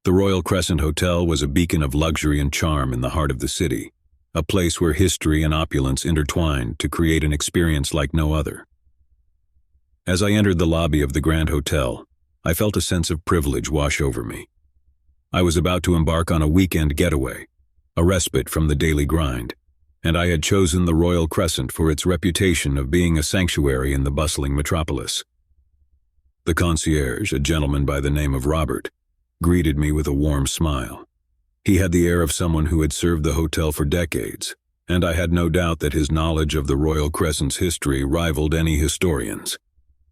The Royal Crescent Hotel was a beacon of luxury and charm in the heart of the city, a place where history and opulence intertwined to create an experience like no other. As I entered the lobby of the Grand Hotel, I felt a sense of privilege wash over me. I was about to embark on a weekend getaway, a respite from the daily grind, and I had chosen the Royal Crescent for its reputation of being a sanctuary in the bustling metropolis. The concierge, a gentleman by the name of Robert, greeted me with a warm smile. He had the air of someone who had served the hotel for decades, and I had no doubt that his knowledge of the Royal Crescent's history rivaled any historian's.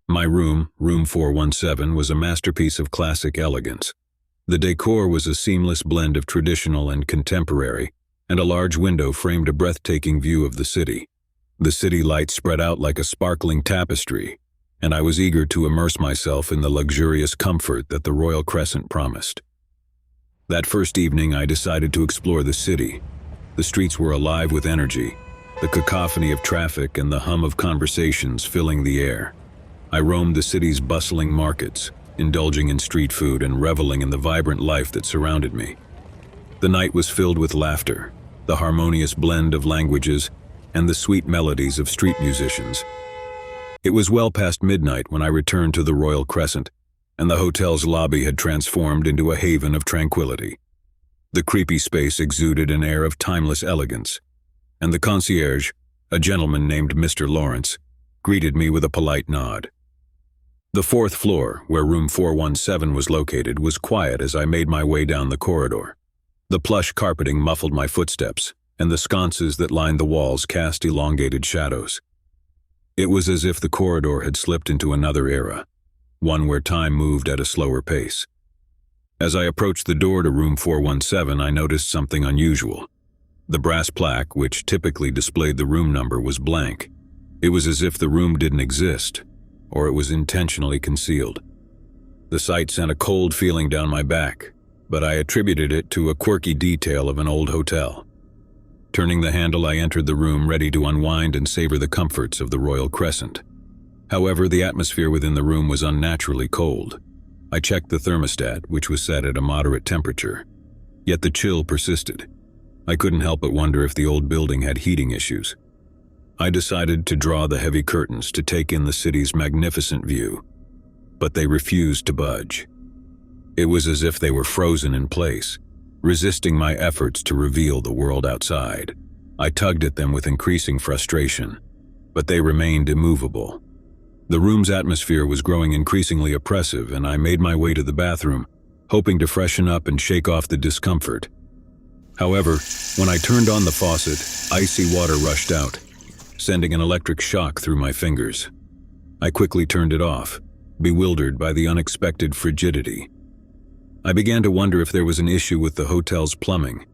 My room, room 417, was a masterpiece of classic elegance. The decor was a seamless blend of traditional and contemporary, and a large window framed a breathtaking view of the city. The city lights spread out like a sparkling tapestry, and I was eager to immerse myself in the luxurious comfort that the Royal Crescent promised. That first evening, I decided to explore the city. The streets were alive with energy, the cacophony of traffic and the hum of conversations filling the air. I roamed the city's bustling markets, indulging in street food and reveling in the vibrant life that surrounded me. The night was filled with laughter, the harmonious blend of languages, and the sweet melodies of street musicians. It was well past midnight when I returned to the Royal Crescent, and the hotel's lobby had transformed into a haven of tranquility. The creepy space exuded an air of timeless elegance, and the concierge, a gentleman named Mr. Lawrence, greeted me with a polite nod. The fourth floor, where room 417 was located, was quiet as I made my way down the corridor. The plush carpeting muffled my footsteps, and the sconces that lined the walls cast elongated shadows. It was as if the corridor had slipped into another era, one where time moved at a slower pace. As I approached the door to room 417, I noticed something unusual. The brass plaque, which typically displayed the room number, was blank. It was as if the room didn't exist, or it was intentionally concealed. The sight sent a cold feeling down my back, but I attributed it to a quirky detail of an old hotel. Turning the handle, I entered the room, ready to unwind and savor the comforts of the Royal Crescent. However, the atmosphere within the room was unnaturally cold. I checked the thermostat, which was set at a moderate temperature, yet the chill persisted. I couldn't help but wonder if the old building had heating issues. I decided to draw the heavy curtains to take in the city's magnificent view, but they refused to budge. It was as if they were frozen in place, resisting my efforts to reveal the world outside. I tugged at them with increasing frustration, but they remained immovable. The room's atmosphere was growing increasingly oppressive, and I made my way to the bathroom, hoping to freshen up and shake off the discomfort. However, when I turned on the faucet, icy water rushed out, sending an electric shock through my fingers. I quickly turned it off, bewildered by the unexpected frigidity. I began to wonder if there was an issue with the hotel's plumbing.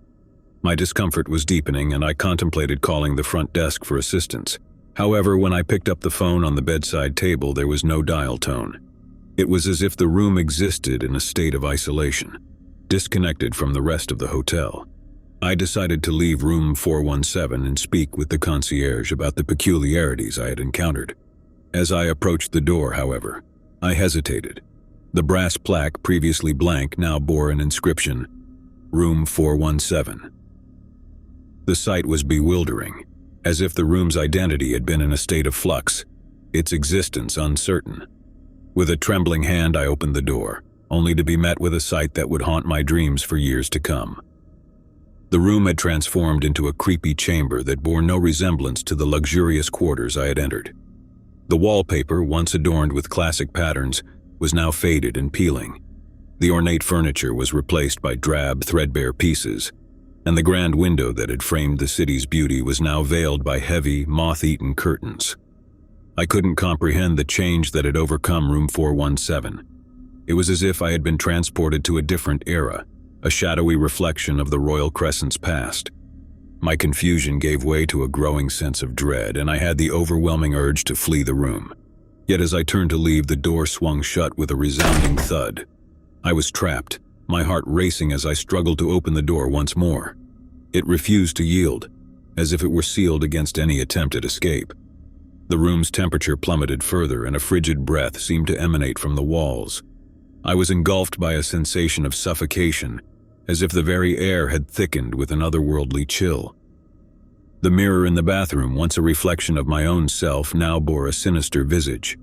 My discomfort was deepening, and I contemplated calling the front desk for assistance. However, when I picked up the phone on the bedside table, there was no dial tone. It was as if the room existed in a state of isolation, disconnected from the rest of the hotel. I decided to leave room 417 and speak with the concierge about the peculiarities I had encountered. As I approached the door, however, I hesitated. The brass plaque, previously blank, now bore an inscription, Room 417. The sight was bewildering, as if the room's identity had been in a state of flux, its existence uncertain. With a trembling hand, I opened the door, only to be met with a sight that would haunt my dreams for years to come. The room had transformed into a creepy chamber that bore no resemblance to the luxurious quarters I had entered. The wallpaper, once adorned with classic patterns, was now faded and peeling. The ornate furniture was replaced by drab, threadbare pieces, and the grand window that had framed the city's beauty was now veiled by heavy, moth-eaten curtains. I couldn't comprehend the change that had overcome room 417. It was as if I had been transported to a different era, a shadowy reflection of the Royal Crescent's past. My confusion gave way to a growing sense of dread, and I had the overwhelming urge to flee the room. Yet as I turned to leave, the door swung shut with a resounding thud. I was trapped, my heart racing as I struggled to open the door once more. It refused to yield, as if it were sealed against any attempt at escape. The room's temperature plummeted further, and a frigid breath seemed to emanate from the walls. I was engulfed by a sensation of suffocation, as if the very air had thickened with an otherworldly chill. The mirror in the bathroom, once a reflection of my own self, now bore a sinister visage.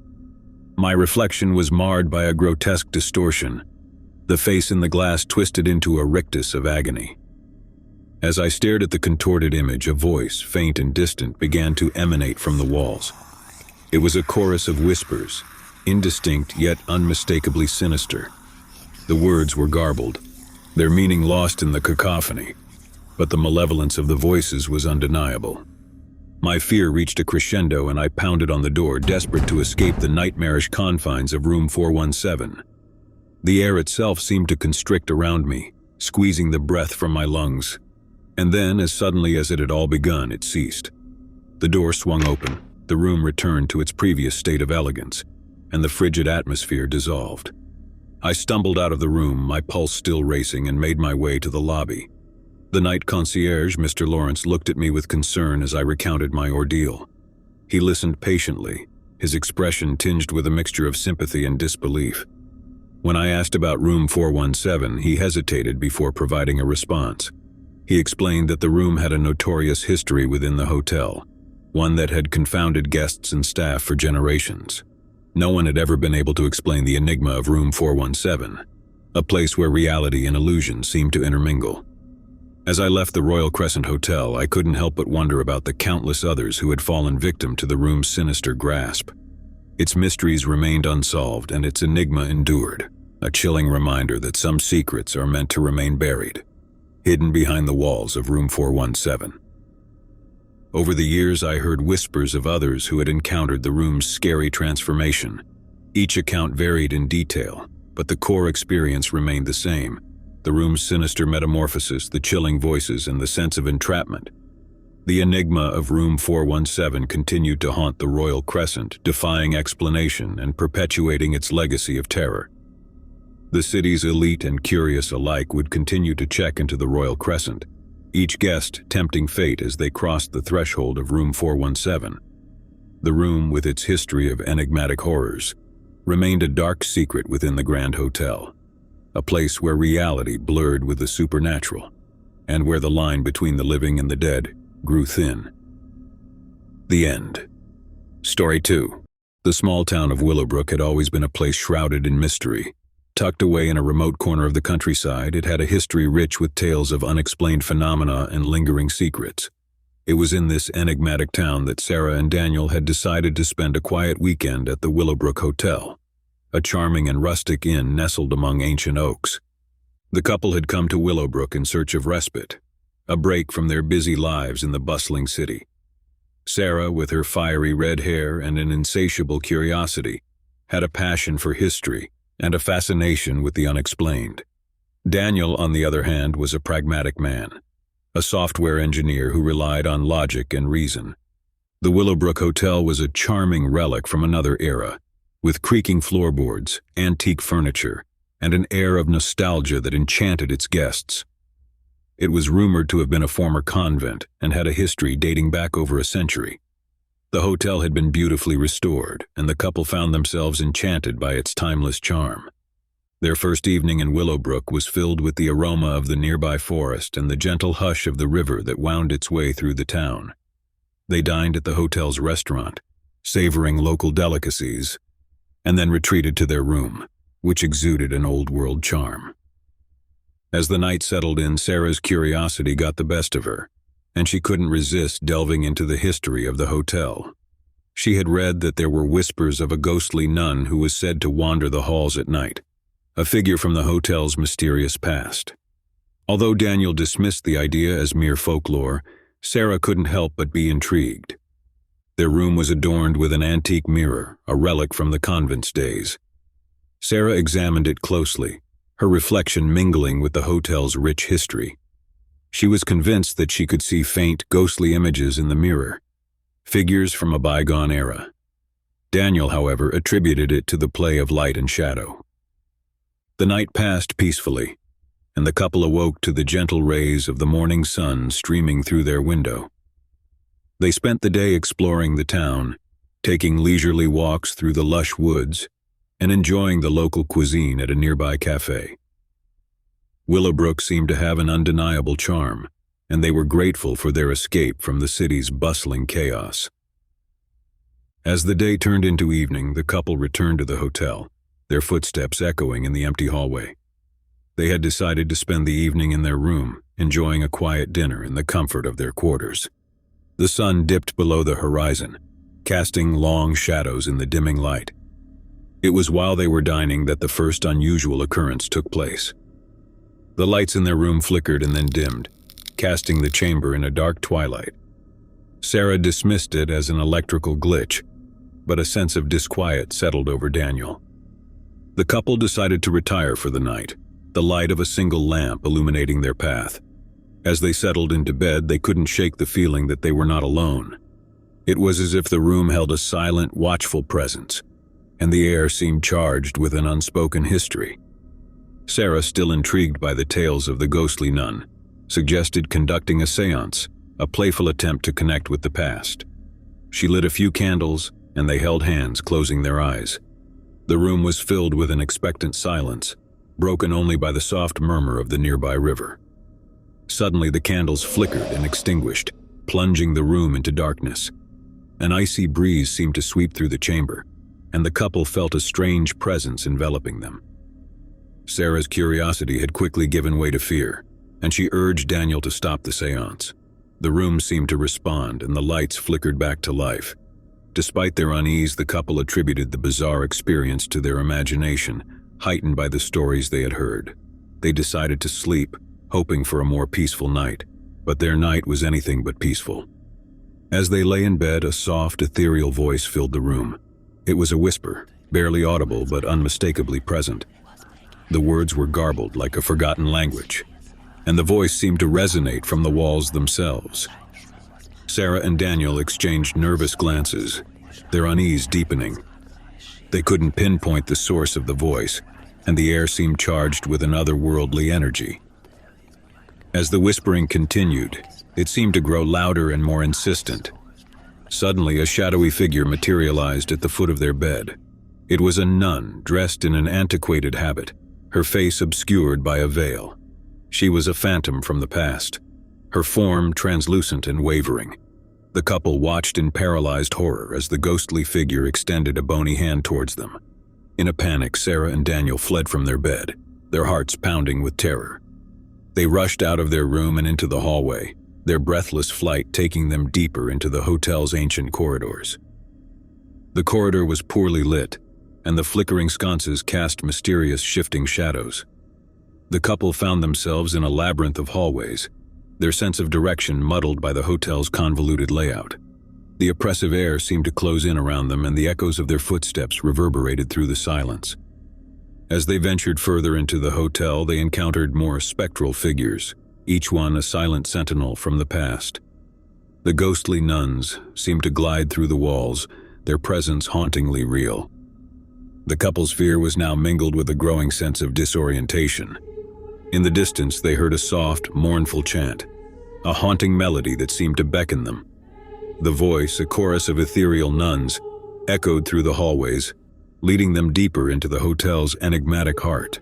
My reflection was marred by a grotesque distortion, the face in the glass twisted into a rictus of agony. As I stared at the contorted image, a voice, faint and distant, began to emanate from the walls. It was a chorus of whispers, indistinct yet unmistakably sinister. The words were garbled, their meaning lost in the cacophony, but the malevolence of the voices was undeniable. My fear reached a crescendo and I pounded on the door, desperate to escape the nightmarish confines of room 417. The air itself seemed to constrict around me, squeezing the breath from my lungs. And then, as suddenly as it had all begun, it ceased. The door swung open, the room returned to its previous state of elegance, and the frigid atmosphere dissolved. I stumbled out of the room, my pulse still racing, and made my way to the lobby. The night concierge, Mr. Lawrence, looked at me with concern as I recounted my ordeal. He listened patiently, his expression tinged with a mixture of sympathy and disbelief. When I asked about room 417, he hesitated before providing a response. He explained that the room had a notorious history within the hotel, one that had confounded guests and staff for generations. No one had ever been able to explain the enigma of room 417, a place where reality and illusion seemed to intermingle. As I left the Royal Crescent Hotel, I couldn't help but wonder about the countless others who had fallen victim to the room's sinister grasp. Its mysteries remained unsolved and its enigma endured, a chilling reminder that some secrets are meant to remain buried, hidden behind the walls of room 417. Over the years, I heard whispers of others who had encountered the room's scary transformation. Each account varied in detail, but the core experience remained the same: the room's sinister metamorphosis, the chilling voices, and the sense of entrapment. The enigma of room 417 continued to haunt the Royal Crescent, defying explanation and perpetuating its legacy of terror. The city's elite and curious alike would continue to check into the Royal Crescent, each guest tempting fate as they crossed the threshold of room 417. The room, with its history of enigmatic horrors, remained a dark secret within the Grand Hotel, a place where reality blurred with the supernatural, and where the line between the living and the dead grew thin. The end. Story 2. The small town of Willowbrook had always been a place shrouded in mystery. Tucked away in a remote corner of the countryside, it had a history rich with tales of unexplained phenomena and lingering secrets. It was in this enigmatic town that Sarah and Daniel had decided to spend a quiet weekend at the Willowbrook Hotel, a charming and rustic inn nestled among ancient oaks. The couple had come to Willowbrook in search of respite, a break from their busy lives in the bustling city. Sarah, with her fiery red hair and an insatiable curiosity, had a passion for history and a fascination with the unexplained. Daniel, on the other hand, was a pragmatic man, a software engineer who relied on logic and reason. The Willowbrook Hotel was a charming relic from another era, with creaking floorboards, antique furniture, and an air of nostalgia that enchanted its guests. It was rumored to have been a former convent and had a history dating back over a century. The hotel had been beautifully restored, and the couple found themselves enchanted by its timeless charm. Their first evening in Willowbrook was filled with the aroma of the nearby forest and the gentle hush of the river that wound its way through the town. They dined at the hotel's restaurant, savoring local delicacies, and then retreated to their room, which exuded an old-world charm. As the night settled in, Sarah's curiosity got the best of her, and she couldn't resist delving into the history of the hotel. She had read that there were whispers of a ghostly nun who was said to wander the halls at night, a figure from the hotel's mysterious past. Although Daniel dismissed the idea as mere folklore, Sarah couldn't help but be intrigued. Their room was adorned with an antique mirror, a relic from the convent's days. Sarah examined it closely, her reflection mingling with the hotel's rich history. She was convinced that she could see faint, ghostly images in the mirror, figures from a bygone era. Daniel, however, attributed it to the play of light and shadow. The night passed peacefully, and the couple awoke to the gentle rays of the morning sun streaming through their window. They spent the day exploring the town, taking leisurely walks through the lush woods, and enjoying the local cuisine at a nearby cafe. Willowbrook seemed to have an undeniable charm, and they were grateful for their escape from the city's bustling chaos. As the day turned into evening, the couple returned to the hotel, their footsteps echoing in the empty hallway. They had decided to spend the evening in their room, enjoying a quiet dinner in the comfort of their quarters. The sun dipped below the horizon, casting long shadows in the dimming light. It was while they were dining that the first unusual occurrence took place. The lights in their room flickered and then dimmed, casting the chamber in a dark twilight. Sarah dismissed it as an electrical glitch, but a sense of disquiet settled over Daniel. The couple decided to retire for the night, the light of a single lamp illuminating their path. As they settled into bed, they couldn't shake the feeling that they were not alone. It was as if the room held a silent, watchful presence, and the air seemed charged with an unspoken history. Sarah, still intrigued by the tales of the ghostly nun, suggested conducting a séance, a playful attempt to connect with the past. She lit a few candles, and they held hands, closing their eyes. The room was filled with an expectant silence, broken only by the soft murmur of the nearby river. Suddenly, the candles flickered and extinguished, plunging the room into darkness. An icy breeze seemed to sweep through the chamber, and the couple felt a strange presence enveloping them. Sarah's curiosity had quickly given way to fear, and she urged Daniel to stop the séance. The room seemed to respond, and the lights flickered back to life. Despite their unease, the couple attributed the bizarre experience to their imagination, heightened by the stories they had heard. They decided to sleep, hoping for a more peaceful night, but their night was anything but peaceful. As they lay in bed, a soft, ethereal voice filled the room. It was a whisper, barely audible but unmistakably present. The words were garbled like a forgotten language, and the voice seemed to resonate from the walls themselves. Sarah and Daniel exchanged nervous glances, their unease deepening. They couldn't pinpoint the source of the voice, and the air seemed charged with an otherworldly energy. As the whispering continued, it seemed to grow louder and more insistent. Suddenly, a shadowy figure materialized at the foot of their bed. It was a nun dressed in an antiquated habit, her face obscured by a veil. She was a phantom from the past, her form translucent and wavering. The couple watched in paralyzed horror as the ghostly figure extended a bony hand towards them. In a panic, Sarah and Daniel fled from their bed, their hearts pounding with terror. They rushed out of their room and into the hallway, their breathless flight taking them deeper into the hotel's ancient corridors. The corridor was poorly lit, and the flickering sconces cast mysterious shifting shadows. The couple found themselves in a labyrinth of hallways, their sense of direction muddled by the hotel's convoluted layout. The oppressive air seemed to close in around them, and the echoes of their footsteps reverberated through the silence. As they ventured further into the hotel, they encountered more spectral figures, each one a silent sentinel from the past. The ghostly nuns seemed to glide through the walls, their presence hauntingly real. The couple's fear was now mingled with a growing sense of disorientation. In the distance, they heard a soft, mournful chant, a haunting melody that seemed to beckon them. The voice, a chorus of ethereal nuns, echoed through the hallways, leading them deeper into the hotel's enigmatic heart.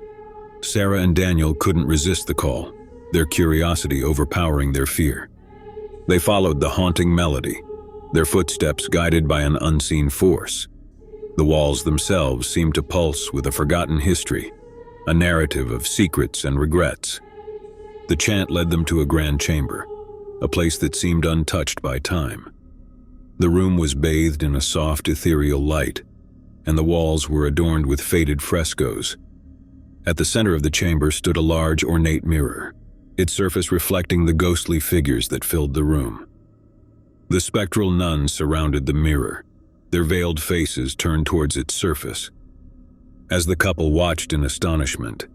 Sarah and Daniel couldn't resist the call, their curiosity overpowering their fear. They followed the haunting melody, their footsteps guided by an unseen force. The walls themselves seemed to pulse with a forgotten history, a narrative of secrets and regrets. The chant led them to a grand chamber, a place that seemed untouched by time. The room was bathed in a soft, ethereal light, and the walls were adorned with faded frescoes. At the center of the chamber stood a large, ornate mirror, its surface reflecting the ghostly figures that filled the room. The spectral nuns surrounded the mirror, their veiled faces turned towards its surface. As the couple watched in astonishment,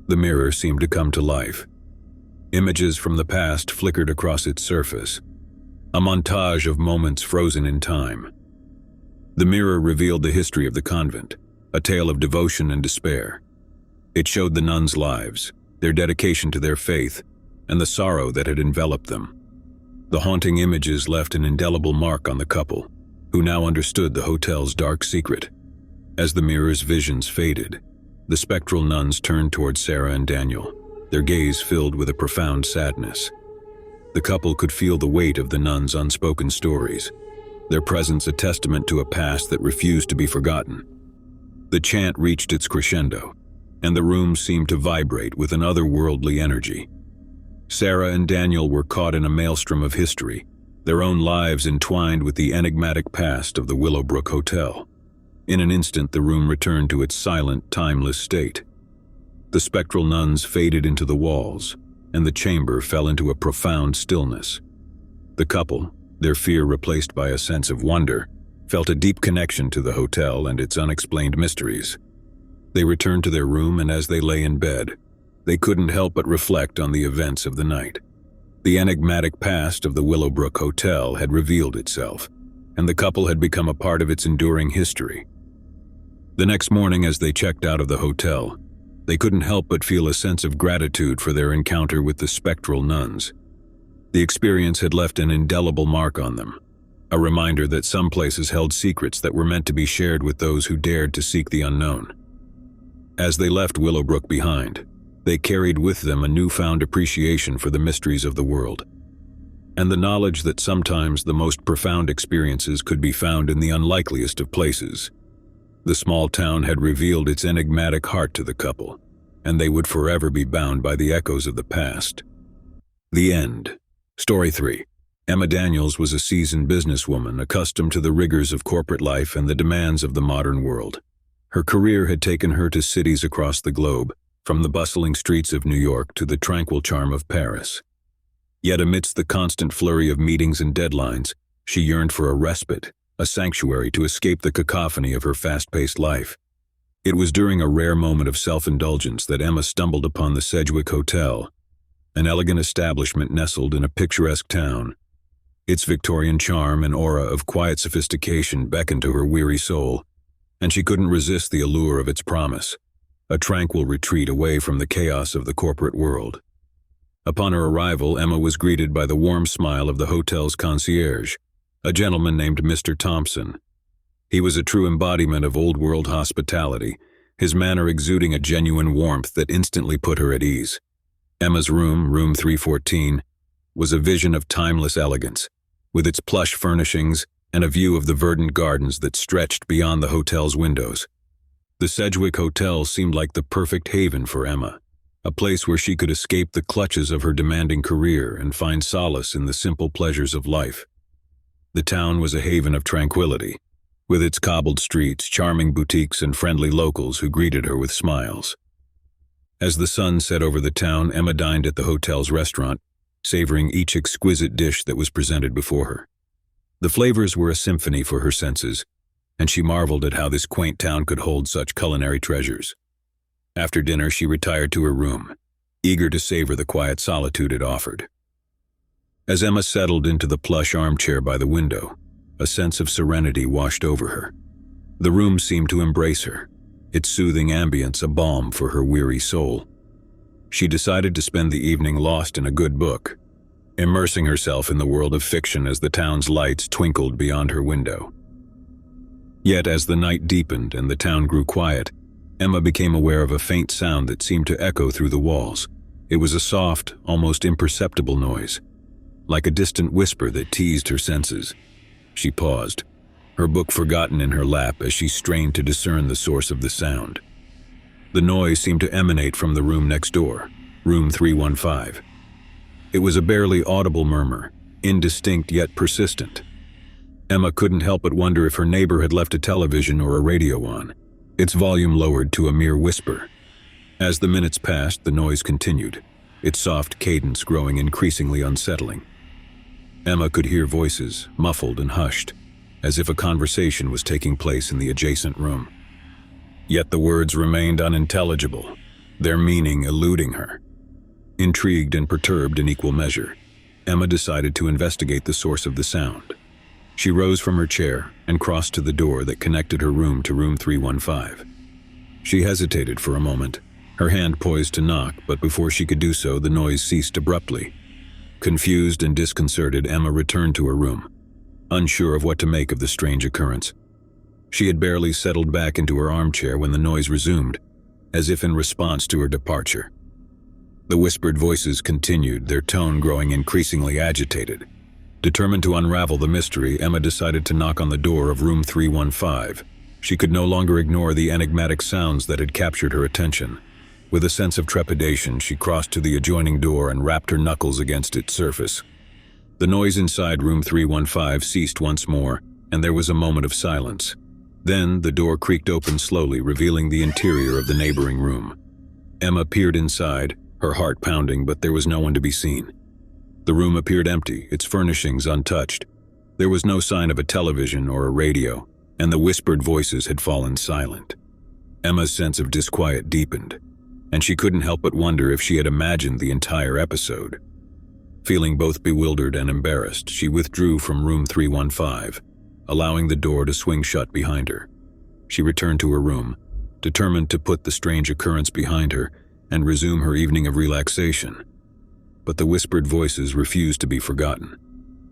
the mirror seemed to come to life. Images from the past flickered across its surface, a montage of moments frozen in time. The mirror revealed the history of the convent, a tale of devotion and despair. It showed the nuns' lives, their dedication to their faith, and the sorrow that had enveloped them. The haunting images left an indelible mark on the couple, who now understood the hotel's dark secret. As the mirror's visions faded, the spectral nuns turned toward Sarah and Daniel, their gaze filled with a profound sadness. The couple could feel the weight of the nuns' unspoken stories, their presence a testament to a past that refused to be forgotten. The chant reached its crescendo, and the room seemed to vibrate with an otherworldly energy. Sarah and Daniel were caught in a maelstrom of history, their own lives entwined with the enigmatic past of the Willowbrook Hotel. In an instant, the room returned to its silent, timeless state. The spectral nuns faded into the walls, and the chamber fell into a profound stillness. The couple, their fear replaced by a sense of wonder, felt a deep connection to the hotel and its unexplained mysteries. They returned to their room, and as they lay in bed, they couldn't help but reflect on the events of the night. The enigmatic past of the Willowbrook Hotel had revealed itself, and the couple had become a part of its enduring history. The next morning, as they checked out of the hotel, they couldn't help but feel a sense of gratitude for their encounter with the spectral nuns. The experience had left an indelible mark on them, a reminder that some places held secrets that were meant to be shared with those who dared to seek the unknown. As they left Willowbrook behind, they carried with them a newfound appreciation for the mysteries of the world, and the knowledge that sometimes the most profound experiences could be found in the unlikeliest of places. The small town had revealed its enigmatic heart to the couple, and they would forever be bound by the echoes of the past. The end. Story 3. Emma Daniels was a seasoned businesswoman accustomed to the rigors of corporate life and the demands of the modern world. Her career had taken her to cities across the globe, from the bustling streets of New York to the tranquil charm of Paris. Yet amidst the constant flurry of meetings and deadlines, she yearned for a respite, a sanctuary to escape the cacophony of her fast-paced life. It was during a rare moment of self-indulgence that Emma stumbled upon the Sedgwick Hotel, an elegant establishment nestled in a picturesque town. Its Victorian charm and aura of quiet sophistication beckoned to her weary soul, and she couldn't resist the allure of its promise, a tranquil retreat away from the chaos of the corporate world. Upon her arrival, Emma was greeted by the warm smile of the hotel's concierge, a gentleman named Mr. Thompson. He was a true embodiment of old-world hospitality, his manner exuding a genuine warmth that instantly put her at ease. Emma's room, room 314, was a vision of timeless elegance, with its plush furnishings and a view of the verdant gardens that stretched beyond the hotel's windows. The Sedgwick Hotel seemed like the perfect haven for Emma, a place where she could escape the clutches of her demanding career and find solace in the simple pleasures of life. The town was a haven of tranquility, with its cobbled streets, charming boutiques, and friendly locals who greeted her with smiles. As the sun set over the town, Emma dined at the hotel's restaurant, savoring each exquisite dish that was presented before her. The flavors were a symphony for her senses, and she marveled at how this quaint town could hold such culinary treasures. After dinner, she retired to her room, eager to savor the quiet solitude it offered. As Emma settled into the plush armchair by the window, a sense of serenity washed over her. The room seemed to embrace her, its soothing ambience a balm for her weary soul. She decided to spend the evening lost in a good book, immersing herself in the world of fiction as the town's lights twinkled beyond her window. Yet as the night deepened and the town grew quiet, Emma became aware of a faint sound that seemed to echo through the walls. It was a soft, almost imperceptible noise, like a distant whisper that teased her senses. She paused, her book forgotten in her lap as she strained to discern the source of the sound. The noise seemed to emanate from the room next door, room 315. It was a barely audible murmur, indistinct yet persistent. Emma couldn't help but wonder if her neighbor had left a television or a radio on, its volume lowered to a mere whisper. As the minutes passed, the noise continued, its soft cadence growing increasingly unsettling. Emma could hear voices, muffled and hushed, as if a conversation was taking place in the adjacent room. Yet the words remained unintelligible, their meaning eluding her. Intrigued and perturbed in equal measure, Emma decided to investigate the source of the sound. She rose from her chair and crossed to the door that connected her room to room 315. She hesitated for a moment, her hand poised to knock, but before she could do so, the noise ceased abruptly. Confused and disconcerted, Emma returned to her room, unsure of what to make of the strange occurrence. She had barely settled back into her armchair when the noise resumed, as if in response to her departure. The whispered voices continued, their tone growing increasingly agitated. Determined to unravel the mystery, Emma decided to knock on the door of room 315. She could no longer ignore the enigmatic sounds that had captured her attention. With a sense of trepidation, she crossed to the adjoining door and rapped her knuckles against its surface. The noise inside room 315 ceased once more, and there was a moment of silence. Then, the door creaked open slowly, revealing the interior of the neighboring room. Emma peered inside, her heart pounding, but there was no one to be seen. The room appeared empty, its furnishings untouched. There was no sign of a television or a radio, and the whispered voices had fallen silent. Emma's sense of disquiet deepened, and she couldn't help but wonder if she had imagined the entire episode. Feeling both bewildered and embarrassed, she withdrew from room 315, allowing the door to swing shut behind her. She returned to her room, determined to put the strange occurrence behind her and resume her evening of relaxation. But the whispered voices refused to be forgotten.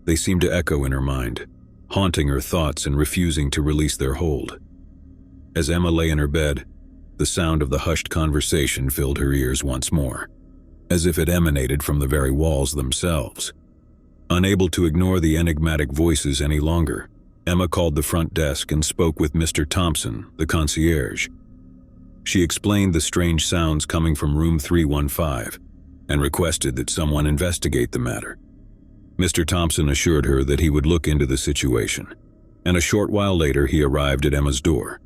They seemed to echo in her mind, haunting her thoughts and refusing to release their hold. As Emma lay in her bed, the sound of the hushed conversation filled her ears once more, as if it emanated from the very walls themselves. Unable to ignore the enigmatic voices any longer, Emma called the front desk and spoke with Mr. Thompson, the concierge. She explained the strange sounds coming from room 315 and requested that someone investigate the matter. Mr. Thompson assured her that he would look into the situation, and a short while later he arrived at Emma's door.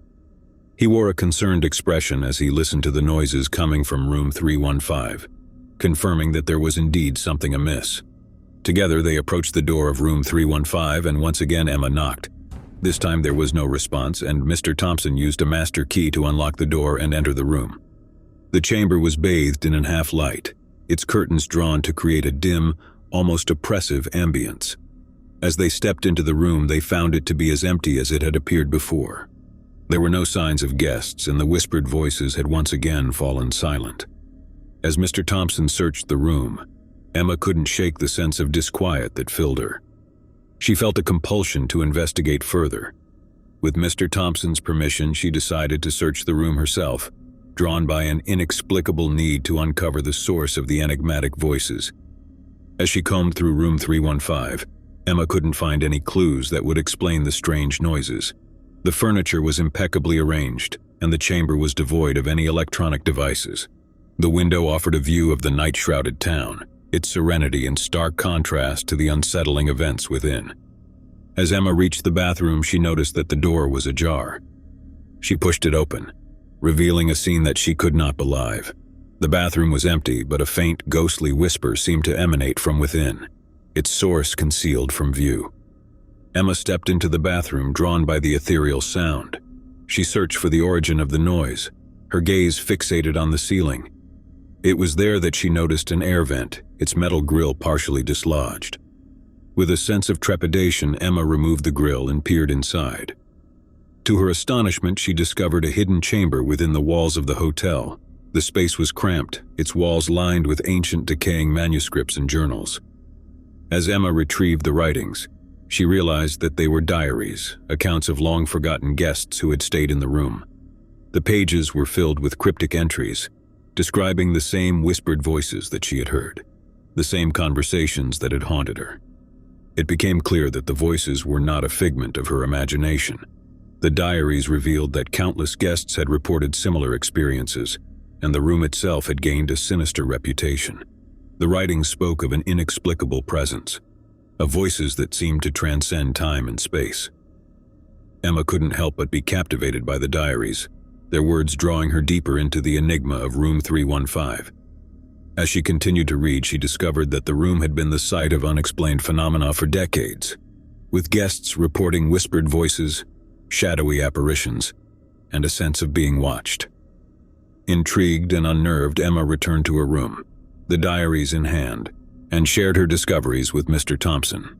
He wore a concerned expression as he listened to the noises coming from room 315, confirming that there was indeed something amiss. Together they approached the door of room 315 and once again Emma knocked. This time there was no response, and Mr. Thompson used a master key to unlock the door and enter the room. The chamber was bathed in an half-light, its curtains drawn to create a dim, almost oppressive ambience. As they stepped into the room, they found it to be as empty as it had appeared before. There were no signs of guests, and the whispered voices had once again fallen silent. As Mr. Thompson searched the room, Emma couldn't shake the sense of disquiet that filled her. She felt a compulsion to investigate further. With Mr. Thompson's permission, she decided to search the room herself, drawn by an inexplicable need to uncover the source of the enigmatic voices. As she combed through room 315, Emma couldn't find any clues that would explain the strange noises. The furniture was impeccably arranged, and the chamber was devoid of any electronic devices. The window offered a view of the night-shrouded town, its serenity in stark contrast to the unsettling events within. As Emma reached the bathroom, she noticed that the door was ajar. She pushed it open, revealing a scene that she could not believe. The bathroom was empty, but a faint, ghostly whisper seemed to emanate from within, its source concealed from view. Emma stepped into the bathroom, drawn by the ethereal sound. She searched for the origin of the noise, her gaze fixated on the ceiling. It was there that she noticed an air vent, its metal grill partially dislodged. With a sense of trepidation, Emma removed the grill and peered inside. To her astonishment, she discovered a hidden chamber within the walls of the hotel. The space was cramped, its walls lined with ancient decaying manuscripts and journals. As Emma retrieved the writings, she realized that they were diaries, accounts of long-forgotten guests who had stayed in the room. The pages were filled with cryptic entries, describing the same whispered voices that she had heard, the same conversations that had haunted her. It became clear that the voices were not a figment of her imagination. The diaries revealed that countless guests had reported similar experiences, and the room itself had gained a sinister reputation. The writings spoke of an inexplicable presence, of voices that seemed to transcend time and space. Emma couldn't help but be captivated by the diaries, their words drawing her deeper into the enigma of room 315. As she continued to read, she discovered that the room had been the site of unexplained phenomena for decades, with guests reporting whispered voices, shadowy apparitions, and a sense of being watched. Intrigued and unnerved, Emma returned to her room, the diaries in hand, and shared her discoveries with Mr. Thompson.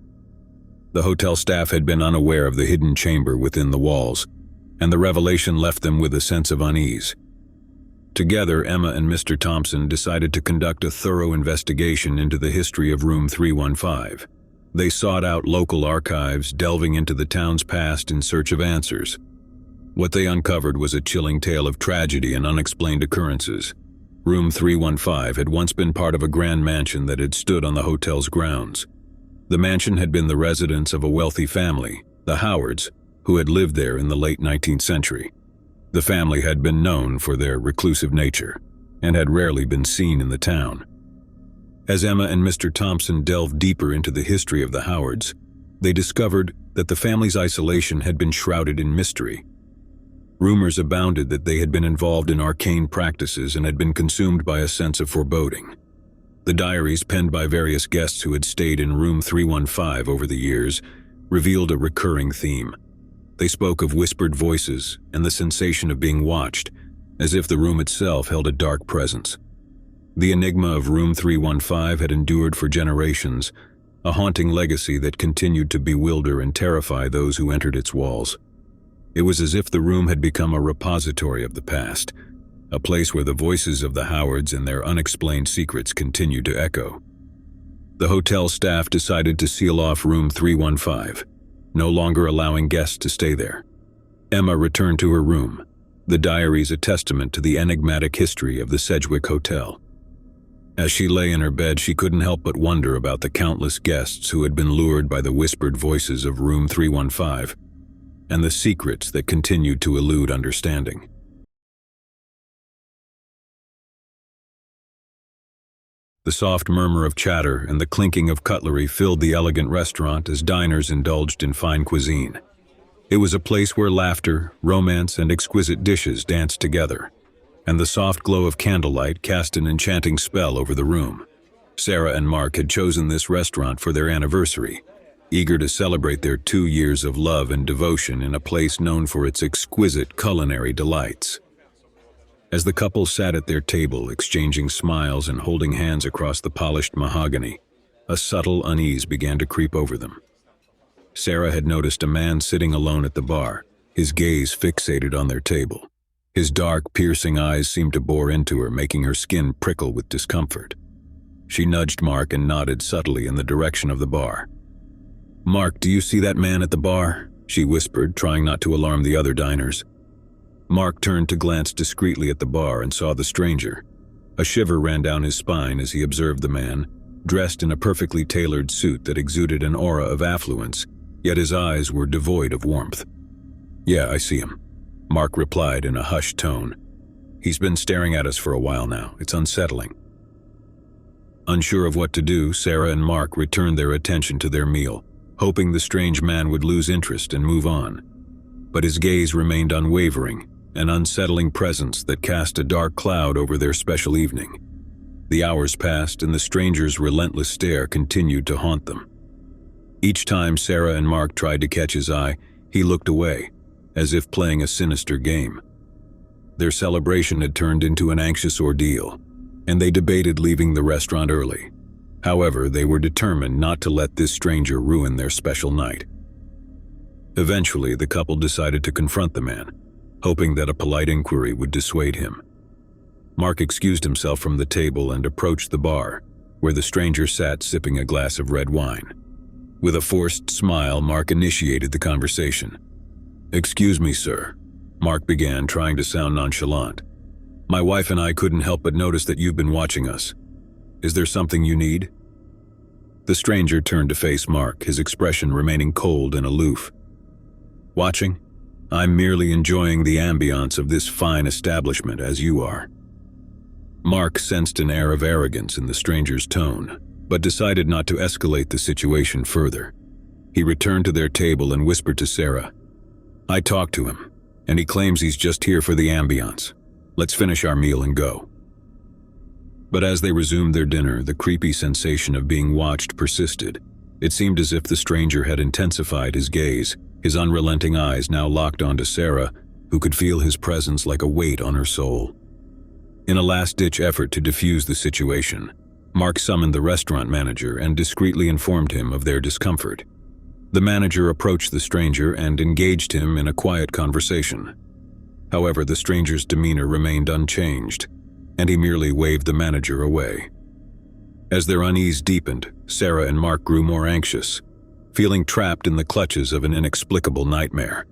The hotel staff had been unaware of the hidden chamber within the walls, and the revelation left them with a sense of unease. Together, Emma and Mr. Thompson decided to conduct a thorough investigation into the history of room 315. They sought out local archives, delving into the town's past in search of answers. What they uncovered was a chilling tale of tragedy and unexplained occurrences. Room 315 had once been part of a grand mansion that had stood on the hotel's grounds. The mansion had been the residence of a wealthy family, the Howards, who had lived there in the late 19th century. The family had been known for their reclusive nature and had rarely been seen in the town. As Emma and Mr. Thompson delved deeper into the history of the Howards, they discovered that the family's isolation had been shrouded in mystery. Rumors abounded that they had been involved in arcane practices and had been consumed by a sense of foreboding. The diaries penned by various guests who had stayed in room 315 over the years revealed a recurring theme. They spoke of whispered voices and the sensation of being watched, as if the room itself held a dark presence. The enigma of room 315 had endured for generations, a haunting legacy that continued to bewilder and terrify those who entered its walls. It was as if the room had become a repository of the past, a place where the voices of the Howards and their unexplained secrets continued to echo. The hotel staff decided to seal off room 315, no longer allowing guests to stay there. Emma returned to her room, the diaries a testament to the enigmatic history of the Sedgwick Hotel. As she lay in her bed, she couldn't help but wonder about the countless guests who had been lured by the whispered voices of room 315, and the secrets that continued to elude understanding. The soft murmur of chatter and the clinking of cutlery filled the elegant restaurant as diners indulged in fine cuisine. It was a place where laughter, romance, and exquisite dishes danced together, and the soft glow of candlelight cast an enchanting spell over the room. Sarah and Mark had chosen this restaurant for their anniversary, eager to celebrate their 2 years of love and devotion in a place known for its exquisite culinary delights. As the couple sat at their table, exchanging smiles and holding hands across the polished mahogany, a subtle unease began to creep over them. Sarah had noticed a man sitting alone at the bar, his gaze fixated on their table. His dark, piercing eyes seemed to bore into her, making her skin prickle with discomfort. She nudged Mark and nodded subtly in the direction of the bar. "Mark, do you see that man at the bar?" she whispered, trying not to alarm the other diners. Mark turned to glance discreetly at the bar and saw the stranger. A shiver ran down his spine as he observed the man, dressed in a perfectly tailored suit that exuded an aura of affluence, yet his eyes were devoid of warmth. "Yeah, I see him," Mark replied in a hushed tone. "He's been staring at us for a while now. It's unsettling." Unsure of what to do, Sarah and Mark returned their attention to their meal, hoping the strange man would lose interest and move on. But his gaze remained unwavering, an unsettling presence that cast a dark cloud over their special evening. The hours passed, and the stranger's relentless stare continued to haunt them. Each time Sarah and Mark tried to catch his eye, he looked away, as if playing a sinister game. Their celebration had turned into an anxious ordeal, and they debated leaving the restaurant early. However, they were determined not to let this stranger ruin their special night. Eventually, the couple decided to confront the man, hoping that a polite inquiry would dissuade him. Mark excused himself from the table and approached the bar, where the stranger sat sipping a glass of red wine. With a forced smile, Mark initiated the conversation. "Excuse me, sir," Mark began, trying to sound nonchalant. "My wife and I couldn't help but notice that you've been watching us. Is there something you need?" The stranger turned to face Mark, his expression remaining cold and aloof. "Watching? I'm merely enjoying the ambiance of this fine establishment as you are." Mark sensed an air of arrogance in the stranger's tone, but decided not to escalate the situation further. He returned to their table and whispered to Sarah, "I talked to him, and he claims he's just here for the ambiance. Let's finish our meal and go." But as they resumed their dinner, the creepy sensation of being watched persisted. It seemed as if the stranger had intensified his gaze, his unrelenting eyes now locked onto Sarah, who could feel his presence like a weight on her soul. In a last-ditch effort to defuse the situation, Mark summoned the restaurant manager and discreetly informed him of their discomfort. The manager approached the stranger and engaged him in a quiet conversation. However, the stranger's demeanor remained unchanged, and he merely waved the manager away. As their unease deepened, Sarah and Mark grew more anxious, feeling trapped in the clutches of an inexplicable nightmare.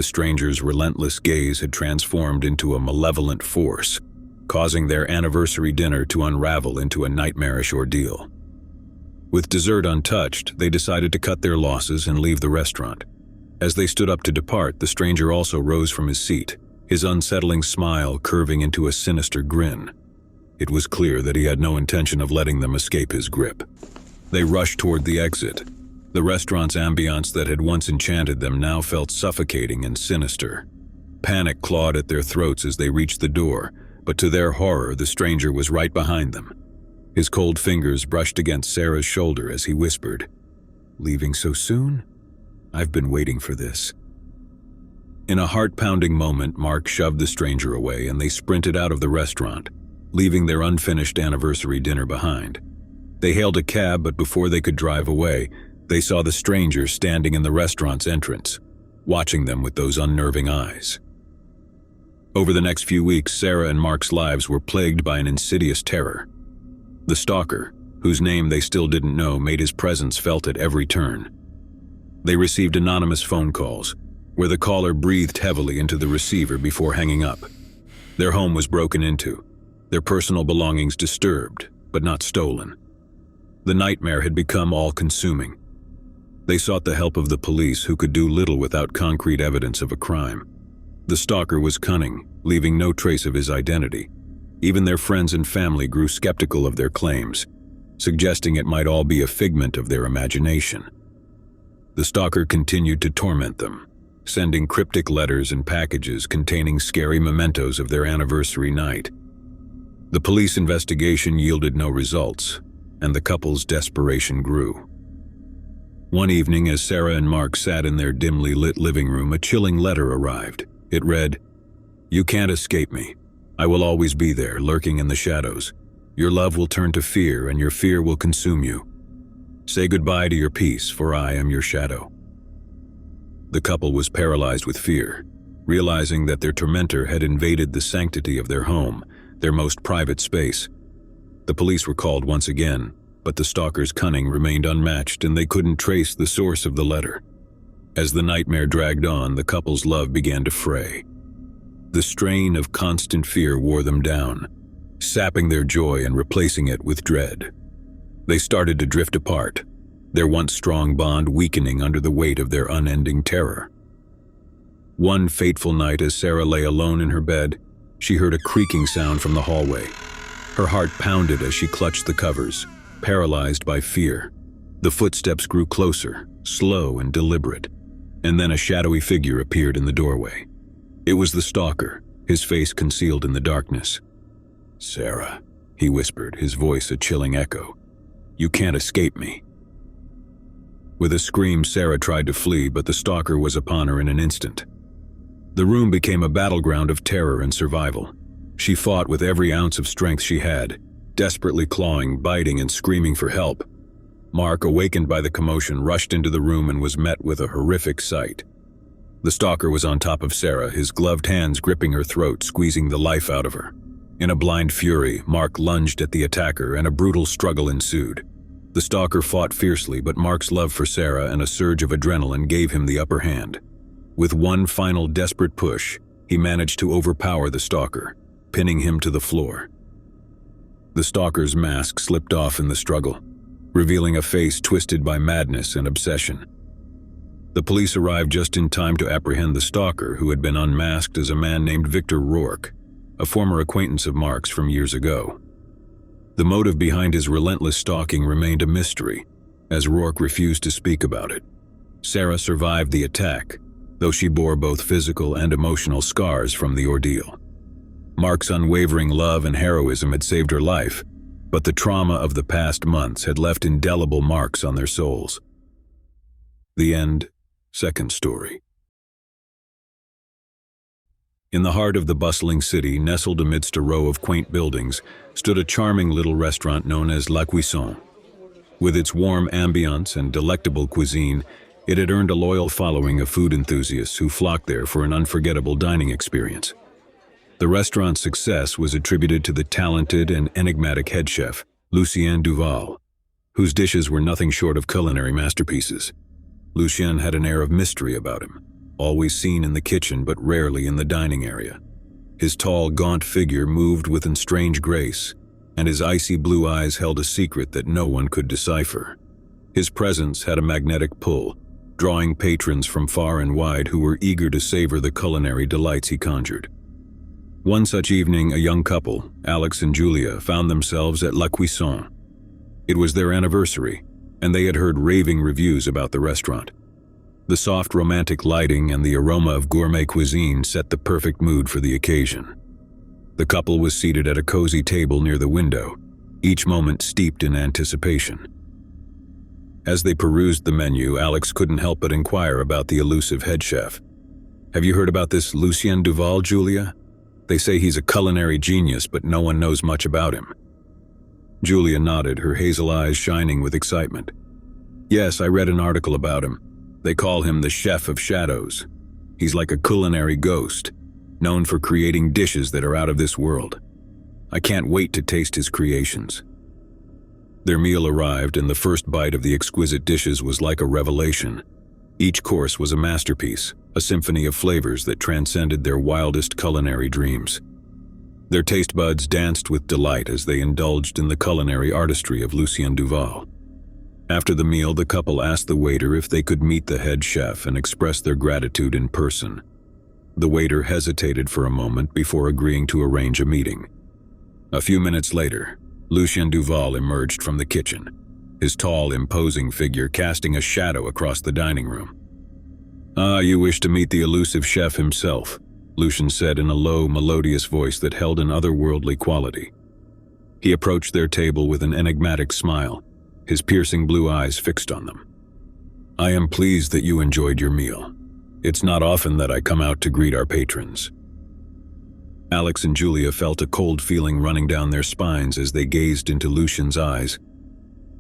The stranger's relentless gaze had transformed into a malevolent force, causing their anniversary dinner to unravel into a nightmarish ordeal. With dessert untouched, they decided to cut their losses and leave the restaurant. As they stood up to depart, the stranger also rose from his seat, his unsettling smile curving into a sinister grin. It was clear that he had no intention of letting them escape his grip. They rushed toward the exit. The restaurant's ambiance that had once enchanted them now felt suffocating and sinister. Panic clawed at their throats as they reached the door, but to their horror, the stranger was right behind them. His cold fingers brushed against Sarah's shoulder as he whispered, "Leaving so soon? I've been waiting for this." In a heart-pounding moment, Mark shoved the stranger away and they sprinted out of the restaurant, leaving their unfinished anniversary dinner behind. They hailed a cab, but before they could drive away, they saw the stranger standing in the restaurant's entrance, watching them with those unnerving eyes. Over the next few weeks, Sarah and Mark's lives were plagued by an insidious terror. The stalker, whose name they still didn't know, made his presence felt at every turn. They received anonymous phone calls, where the caller breathed heavily into the receiver before hanging up. Their home was broken into, their personal belongings disturbed, but not stolen. The nightmare had become all-consuming. They sought the help of the police, who could do little without concrete evidence of a crime. The stalker was cunning, leaving no trace of his identity. Even their friends and family grew skeptical of their claims, suggesting it might all be a figment of their imagination. The stalker continued to torment them, sending cryptic letters and packages containing scary mementos of their anniversary night. The police investigation yielded no results, and the couple's desperation grew. One evening, as Sarah and Mark sat in their dimly lit living room, a chilling letter arrived. It read, "You can't escape me. I will always be there, lurking in the shadows. Your love will turn to fear, and your fear will consume you. Say goodbye to your peace, for I am your shadow." The couple was paralyzed with fear, realizing that their tormentor had invaded the sanctity of their home, their most private space. The police were called once again, but the stalker's cunning remained unmatched and they couldn't trace the source of the letter. As the nightmare dragged on, the couple's love began to fray. The strain of constant fear wore them down, sapping their joy and replacing it with dread. They started to drift apart, their once strong bond weakening under the weight of their unending terror. One fateful night, as Sarah lay alone in her bed, she heard a creaking sound from the hallway. Her heart pounded as she clutched the covers, paralyzed by fear. The footsteps grew closer, slow and deliberate, and then a shadowy figure appeared in the doorway. It was the stalker, his face concealed in the darkness. "Sarah," he whispered, his voice a chilling echo. "You can't escape me." With a scream, Sarah tried to flee, but the stalker was upon her in an instant. The room became a battleground of terror and survival. She fought with every ounce of strength she had, desperately clawing, biting, and screaming for help. Mark, awakened by the commotion, rushed into the room and was met with a horrific sight. The stalker was on top of Sarah, his gloved hands gripping her throat, squeezing the life out of her. In a blind fury, Mark lunged at the attacker and a brutal struggle ensued. The stalker fought fiercely, but Mark's love for Sarah and a surge of adrenaline gave him the upper hand. With one final desperate push, he managed to overpower the stalker, pinning him to the floor. The stalker's mask slipped off in the struggle, revealing a face twisted by madness and obsession. The police arrived just in time to apprehend the stalker, who had been unmasked as a man named Victor Rourke, a former acquaintance of Mark's from years ago. The motive behind his relentless stalking remained a mystery, as Rourke refused to speak about it. Sarah survived the attack, though she bore both physical and emotional scars from the ordeal. Mark's unwavering love and heroism had saved her life, but the trauma of the past months had left indelible marks on their souls. The end. Second story. In the heart of the bustling city, nestled amidst a row of quaint buildings, stood a charming little restaurant known as La Cuisson. With its warm ambiance and delectable cuisine, it had earned a loyal following of food enthusiasts who flocked there for an unforgettable dining experience. The restaurant's success was attributed to the talented and enigmatic head chef, Lucien Duval, whose dishes were nothing short of culinary masterpieces. Lucien had an air of mystery about him, always seen in the kitchen but rarely in the dining area. His tall, gaunt figure moved with a strange grace, and his icy blue eyes held a secret that no one could decipher. His presence had a magnetic pull, drawing patrons from far and wide who were eager to savor the culinary delights he conjured. One such evening, a young couple, Alex and Julia, found themselves at La Cuisson. It was their anniversary, and they had heard raving reviews about the restaurant. The soft romantic lighting and the aroma of gourmet cuisine set the perfect mood for the occasion. The couple was seated at a cozy table near the window, each moment steeped in anticipation. As they perused the menu, Alex couldn't help but inquire about the elusive head chef. "Have you heard about this Lucien Duval, Julia? They say he's a culinary genius, but no one knows much about him." Julia nodded, her hazel eyes shining with excitement. "Yes, I read an article about him. They call him the Chef of Shadows. He's like a culinary ghost, known for creating dishes that are out of this world. I can't wait to taste his creations." Their meal arrived, and the first bite of the exquisite dishes was like a revelation. Each course was a masterpiece, a symphony of flavors that transcended their wildest culinary dreams. Their taste buds danced with delight as they indulged in the culinary artistry of Lucien Duval. After the meal, the couple asked the waiter if they could meet the head chef and express their gratitude in person. The waiter hesitated for a moment before agreeing to arrange a meeting. A few minutes later, Lucien Duval emerged from the kitchen, his tall, imposing figure casting a shadow across the dining room. "Ah, you wish to meet the elusive chef himself," Lucien said in a low, melodious voice that held an otherworldly quality. He approached their table with an enigmatic smile, his piercing blue eyes fixed on them. "I am pleased that you enjoyed your meal. It's not often that I come out to greet our patrons." Alex and Julia felt a cold feeling running down their spines as they gazed into Lucien's eyes.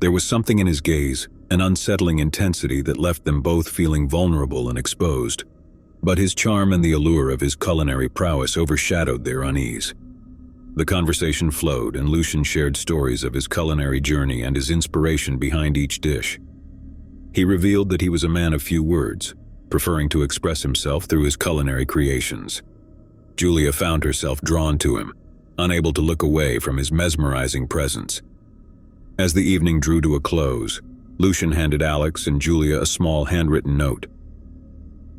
There was something in his gaze, an unsettling intensity that left them both feeling vulnerable and exposed. But his charm and the allure of his culinary prowess overshadowed their unease. The conversation flowed, and Lucien shared stories of his culinary journey and his inspiration behind each dish. He revealed that he was a man of few words, preferring to express himself through his culinary creations. Julia found herself drawn to him, unable to look away from his mesmerizing presence. As the evening drew to a close, Lucien handed Alex and Julia a small handwritten note.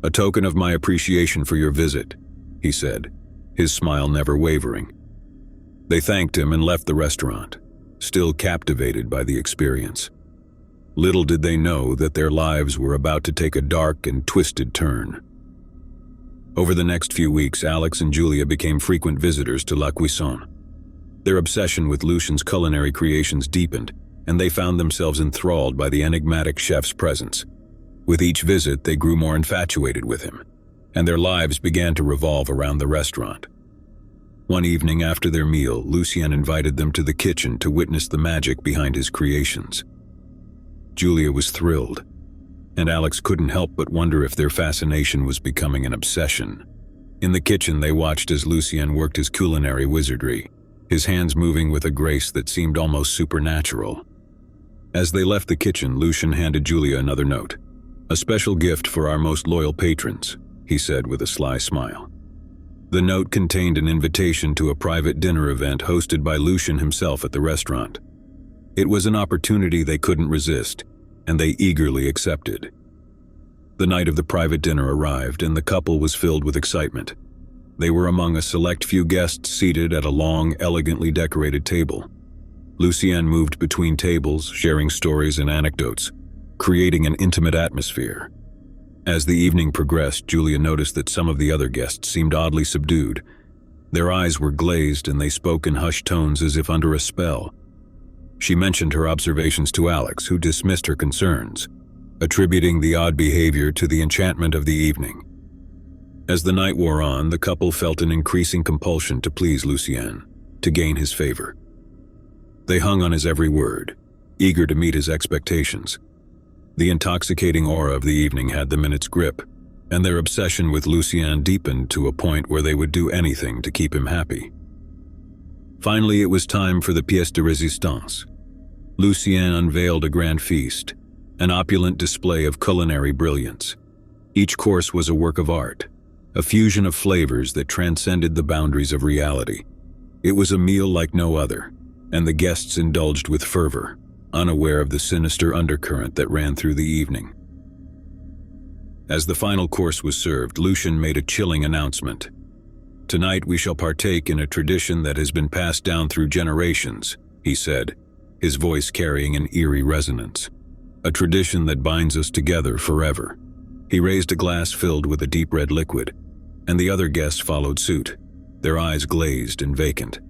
"A token of my appreciation for your visit," he said, his smile never wavering. They thanked him and left the restaurant, still captivated by the experience. Little did they know that their lives were about to take a dark and twisted turn. Over the next few weeks, Alex and Julia became frequent visitors to La Cuisson. Their obsession with Lucien's culinary creations deepened, and they found themselves enthralled by the enigmatic chef's presence. With each visit, they grew more infatuated with him, and their lives began to revolve around the restaurant. One evening after their meal, Lucien invited them to the kitchen to witness the magic behind his creations. Julia was thrilled, and Alex couldn't help but wonder if their fascination was becoming an obsession. In the kitchen, they watched as Lucien worked his culinary wizardry, his hands moving with a grace that seemed almost supernatural. As they left the kitchen, Lucien handed Julia another note. "A special gift for our most loyal patrons," he said with a sly smile. The note contained an invitation to a private dinner event hosted by Lucien himself at the restaurant. It was an opportunity they couldn't resist, and they eagerly accepted. The night of the private dinner arrived, and the couple was filled with excitement. They were among a select few guests seated at a long, elegantly decorated table. Lucien moved between tables, sharing stories and anecdotes, creating an intimate atmosphere. As the evening progressed, Julia noticed that some of the other guests seemed oddly subdued. Their eyes were glazed, and they spoke in hushed tones as if under a spell. She mentioned her observations to Alex, who dismissed her concerns, attributing the odd behavior to the enchantment of the evening. As the night wore on, the couple felt an increasing compulsion to please Lucien, to gain his favor. They hung on his every word, eager to meet his expectations. The intoxicating aura of the evening had them in its grip, and their obsession with Lucien deepened to a point where they would do anything to keep him happy. Finally, it was time for the pièce de résistance. Lucien unveiled a grand feast, an opulent display of culinary brilliance. Each course was a work of art, a fusion of flavors that transcended the boundaries of reality. It was a meal like no other, and the guests indulged with fervor, unaware of the sinister undercurrent that ran through the evening. As the final course was served, Lucian made a chilling announcement. "Tonight we shall partake in a tradition that has been passed down through generations," he said, his voice carrying an eerie resonance. "A tradition that binds us together forever." He raised a glass filled with a deep red liquid, and the other guests followed suit, their eyes glazed and vacant.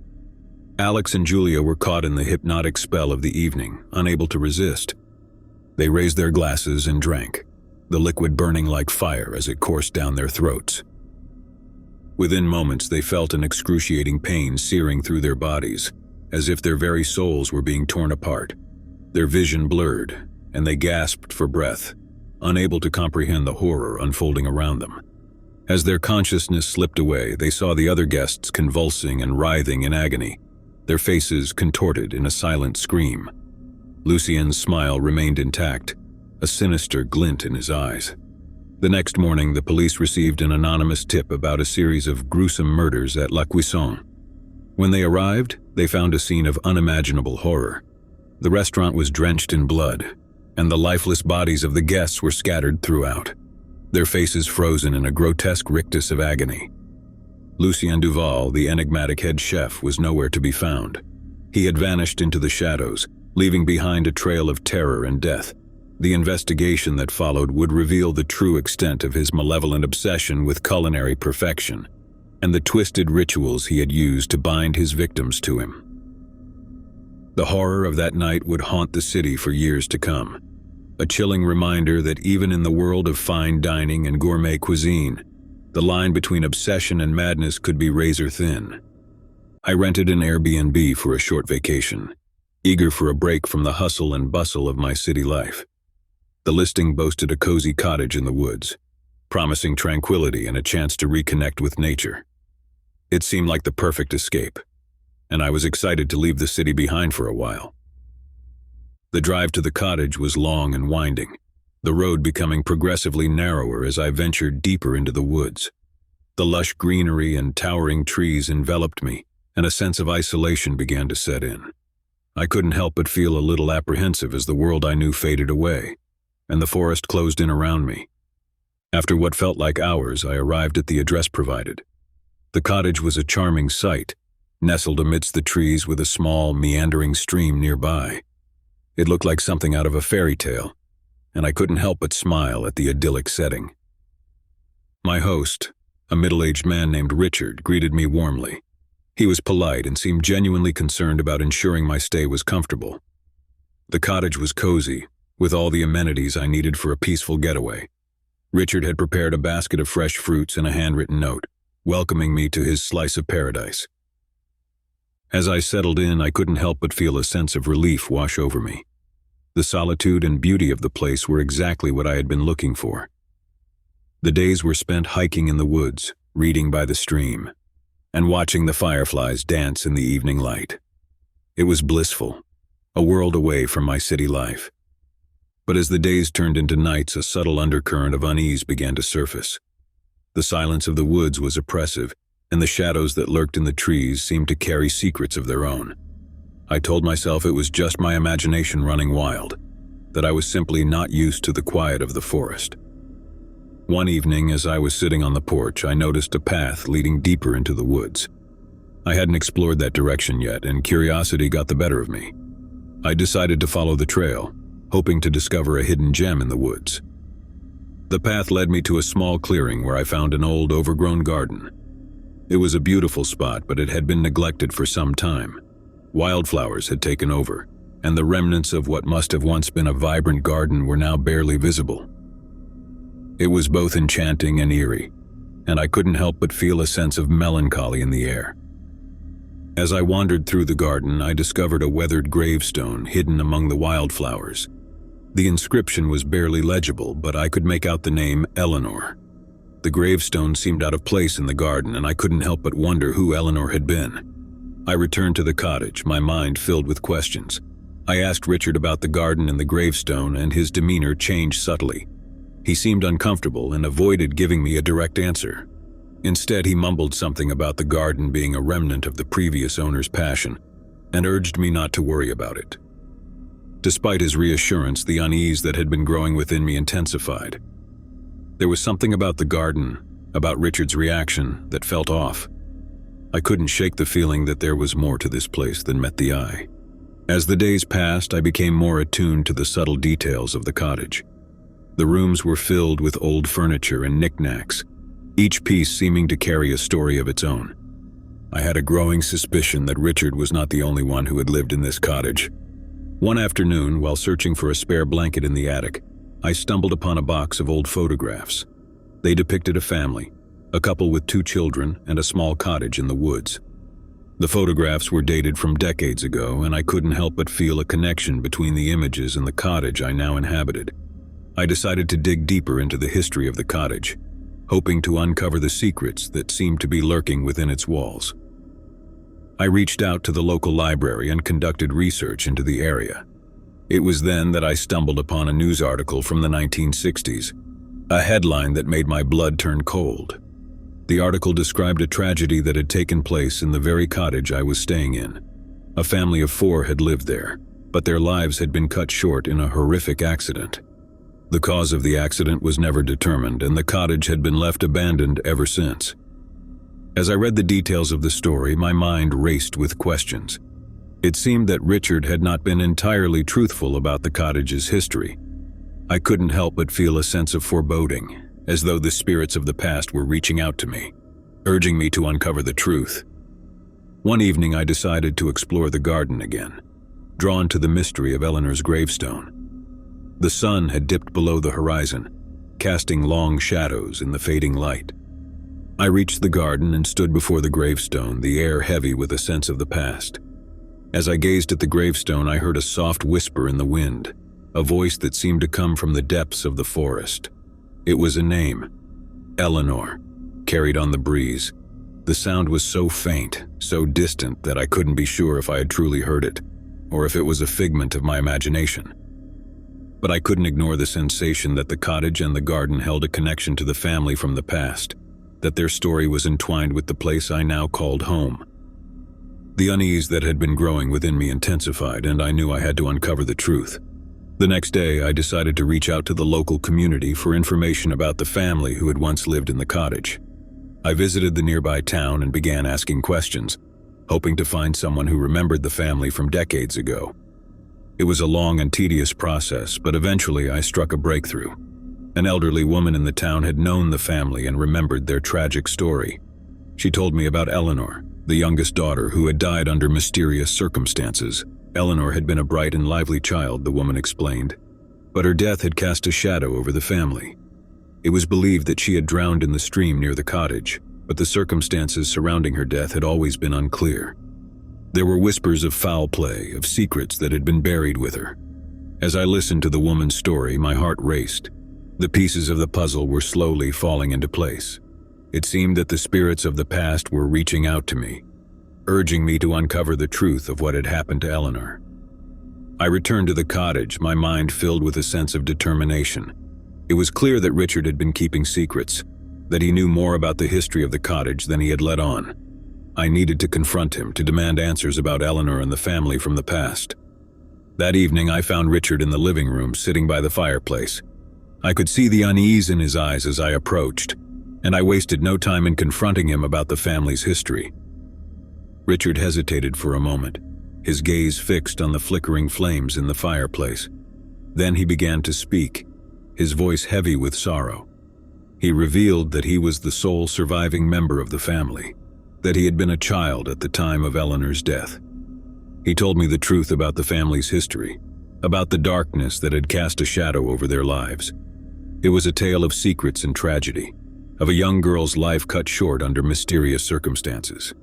Alex and Julia were caught in the hypnotic spell of the evening, unable to resist. They raised their glasses and drank, the liquid burning like fire as it coursed down their throats. Within moments, they felt an excruciating pain searing through their bodies, as if their very souls were being torn apart. Their vision blurred, and they gasped for breath, unable to comprehend the horror unfolding around them. As their consciousness slipped away, they saw the other guests convulsing and writhing in agony, their faces contorted in a silent scream. Lucien's smile remained intact, a sinister glint in his eyes. The next morning, the police received an anonymous tip about a series of gruesome murders at La Cuisson. When they arrived, they found a scene of unimaginable horror. The restaurant was drenched in blood, and the lifeless bodies of the guests were scattered throughout, their faces frozen in a grotesque rictus of agony. Lucien Duval, the enigmatic head chef, was nowhere to be found. He had vanished into the shadows, leaving behind a trail of terror and death. The investigation that followed would reveal the true extent of his malevolent obsession with culinary perfection, and the twisted rituals he had used to bind his victims to him. The horror of that night would haunt the city for years to come, a chilling reminder that even in the world of fine dining and gourmet cuisine, the line between obsession and madness could be razor thin. I rented an Airbnb for a short vacation, eager for a break from the hustle and bustle of my city life. The listing boasted a cozy cottage in the woods, promising tranquility and a chance to reconnect with nature. It seemed like the perfect escape, and I was excited to leave the city behind for a while. The drive to the cottage was long and winding, the road becoming progressively narrower as I ventured deeper into the woods. The lush greenery and towering trees enveloped me, and a sense of isolation began to set in. I couldn't help but feel a little apprehensive as the world I knew faded away, and the forest closed in around me. After what felt like hours, I arrived at the address provided. The cottage was a charming sight, nestled amidst the trees with a small, meandering stream nearby. It looked like something out of a fairy tale, and I couldn't help but smile at the idyllic setting. My host, a middle-aged man named Richard, greeted me warmly. He was polite and seemed genuinely concerned about ensuring my stay was comfortable. The cottage was cozy, with all the amenities I needed for a peaceful getaway. Richard had prepared a basket of fresh fruits and a handwritten note, welcoming me to his slice of paradise. As I settled in, I couldn't help but feel a sense of relief wash over me. The solitude and beauty of the place were exactly what I had been looking for. The days were spent hiking in the woods, reading by the stream, and watching the fireflies dance in the evening light. It was blissful, a world away from my city life. But as the days turned into nights, a subtle undercurrent of unease began to surface. The silence of the woods was oppressive, and the shadows that lurked in the trees seemed to carry secrets of their own. I told myself it was just my imagination running wild, that I was simply not used to the quiet of the forest. One evening, as I was sitting on the porch, I noticed a path leading deeper into the woods. I hadn't explored that direction yet, and curiosity got the better of me. I decided to follow the trail, hoping to discover a hidden gem in the woods. The path led me to a small clearing where I found an old, overgrown garden. It was a beautiful spot, but it had been neglected for some time. Wildflowers had taken over, and the remnants of what must have once been a vibrant garden were now barely visible. It was both enchanting and eerie, and I couldn't help but feel a sense of melancholy in the air. As I wandered through the garden, I discovered a weathered gravestone hidden among the wildflowers. The inscription was barely legible, but I could make out the name Eleanor. The gravestone seemed out of place in the garden, and I couldn't help but wonder who Eleanor had been. I returned to the cottage, my mind filled with questions. I asked Richard about the garden and the gravestone, and his demeanor changed subtly. He seemed uncomfortable and avoided giving me a direct answer. Instead, he mumbled something about the garden being a remnant of the previous owner's passion and urged me not to worry about it. Despite his reassurance, the unease that had been growing within me intensified. There was something about the garden, about Richard's reaction, that felt off. I couldn't shake the feeling that there was more to this place than met the eye. As the days passed, I became more attuned to the subtle details of the cottage. The rooms were filled with old furniture and knickknacks, each piece seeming to carry a story of its own. I had a growing suspicion that Richard was not the only one who had lived in this cottage. One afternoon, while searching for a spare blanket in the attic, I stumbled upon a box of old photographs. They depicted a family, a couple with 2 children, and a small cottage in the woods. The photographs were dated from decades ago, and I couldn't help but feel a connection between the images and the cottage I now inhabited. I decided to dig deeper into the history of the cottage, hoping to uncover the secrets that seemed to be lurking within its walls. I reached out to the local library and conducted research into the area. It was then that I stumbled upon a news article from the 1960s, a headline that made my blood turn cold. The article described a tragedy that had taken place in the very cottage I was staying in. A family of 4 had lived there, but their lives had been cut short in a horrific accident. The cause of the accident was never determined, and the cottage had been left abandoned ever since. As I read the details of the story, my mind raced with questions. It seemed that Richard had not been entirely truthful about the cottage's history. I couldn't help but feel a sense of foreboding, as though the spirits of the past were reaching out to me, urging me to uncover the truth. One evening I decided to explore the garden again, drawn to the mystery of Eleanor's gravestone. The sun had dipped below the horizon, casting long shadows in the fading light. I reached the garden and stood before the gravestone, the air heavy with a sense of the past. As I gazed at the gravestone, I heard a soft whisper in the wind, a voice that seemed to come from the depths of the forest. It was a name, Eleanor, carried on the breeze. The sound was so faint, so distant, that I couldn't be sure if I had truly heard it, or if it was a figment of my imagination. But I couldn't ignore the sensation that the cottage and the garden held a connection to the family from the past, that their story was entwined with the place I now called home. The unease that had been growing within me intensified, and I knew I had to uncover the truth. The next day, I decided to reach out to the local community for information about the family who had once lived in the cottage. I visited the nearby town and began asking questions, hoping to find someone who remembered the family from decades ago. It was a long and tedious process, but eventually I struck a breakthrough. An elderly woman in the town had known the family and remembered their tragic story. She told me about Eleanor, the youngest daughter who had died under mysterious circumstances. Eleanor had been a bright and lively child, the woman explained, but her death had cast a shadow over the family. It was believed that she had drowned in the stream near the cottage, but the circumstances surrounding her death had always been unclear. There were whispers of foul play, of secrets that had been buried with her. As I listened to the woman's story, my heart raced. The pieces of the puzzle were slowly falling into place. It seemed that the spirits of the past were reaching out to me, urging me to uncover the truth of what had happened to Eleanor. I returned to the cottage, my mind filled with a sense of determination. It was clear that Richard had been keeping secrets, that he knew more about the history of the cottage than he had let on. I needed to confront him, to demand answers about Eleanor and the family from the past. That evening, I found Richard in the living room, sitting by the fireplace. I could see the unease in his eyes as I approached, and I wasted no time in confronting him about the family's history. Richard hesitated for a moment, his gaze fixed on the flickering flames in the fireplace. Then he began to speak, his voice heavy with sorrow. He revealed that he was the sole surviving member of the family, that he had been a child at the time of Eleanor's death. He told me the truth about the family's history, about the darkness that had cast a shadow over their lives. It was a tale of secrets and tragedy, of a young girl's life cut short under mysterious circumstances.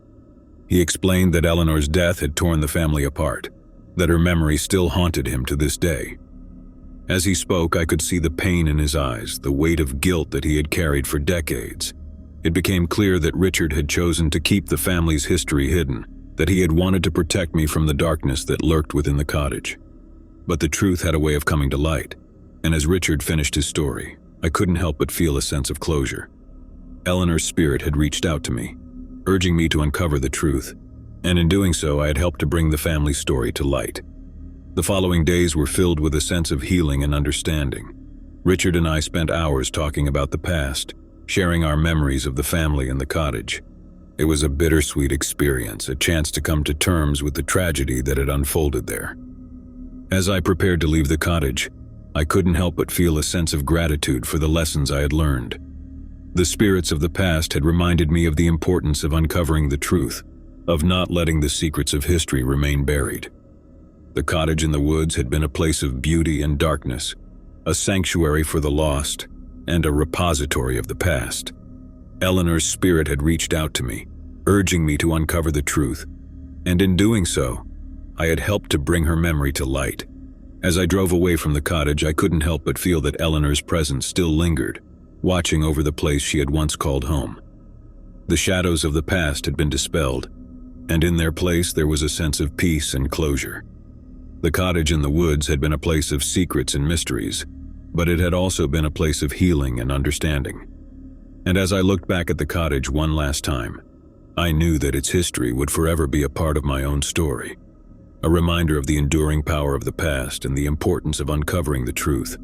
He explained that Eleanor's death had torn the family apart, that her memory still haunted him to this day. As he spoke, I could see the pain in his eyes, the weight of guilt that he had carried for decades. It became clear that Richard had chosen to keep the family's history hidden, that he had wanted to protect me from the darkness that lurked within the cottage. But the truth had a way of coming to light, and as Richard finished his story, I couldn't help but feel a sense of closure. Eleanor's spirit had reached out to me, urging me to uncover the truth, and in doing so I had helped to bring the family story to light. The following days were filled with a sense of healing and understanding. Richard and I spent hours talking about the past, sharing our memories of the family and the cottage. It was a bittersweet experience, a chance to come to terms with the tragedy that had unfolded there. As I prepared to leave the cottage, I couldn't help but feel a sense of gratitude for the lessons I had learned. The spirits of the past had reminded me of the importance of uncovering the truth, of not letting the secrets of history remain buried. The cottage in the woods had been a place of beauty and darkness, a sanctuary for the lost, and a repository of the past. Eleanor's spirit had reached out to me, urging me to uncover the truth, and in doing so, I had helped to bring her memory to light. As I drove away from the cottage, I couldn't help but feel that Eleanor's presence still lingered, watching over the place she had once called home. The shadows of the past had been dispelled, and in their place there was a sense of peace and closure. The cottage in the woods had been a place of secrets and mysteries, but it had also been a place of healing and understanding. And as I looked back at the cottage one last time, I knew that its history would forever be a part of my own story, a reminder of the enduring power of the past and the importance of uncovering the truth.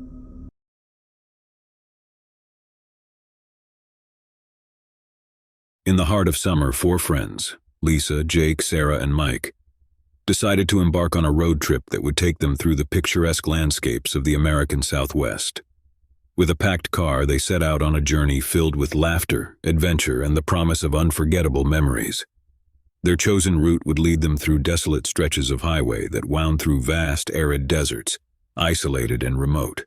In the heart of summer, 4 friends, Lisa, Jake, Sarah, and Mike, decided to embark on a road trip that would take them through the picturesque landscapes of the American Southwest. With a packed car, they set out on a journey filled with laughter, adventure, and the promise of unforgettable memories. Their chosen route would lead them through desolate stretches of highway that wound through vast, arid deserts, isolated and remote.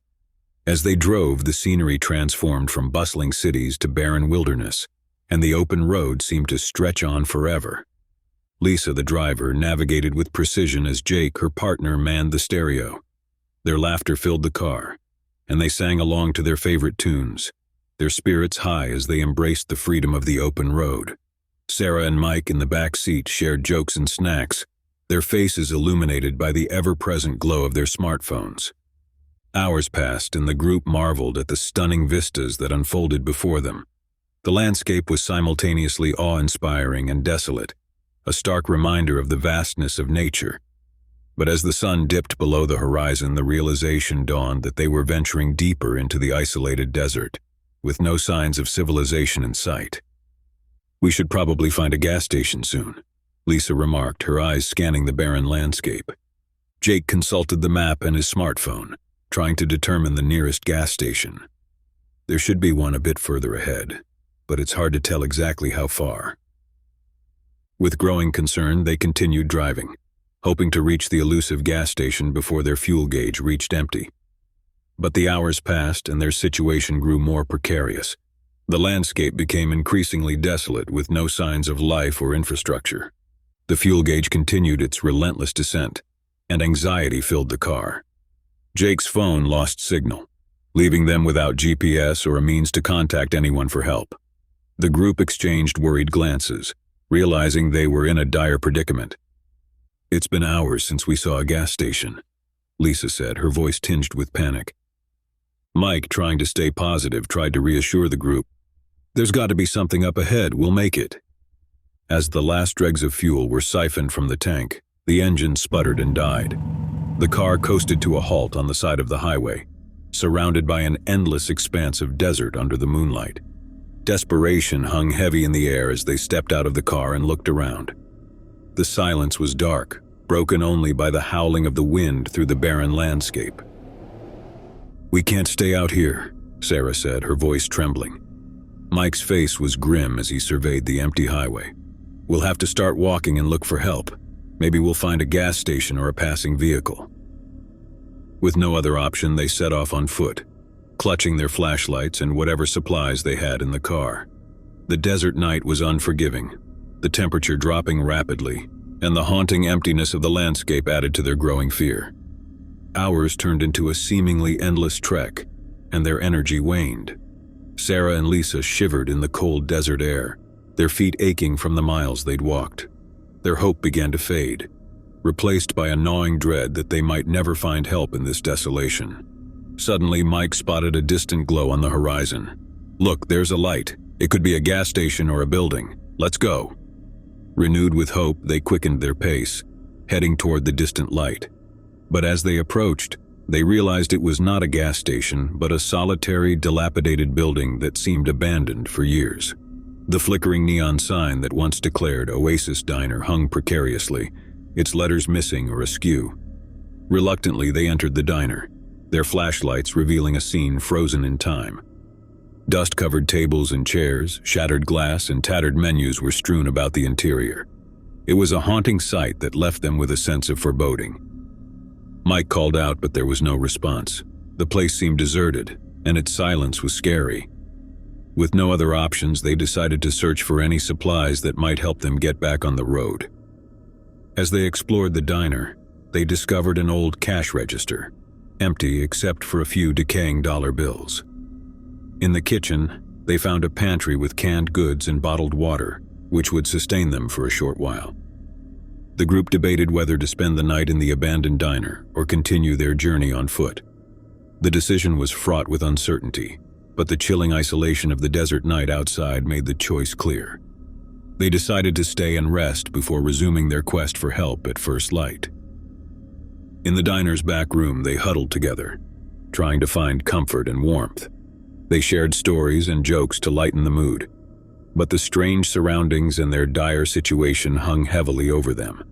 As they drove, the scenery transformed from bustling cities to barren wilderness, and the open road seemed to stretch on forever. Lisa, the driver, navigated with precision as Jake, her partner, manned the stereo. Their laughter filled the car, and they sang along to their favorite tunes, their spirits high as they embraced the freedom of the open road. Sarah and Mike in the back seat shared jokes and snacks, their faces illuminated by the ever-present glow of their smartphones. Hours passed, and the group marveled at the stunning vistas that unfolded before them. The landscape was simultaneously awe-inspiring and desolate, a stark reminder of the vastness of nature. But as the sun dipped below the horizon, the realization dawned that they were venturing deeper into the isolated desert, with no signs of civilization in sight. "We should probably find a gas station soon," Lisa remarked, her eyes scanning the barren landscape. Jake consulted the map and his smartphone, trying to determine the nearest gas station. There should be one a bit further ahead, but it's hard to tell exactly how far. With growing concern, they continued driving, hoping to reach the elusive gas station before their fuel gauge reached empty. But the hours passed and their situation grew more precarious. The landscape became increasingly desolate with no signs of life or infrastructure. The fuel gauge continued its relentless descent, and anxiety filled the car. Jake's phone lost signal, leaving them without GPS or a means to contact anyone for help. The group exchanged worried glances, realizing they were in a dire predicament. "It's been hours since we saw a gas station," Lisa said, her voice tinged with panic. Mike, trying to stay positive, tried to reassure the group. "There's got to be something up ahead, we'll make it." As the last dregs of fuel were siphoned from the tank, the engine sputtered and died. The car coasted to a halt on the side of the highway, surrounded by an endless expanse of desert under the moonlight. Desperation hung heavy in the air as they stepped out of the car and looked around. The silence was dark, broken only by the howling of the wind through the barren landscape. "We can't stay out here," Sarah said, her voice trembling. Mike's face was grim as he surveyed the empty highway. "We'll have to start walking and look for help. Maybe we'll find a gas station or a passing vehicle." With no other option, they set off on foot, clutching their flashlights and whatever supplies they had in the car. The desert night was unforgiving, the temperature dropping rapidly, and the haunting emptiness of the landscape added to their growing fear. Hours turned into a seemingly endless trek, and their energy waned. Sarah and Lisa shivered in the cold desert air, their feet aching from the miles they'd walked. Their hope began to fade, replaced by a gnawing dread that they might never find help in this desolation. Suddenly, Mike spotted a distant glow on the horizon. "Look, there's a light. It could be a gas station or a building. Let's go." Renewed with hope, they quickened their pace, heading toward the distant light. But as they approached, they realized it was not a gas station, but a solitary, dilapidated building that seemed abandoned for years. The flickering neon sign that once declared Oasis Diner hung precariously, its letters missing or askew. Reluctantly, they entered the diner, their flashlights revealing a scene frozen in time. Dust-covered tables and chairs, shattered glass, and tattered menus were strewn about the interior. It was a haunting sight that left them with a sense of foreboding. Mike called out, but there was no response. The place seemed deserted, and its silence was scary. With no other options, they decided to search for any supplies that might help them get back on the road. As they explored the diner, they discovered an old cash register, empty except for a few decaying dollar bills. In the kitchen, they found a pantry with canned goods and bottled water, which would sustain them for a short while. The group debated whether to spend the night in the abandoned diner or continue their journey on foot. The decision was fraught with uncertainty, but the chilling isolation of the desert night outside made the choice clear. They decided to stay and rest before resuming their quest for help at first light. In the diner's back room, they huddled together, trying to find comfort and warmth. They shared stories and jokes to lighten the mood, but the strange surroundings and their dire situation hung heavily over them.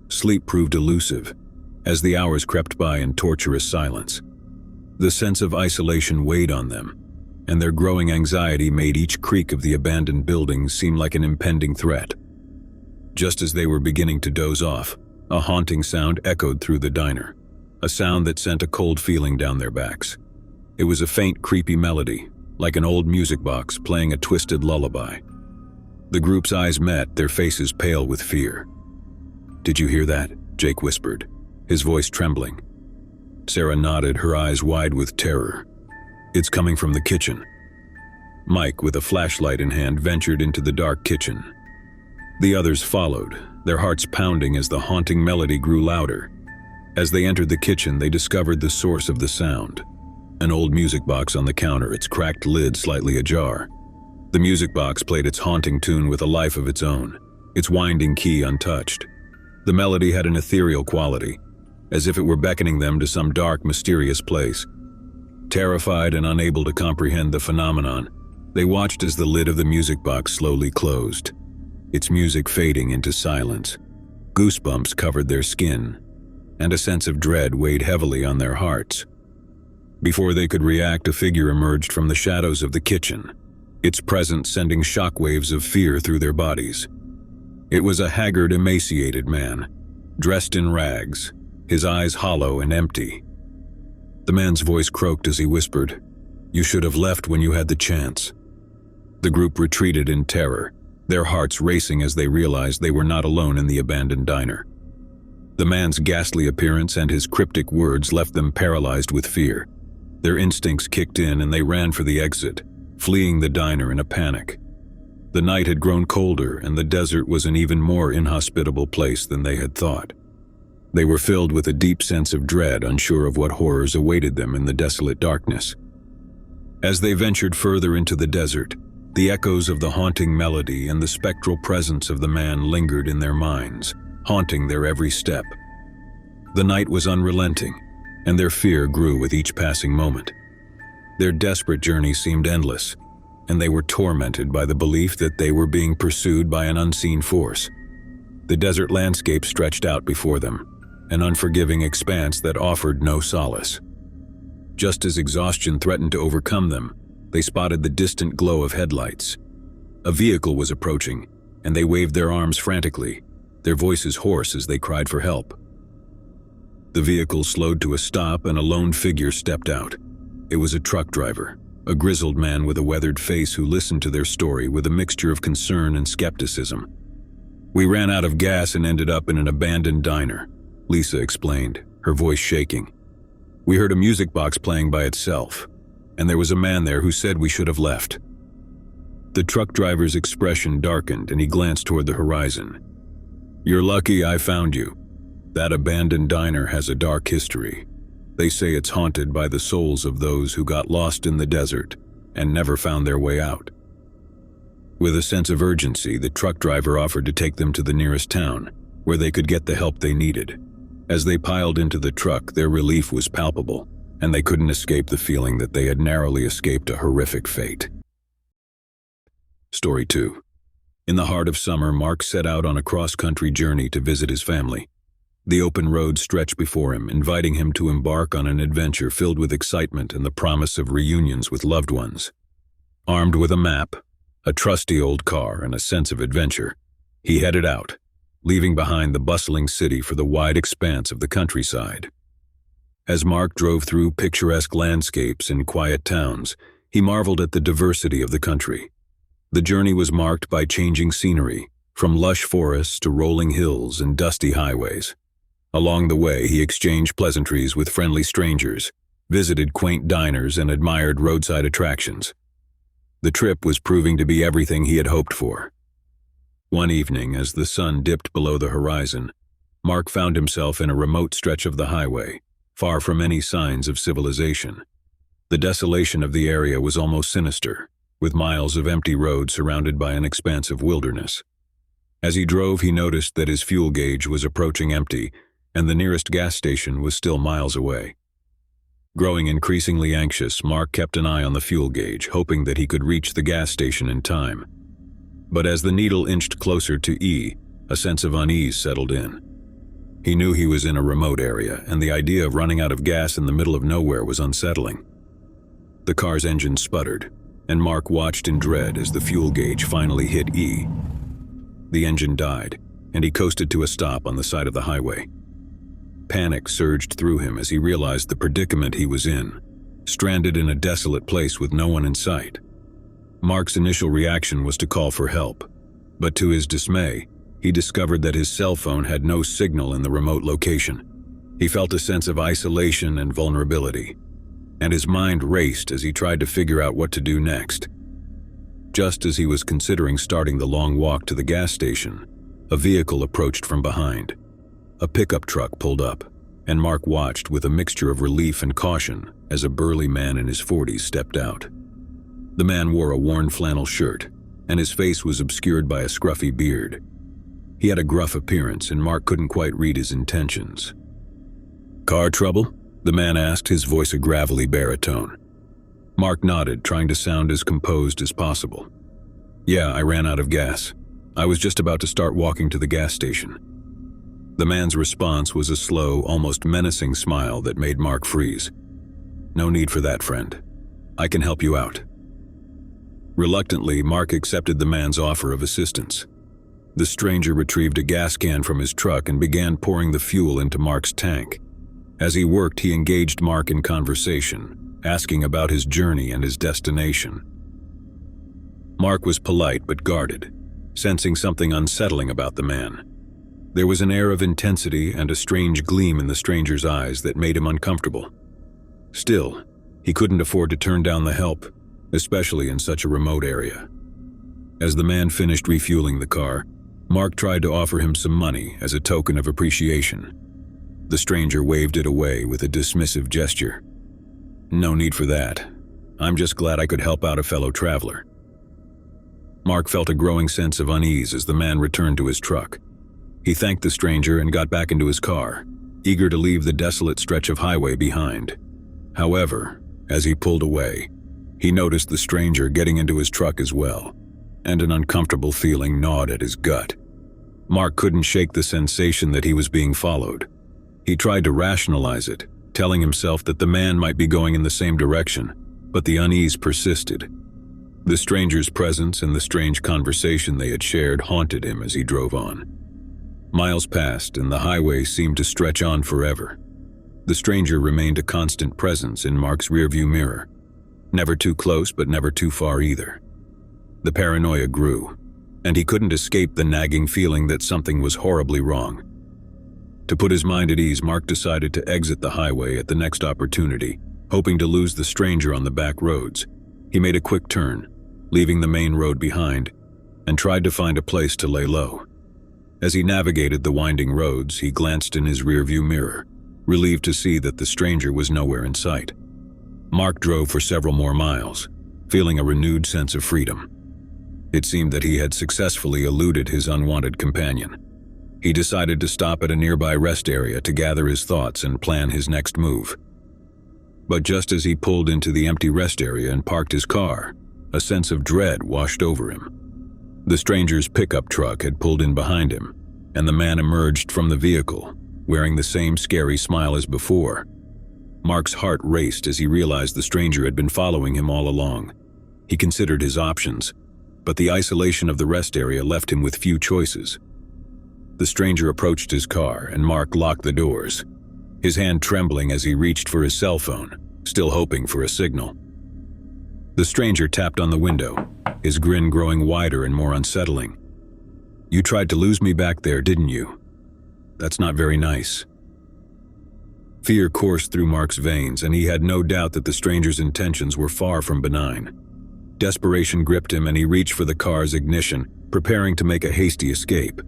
Sleep proved elusive, as the hours crept by in torturous silence. The sense of isolation weighed on them, and their growing anxiety made each creak of the abandoned building seem like an impending threat. Just as they were beginning to doze off, a haunting sound echoed through the diner, a sound that sent a cold feeling down their backs. It was a faint, creepy melody, like an old music box playing a twisted lullaby. The group's eyes met, their faces pale with fear. "Did you hear that?" Jake whispered, his voice trembling. Sarah nodded, her eyes wide with terror. "It's coming from the kitchen." Mike, with a flashlight in hand, ventured into the dark kitchen. The others followed, their hearts pounding as the haunting melody grew louder. As they entered the kitchen, they discovered the source of the sound. An old music box on the counter, its cracked lid slightly ajar. The music box played its haunting tune with a life of its own, its winding key untouched. The melody had an ethereal quality, as if it were beckoning them to some dark, mysterious place. Terrified and unable to comprehend the phenomenon, they watched as the lid of the music box slowly closed, its music fading into silence. Goosebumps covered their skin, and a sense of dread weighed heavily on their hearts. Before they could react, a figure emerged from the shadows of the kitchen, its presence sending shockwaves of fear through their bodies. It was a haggard, emaciated man, dressed in rags, his eyes hollow and empty. The man's voice croaked as he whispered, "You should have left when you had the chance." The group retreated in terror, their hearts racing as they realized they were not alone in the abandoned diner. The man's ghastly appearance and his cryptic words left them paralyzed with fear. Their instincts kicked in and they ran for the exit, fleeing the diner in a panic. The night had grown colder and the desert was an even more inhospitable place than they had thought. They were filled with a deep sense of dread, unsure of what horrors awaited them in the desolate darkness. As they ventured further into the desert, the echoes of the haunting melody and the spectral presence of the man lingered in their minds, haunting their every step. The night was unrelenting, and their fear grew with each passing moment. Their desperate journey seemed endless, and they were tormented by the belief that they were being pursued by an unseen force. The desert landscape stretched out before them, an unforgiving expanse that offered no solace. Just as exhaustion threatened to overcome them, they spotted the distant glow of headlights. A vehicle was approaching, and they waved their arms frantically, their voices hoarse as they cried for help. The vehicle slowed to a stop and a lone figure stepped out. It was a truck driver, a grizzled man with a weathered face who listened to their story with a mixture of concern and skepticism. "We ran out of gas and ended up in an abandoned diner," Lisa explained, her voice shaking. "We heard a music box playing by itself, and there was a man there who said we should have left." The truck driver's expression darkened and he glanced toward the horizon. "You're lucky I found you. That abandoned diner has a dark history. They say it's haunted by the souls of those who got lost in the desert and never found their way out. With a sense of urgency, the truck driver offered to take them to the nearest town, where they could get the help they needed. As they piled into the truck, their relief was palpable, and they couldn't escape the feeling that they had narrowly escaped a horrific fate. Story 2. In the heart of summer, Mark set out on a cross-country journey to visit his family. The open road stretched before him, inviting him to embark on an adventure filled with excitement and the promise of reunions with loved ones. Armed with a map, a trusty old car, and a sense of adventure, he headed out, leaving behind the bustling city for the wide expanse of the countryside. As Mark drove through picturesque landscapes and quiet towns, he marveled at the diversity of the country. The journey was marked by changing scenery, from lush forests to rolling hills and dusty highways. Along the way, he exchanged pleasantries with friendly strangers, visited quaint diners, and admired roadside attractions. The trip was proving to be everything he had hoped for. One evening, as the sun dipped below the horizon, Mark found himself in a remote stretch of the highway, far from any signs of civilization. The desolation of the area was almost sinister, with miles of empty road surrounded by an expansive wilderness. As he drove, he noticed that his fuel gauge was approaching empty, and the nearest gas station was still miles away. Growing increasingly anxious, Mark kept an eye on the fuel gauge, hoping that he could reach the gas station in time. But as the needle inched closer to E, a sense of unease settled in. He knew he was in a remote area, and the idea of running out of gas in the middle of nowhere was unsettling. The car's engine sputtered, and Mark watched in dread as the fuel gauge finally hit E. The engine died, and he coasted to a stop on the side of the highway. Panic surged through him as he realized the predicament he was in, stranded in a desolate place with no one in sight. Mark's initial reaction was to call for help, but to his dismay, he discovered that his cell phone had no signal in the remote location. He felt a sense of isolation and vulnerability, and his mind raced as he tried to figure out what to do next. Just as he was considering starting the long walk to the gas station, a vehicle approached from behind. A pickup truck pulled up, and Mark watched with a mixture of relief and caution as a burly man in his 40s stepped out. The man wore a worn flannel shirt, and his face was obscured by a scruffy beard. He had a gruff appearance, and Mark couldn't quite read his intentions. "Car trouble?" the man asked, his voice a gravelly baritone. Mark nodded, trying to sound as composed as possible. "Yeah, I ran out of gas. I was just about to start walking to the gas station." The man's response was a slow, almost menacing smile that made Mark freeze. "No need for that, friend. I can help you out." Reluctantly, Mark accepted the man's offer of assistance. The stranger retrieved a gas can from his truck and began pouring the fuel into Mark's tank. As he worked, he engaged Mark in conversation, asking about his journey and his destination. Mark was polite but guarded, sensing something unsettling about the man. There was an air of intensity and a strange gleam in the stranger's eyes that made him uncomfortable. Still, he couldn't afford to turn down the help, especially in such a remote area. As the man finished refueling the car, Mark tried to offer him some money as a token of appreciation. The stranger waved it away with a dismissive gesture. "No need for that. I'm just glad I could help out a fellow traveler." Mark felt a growing sense of unease as the man returned to his truck. He thanked the stranger and got back into his car, eager to leave the desolate stretch of highway behind. However, as he pulled away, he noticed the stranger getting into his truck as well, and an uncomfortable feeling gnawed at his gut. Mark couldn't shake the sensation that he was being followed. He tried to rationalize it, telling himself that the man might be going in the same direction, but the unease persisted. The stranger's presence and the strange conversation they had shared haunted him as he drove on. Miles passed, and the highway seemed to stretch on forever. The stranger remained a constant presence in Mark's rearview mirror. Never too close, but never too far either. The paranoia grew, and he couldn't escape the nagging feeling that something was horribly wrong. To put his mind at ease, Mark decided to exit the highway at the next opportunity, hoping to lose the stranger on the back roads. He made a quick turn, leaving the main road behind, and tried to find a place to lay low. As he navigated the winding roads, he glanced in his rearview mirror, relieved to see that the stranger was nowhere in sight. Mark drove for several more miles, feeling a renewed sense of freedom. It seemed that he had successfully eluded his unwanted companion. He decided to stop at a nearby rest area to gather his thoughts and plan his next move. But just as he pulled into the empty rest area and parked his car, a sense of dread washed over him. The stranger's pickup truck had pulled in behind him, and the man emerged from the vehicle, wearing the same scary smile as before. Mark's heart raced as he realized the stranger had been following him all along. He considered his options, but the isolation of the rest area left him with few choices. The stranger approached his car, and Mark locked the doors, his hand trembling as he reached for his cell phone, still hoping for a signal. The stranger tapped on the window, his grin growing wider and more unsettling. "You tried to lose me back there, didn't you? That's not very nice." Fear coursed through Mark's veins, and he had no doubt that the stranger's intentions were far from benign. Desperation gripped him, and he reached for the car's ignition, preparing to make a hasty escape.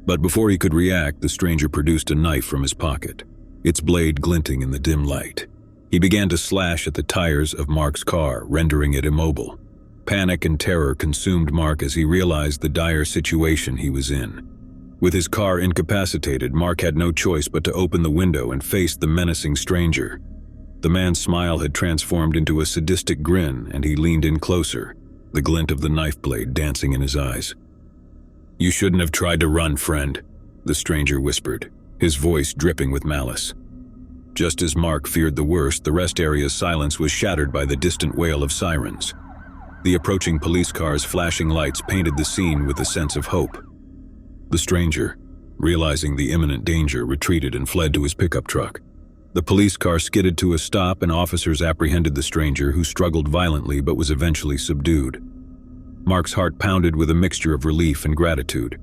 But before he could react, the stranger produced a knife from his pocket, its blade glinting in the dim light. He began to slash at the tires of Mark's car, rendering it immobile. Panic and terror consumed Mark as he realized the dire situation he was in. With his car incapacitated, Mark had no choice but to open the window and face the menacing stranger. The man's smile had transformed into a sadistic grin, and he leaned in closer, the glint of the knife blade dancing in his eyes. "You shouldn't have tried to run, friend," the stranger whispered, his voice dripping with malice. Just as Mark feared the worst, the rest area's silence was shattered by the distant wail of sirens. The approaching police car's flashing lights painted the scene with a sense of hope. The stranger, realizing the imminent danger, retreated and fled to his pickup truck. The police car skidded to a stop, and officers apprehended the stranger, who struggled violently but was eventually subdued. Mark's heart pounded with a mixture of relief and gratitude.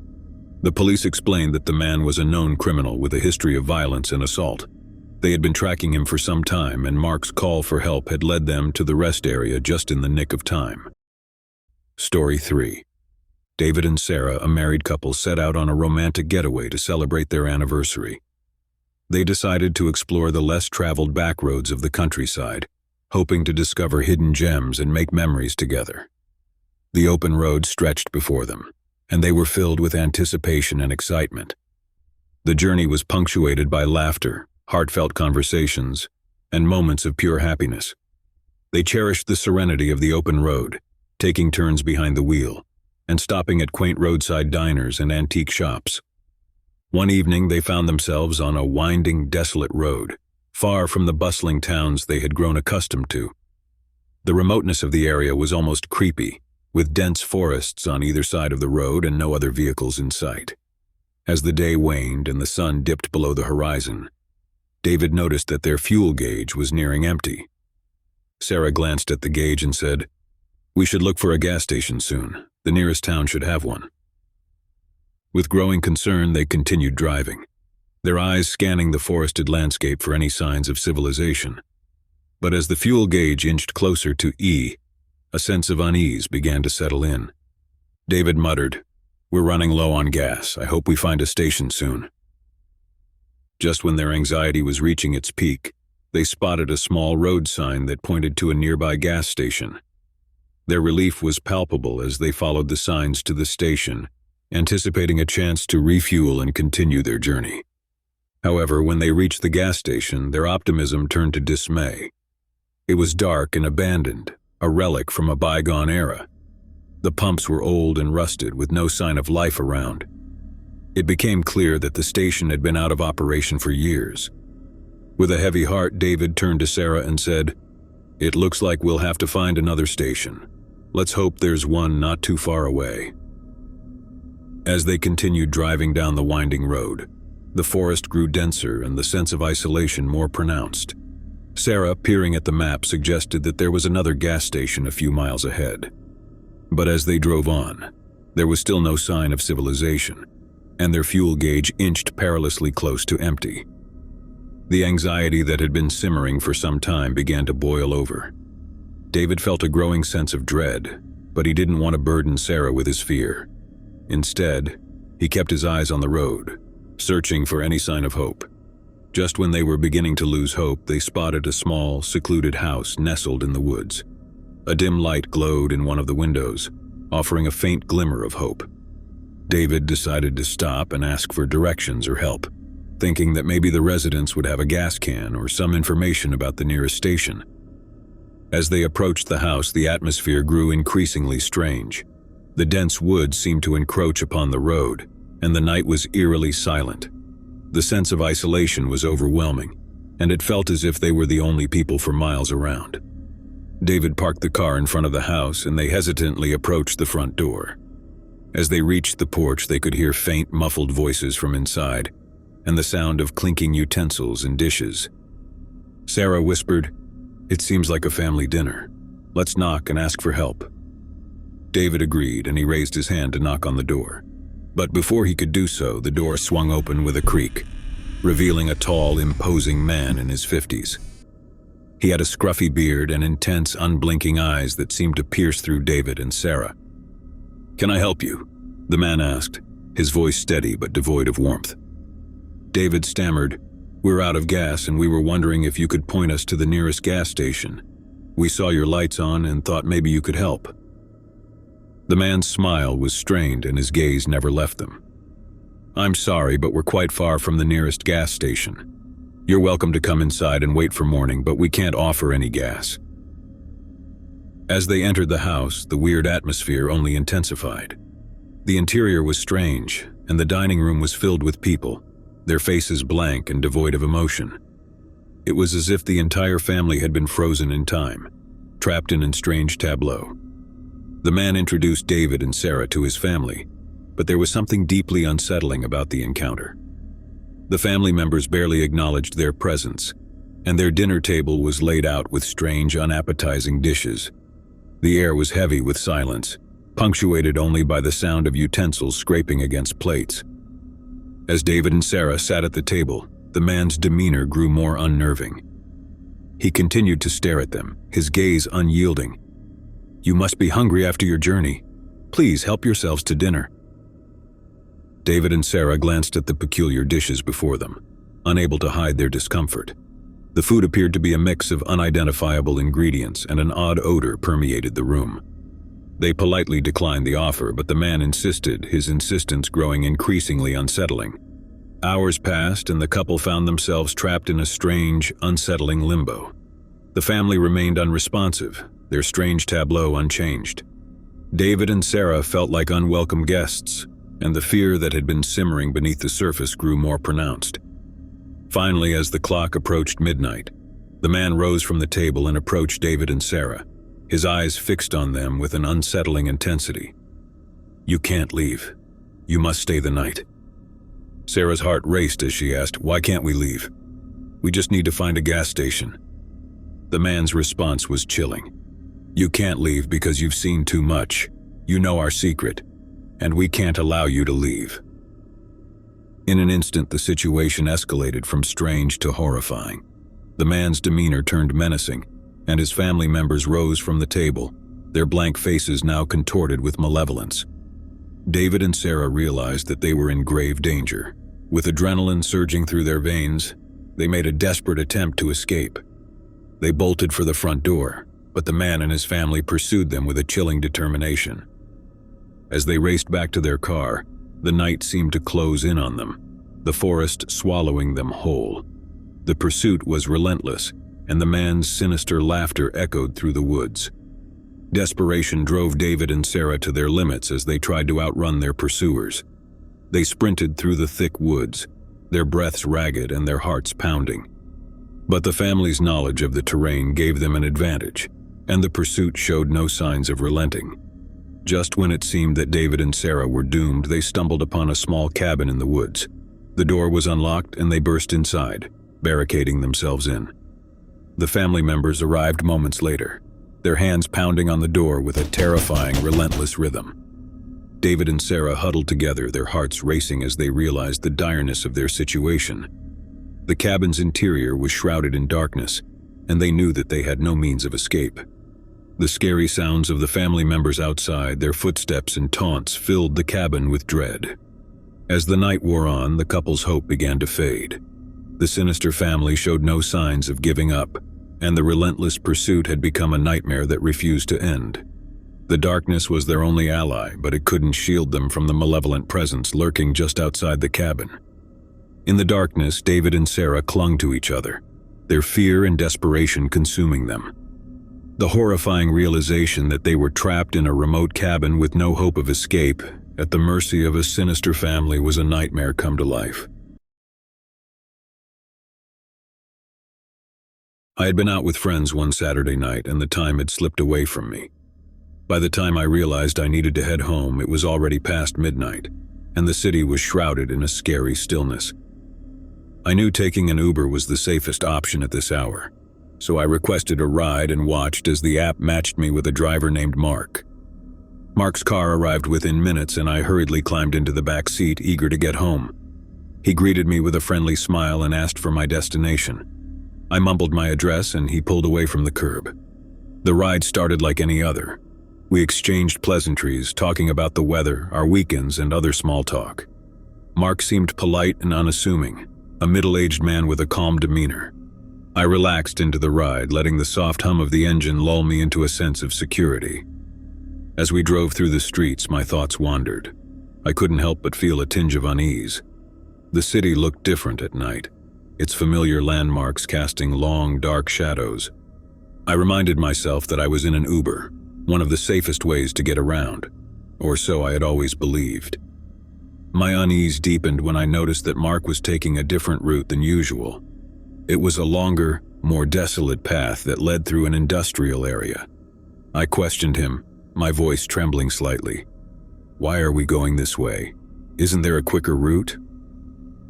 The police explained that the man was a known criminal with a history of violence and assault. They had been tracking him for some time, and Mark's call for help had led them to the rest area just in the nick of time. Story 3. David and Sarah, a married couple, set out on a romantic getaway to celebrate their anniversary. They decided to explore the less-traveled back roads of the countryside, hoping to discover hidden gems and make memories together. The open road stretched before them, and they were filled with anticipation and excitement. The journey was punctuated by laughter, heartfelt conversations, and moments of pure happiness. They cherished the serenity of the open road, taking turns behind the wheel, and stopping at quaint roadside diners and antique shops. One evening they found themselves on a winding, desolate road, far from the bustling towns they had grown accustomed to. The remoteness of the area was almost creepy, with dense forests on either side of the road and no other vehicles in sight. As the day waned and the sun dipped below the horizon, David noticed that their fuel gauge was nearing empty. Sarah glanced at the gauge and said, "We should look for a gas station soon. The nearest town should have one." With growing concern, they continued driving, their eyes scanning the forested landscape for any signs of civilization. But as the fuel gauge inched closer to E, a sense of unease began to settle in. David muttered, "We're running low on gas. I hope we find a station soon." Just when their anxiety was reaching its peak, they spotted a small road sign that pointed to a nearby gas station. Their relief was palpable as they followed the signs to the station, anticipating a chance to refuel and continue their journey. However, when they reached the gas station, their optimism turned to dismay. It was dark and abandoned, a relic from a bygone era. The pumps were old and rusted, with no sign of life around. It became clear that the station had been out of operation for years. With a heavy heart, David turned to Sarah and said, "It looks like we'll have to find another station. Let's hope there's one not too far away." As they continued driving down the winding road, the forest grew denser and the sense of isolation more pronounced. Sarah, peering at the map, suggested that there was another gas station a few miles ahead. But as they drove on, there was still no sign of civilization, and their fuel gauge inched perilously close to empty. The anxiety that had been simmering for some time began to boil over. David felt a growing sense of dread, but he didn't want to burden Sarah with his fear. Instead, he kept his eyes on the road, searching for any sign of hope. Just when they were beginning to lose hope, they spotted a small, secluded house nestled in the woods. A dim light glowed in one of the windows, offering a faint glimmer of hope. David decided to stop and ask for directions or help, thinking that maybe the residents would have a gas can or some information about the nearest station. As they approached the house, the atmosphere grew increasingly strange. The dense woods seemed to encroach upon the road, and the night was eerily silent. The sense of isolation was overwhelming, and it felt as if they were the only people for miles around. David parked the car in front of the house, and they hesitantly approached the front door. As they reached the porch, they could hear faint, muffled voices from inside, and the sound of clinking utensils and dishes. Sarah whispered, "It seems like a family dinner. Let's knock and ask for help." David agreed, and he raised his hand to knock on the door. But before he could do so, the door swung open with a creak, revealing a tall, imposing man in his 50s. He had a scruffy beard and intense, unblinking eyes that seemed to pierce through David and Sarah. "Can I help you?" the man asked, his voice steady but devoid of warmth. David stammered, "We're out of gas and we were wondering if you could point us to the nearest gas station. We saw your lights on and thought maybe you could help." The man's smile was strained and his gaze never left them. "I'm sorry, but we're quite far from the nearest gas station. You're welcome to come inside and wait for morning, but we can't offer any gas." As they entered the house, the weird atmosphere only intensified. The interior was strange, and the dining room was filled with people, their faces blank and devoid of emotion. It was as if the entire family had been frozen in time, trapped in a strange tableau. The man introduced David and Sarah to his family, but there was something deeply unsettling about the encounter. The family members barely acknowledged their presence, and their dinner table was laid out with strange, unappetizing dishes. The air was heavy with silence, punctuated only by the sound of utensils scraping against plates. As David and Sarah sat at the table, the man's demeanor grew more unnerving. He continued to stare at them, his gaze unyielding. "You must be hungry after your journey. Please help yourselves to dinner." David and Sarah glanced at the peculiar dishes before them, unable to hide their discomfort. The food appeared to be a mix of unidentifiable ingredients, and an odd odor permeated the room. They politely declined the offer, but the man insisted, his insistence growing increasingly unsettling. Hours passed, and the couple found themselves trapped in a strange, unsettling limbo. The family remained unresponsive, their strange tableau unchanged. David and Sarah felt like unwelcome guests, and the fear that had been simmering beneath the surface grew more pronounced. Finally, as the clock approached midnight, the man rose from the table and approached David and Sarah, his eyes fixed on them with an unsettling intensity. "You can't leave. You must stay the night." Sarah's heart raced as she asked, "Why can't we leave?" "We just need to find a gas station." The man's response was chilling. "You can't leave because you've seen too much. You know our secret, and we can't allow you to leave." In an instant, the situation escalated from strange to horrifying. The man's demeanor turned menacing, and his family members rose from the table, their blank faces now contorted with malevolence. David and Sarah realized that they were in grave danger. With adrenaline surging through their veins, they made a desperate attempt to escape. They bolted for the front door, but the man and his family pursued them with a chilling determination. As they raced back to their car, the night seemed to close in on them, the forest swallowing them whole. The pursuit was relentless, and the man's sinister laughter echoed through the woods. Desperation drove David and Sarah to their limits as they tried to outrun their pursuers. They sprinted through the thick woods, their breaths ragged and their hearts pounding. But the family's knowledge of the terrain gave them an advantage, and the pursuit showed no signs of relenting. Just when it seemed that David and Sarah were doomed, they stumbled upon a small cabin in the woods. The door was unlocked and they burst inside, barricading themselves in. The family members arrived moments later, their hands pounding on the door with a terrifying, relentless rhythm. David and Sarah huddled together, their hearts racing as they realized the direness of their situation. The cabin's interior was shrouded in darkness, and they knew that they had no means of escape. The scary sounds of the family members outside, their footsteps and taunts, filled the cabin with dread. As the night wore on, the couple's hope began to fade. The sinister family showed no signs of giving up, and the relentless pursuit had become a nightmare that refused to end. The darkness was their only ally, but it couldn't shield them from the malevolent presence lurking just outside the cabin. In the darkness, David and Sarah clung to each other, their fear and desperation consuming them. The horrifying realization that they were trapped in a remote cabin with no hope of escape, at the mercy of a sinister family, was a nightmare come to life. I had been out with friends one Saturday night, and the time had slipped away from me. By the time I realized I needed to head home, it was already past midnight, and the city was shrouded in a scary stillness. I knew taking an Uber was the safest option at this hour, so I requested a ride and watched as the app matched me with a driver named Mark. Mark's car arrived within minutes, and I hurriedly climbed into the back seat, eager to get home. He greeted me with a friendly smile and asked for my destination. I mumbled my address, and he pulled away from the curb. The ride started like any other. We exchanged pleasantries, talking about the weather, our weekends, and other small talk. Mark seemed polite and unassuming, a middle-aged man with a calm demeanor. I relaxed into the ride, letting the soft hum of the engine lull me into a sense of security. As we drove through the streets, my thoughts wandered. I couldn't help but feel a tinge of unease. The city looked different at night, its familiar landmarks casting long, dark shadows. I reminded myself that I was in an Uber, one of the safest ways to get around, or so I had always believed. My unease deepened when I noticed that Mark was taking a different route than usual. It was a longer, more desolate path that led through an industrial area. I questioned him, my voice trembling slightly. "Why are we going this way? Isn't there a quicker route?"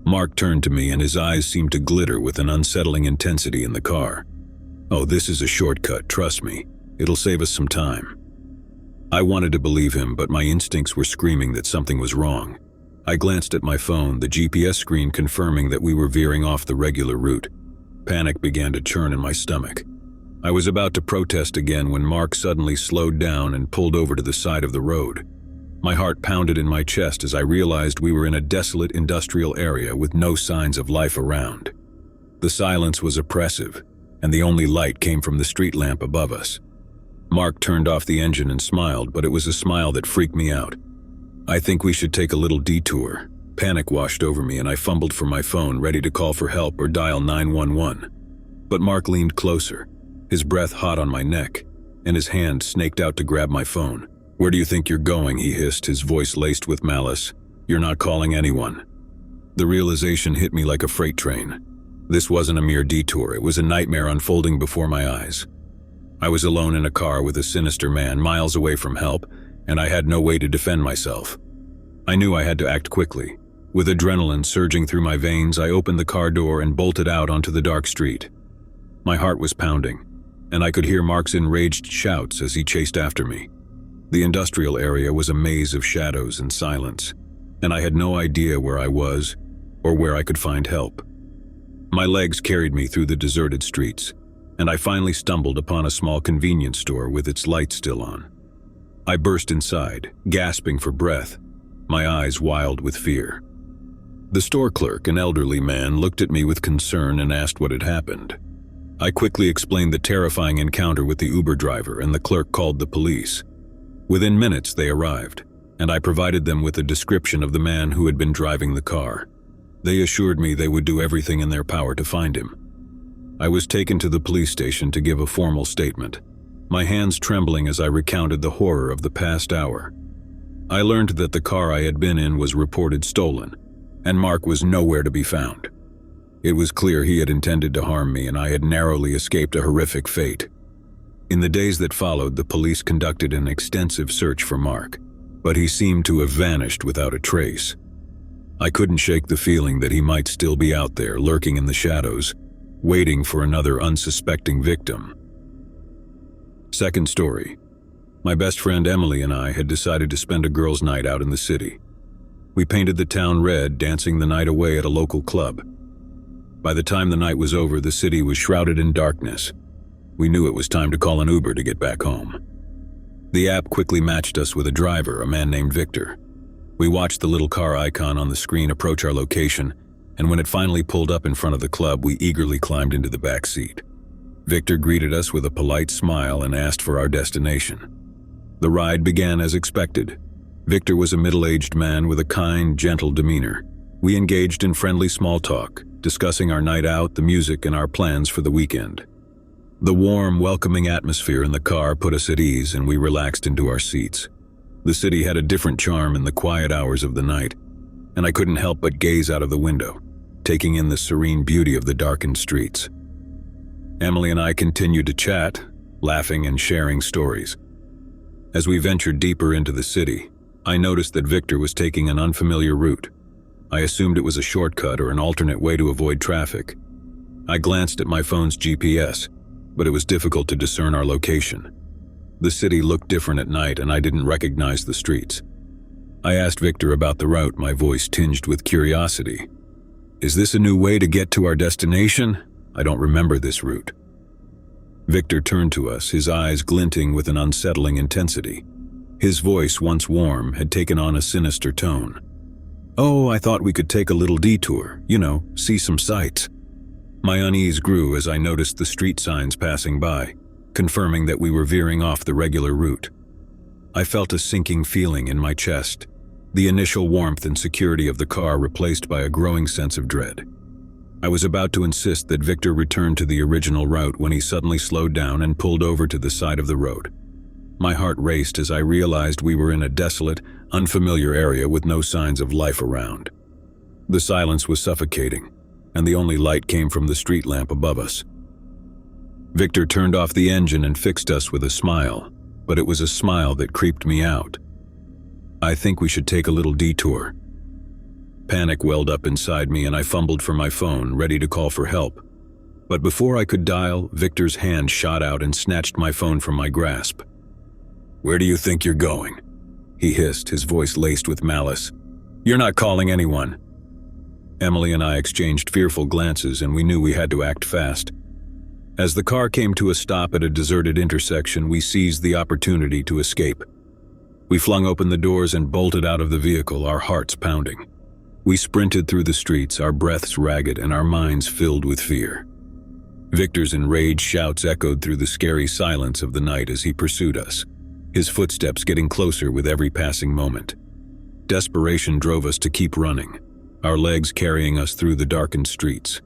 Mark turned to me, and his eyes seemed to glitter with an unsettling intensity in the car. "Oh, this is a shortcut, trust me. It'll save us some time." I wanted to believe him, but my instincts were screaming that something was wrong. I glanced at my phone, the GPS screen confirming that we were veering off the regular route. Panic began to churn in my stomach. I was about to protest again when Mark suddenly slowed down and pulled over to the side of the road. My heart pounded in my chest as I realized we were in a desolate industrial area with no signs of life around. The silence was oppressive, and the only light came from the street lamp above us. Mark turned off the engine and smiled, but it was a smile that freaked me out. "I think we should take a little detour." Panic washed over me, and I fumbled for my phone, ready to call for help or dial 911. But Mark leaned closer, his breath hot on my neck, and his hand snaked out to grab my phone. "Where do you think you're going?" he hissed, his voice laced with malice. "You're not calling anyone." The realization hit me like a freight train. This wasn't a mere detour, it was a nightmare unfolding before my eyes. I was alone in a car with a sinister man, miles away from help, and I had no way to defend myself. I knew I had to act quickly. With adrenaline surging through my veins, I opened the car door and bolted out onto the dark street. My heart was pounding, and I could hear Mark's enraged shouts as he chased after me. The industrial area was a maze of shadows and silence, and I had no idea where I was or where I could find help. My legs carried me through the deserted streets, and I finally stumbled upon a small convenience store with its lights still on. I burst inside, gasping for breath, my eyes wild with fear. The store clerk, an elderly man, looked at me with concern and asked what had happened. I quickly explained the terrifying encounter with the Uber driver, and the clerk called the police. Within minutes, they arrived, and I provided them with a description of the man who had been driving the car. They assured me they would do everything in their power to find him. I was taken to the police station to give a formal statement, my hands trembling as I recounted the horror of the past hour. I learned that the car I had been in was reported stolen, and Mark was nowhere to be found. It was clear he had intended to harm me, and I had narrowly escaped a horrific fate. In the days that followed, the police conducted an extensive search for Mark, but he seemed to have vanished without a trace. I couldn't shake the feeling that he might still be out there, lurking in the shadows, waiting for another unsuspecting victim. Second story. My best friend Emily and I had decided to spend a girls' night out in the city. We painted the town red, dancing the night away at a local club. By the time the night was over, the city was shrouded in darkness. We knew it was time to call an Uber to get back home. The app quickly matched us with a driver, a man named Victor. We watched the little car icon on the screen approach our location, and when it finally pulled up in front of the club, we eagerly climbed into the back seat. Victor greeted us with a polite smile and asked for our destination. The ride began as expected. Victor was a middle-aged man with a kind, gentle demeanor. We engaged in friendly small talk, discussing our night out, the music, and our plans for the weekend. The warm, welcoming atmosphere in the car put us at ease, and we relaxed into our seats. The city had a different charm in the quiet hours of the night, and I couldn't help but gaze out of the window, taking in the serene beauty of the darkened streets. Emily and I continued to chat, laughing and sharing stories. As we ventured deeper into the city, I noticed that Victor was taking an unfamiliar route. I assumed it was a shortcut or an alternate way to avoid traffic. I glanced at my phone's GPS, but it was difficult to discern our location. The city looked different at night, and I didn't recognize the streets. I asked Victor about the route, my voice tinged with curiosity. "Is this a new way to get to our destination? I don't remember this route." Victor turned to us, his eyes glinting with an unsettling intensity. His voice, once warm, had taken on a sinister tone. "Oh, I thought we could take a little detour, see some sights." My unease grew as I noticed the street signs passing by, confirming that we were veering off the regular route. I felt a sinking feeling in my chest, the initial warmth and security of the car replaced by a growing sense of dread. I was about to insist that Victor return to the original route when he suddenly slowed down and pulled over to the side of the road. My heart raced as I realized we were in a desolate, unfamiliar area with no signs of life around. The silence was suffocating, and the only light came from the street lamp above us. Victor turned off the engine and fixed us with a smile, but it was a smile that creeped me out. "I think we should take a little detour." Panic welled up inside me, and I fumbled for my phone, ready to call for help. But before I could dial, Victor's hand shot out and snatched my phone from my grasp. "Where do you think you're going?" he hissed, his voice laced with malice. "You're not calling anyone." Emily and I exchanged fearful glances, and we knew we had to act fast. As the car came to a stop at a deserted intersection, we seized the opportunity to escape. We flung open the doors and bolted out of the vehicle, our hearts pounding. We sprinted through the streets, our breaths ragged and our minds filled with fear. Victor's enraged shouts echoed through the scary silence of the night as he pursued us, his footsteps getting closer with every passing moment. Desperation drove us to keep running, our legs carrying us through the darkened streets.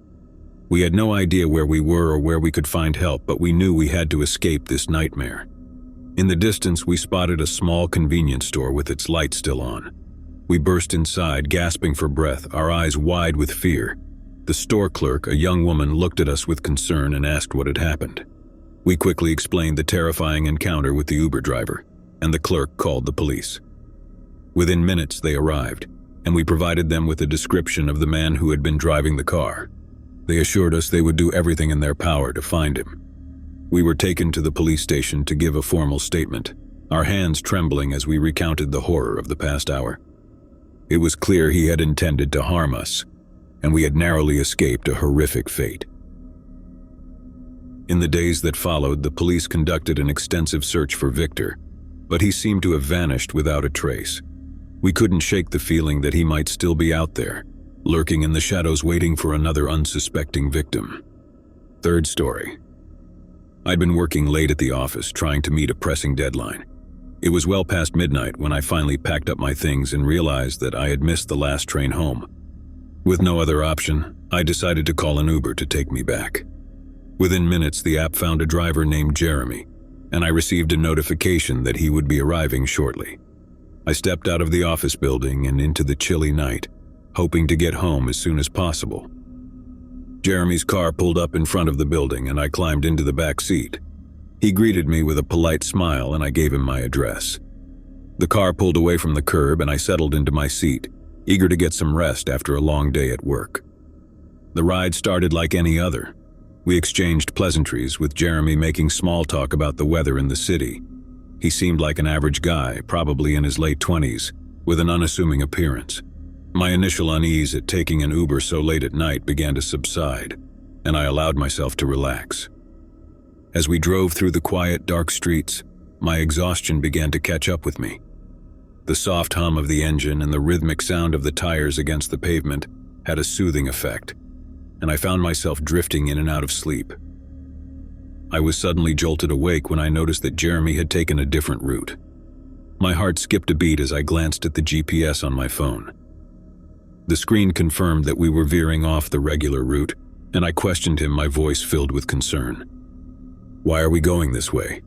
We had no idea where we were or where we could find help, but we knew we had to escape this nightmare. In the distance, we spotted a small convenience store with its light still on. We burst inside, gasping for breath, our eyes wide with fear. The store clerk, a young woman, looked at us with concern and asked what had happened. We quickly explained the terrifying encounter with the Uber driver, and the clerk called the police. Within minutes, they arrived, and we provided them with a description of the man who had been driving the car. They assured us they would do everything in their power to find him. We were taken to the police station to give a formal statement, our hands trembling as we recounted the horror of the past hour. It was clear he had intended to harm us, and we had narrowly escaped a horrific fate. In the days that followed, the police conducted an extensive search for Victor, but he seemed to have vanished without a trace. We couldn't shake the feeling that he might still be out there, lurking in the shadows waiting for another unsuspecting victim. Third story. I'd been working late at the office, trying to meet a pressing deadline. It was well past midnight when I finally packed up my things and realized that I had missed the last train home. With no other option, I decided to call an Uber to take me back. Within minutes, the app found a driver named Jeremy, and I received a notification that he would be arriving shortly. I stepped out of the office building and into the chilly night, hoping to get home as soon as possible. Jeremy's car pulled up in front of the building, and I climbed into the back seat. He greeted me with a polite smile, and I gave him my address. The car pulled away from the curb, and I settled into my seat, eager to get some rest after a long day at work. The ride started like any other. We exchanged pleasantries, with Jeremy making small talk about the weather in the city. He seemed like an average guy, probably in his late 20s, with an unassuming appearance. My initial unease at taking an Uber so late at night began to subside, and I allowed myself to relax. As we drove through the quiet, dark streets, my exhaustion began to catch up with me. The soft hum of the engine and the rhythmic sound of the tires against the pavement had a soothing effect, and I found myself drifting in and out of sleep. I was suddenly jolted awake when I noticed that Jeremy had taken a different route. My heart skipped a beat as I glanced at the GPS on my phone. The screen confirmed that we were veering off the regular route, and I questioned him, my voice filled with concern. "Why are we going this way?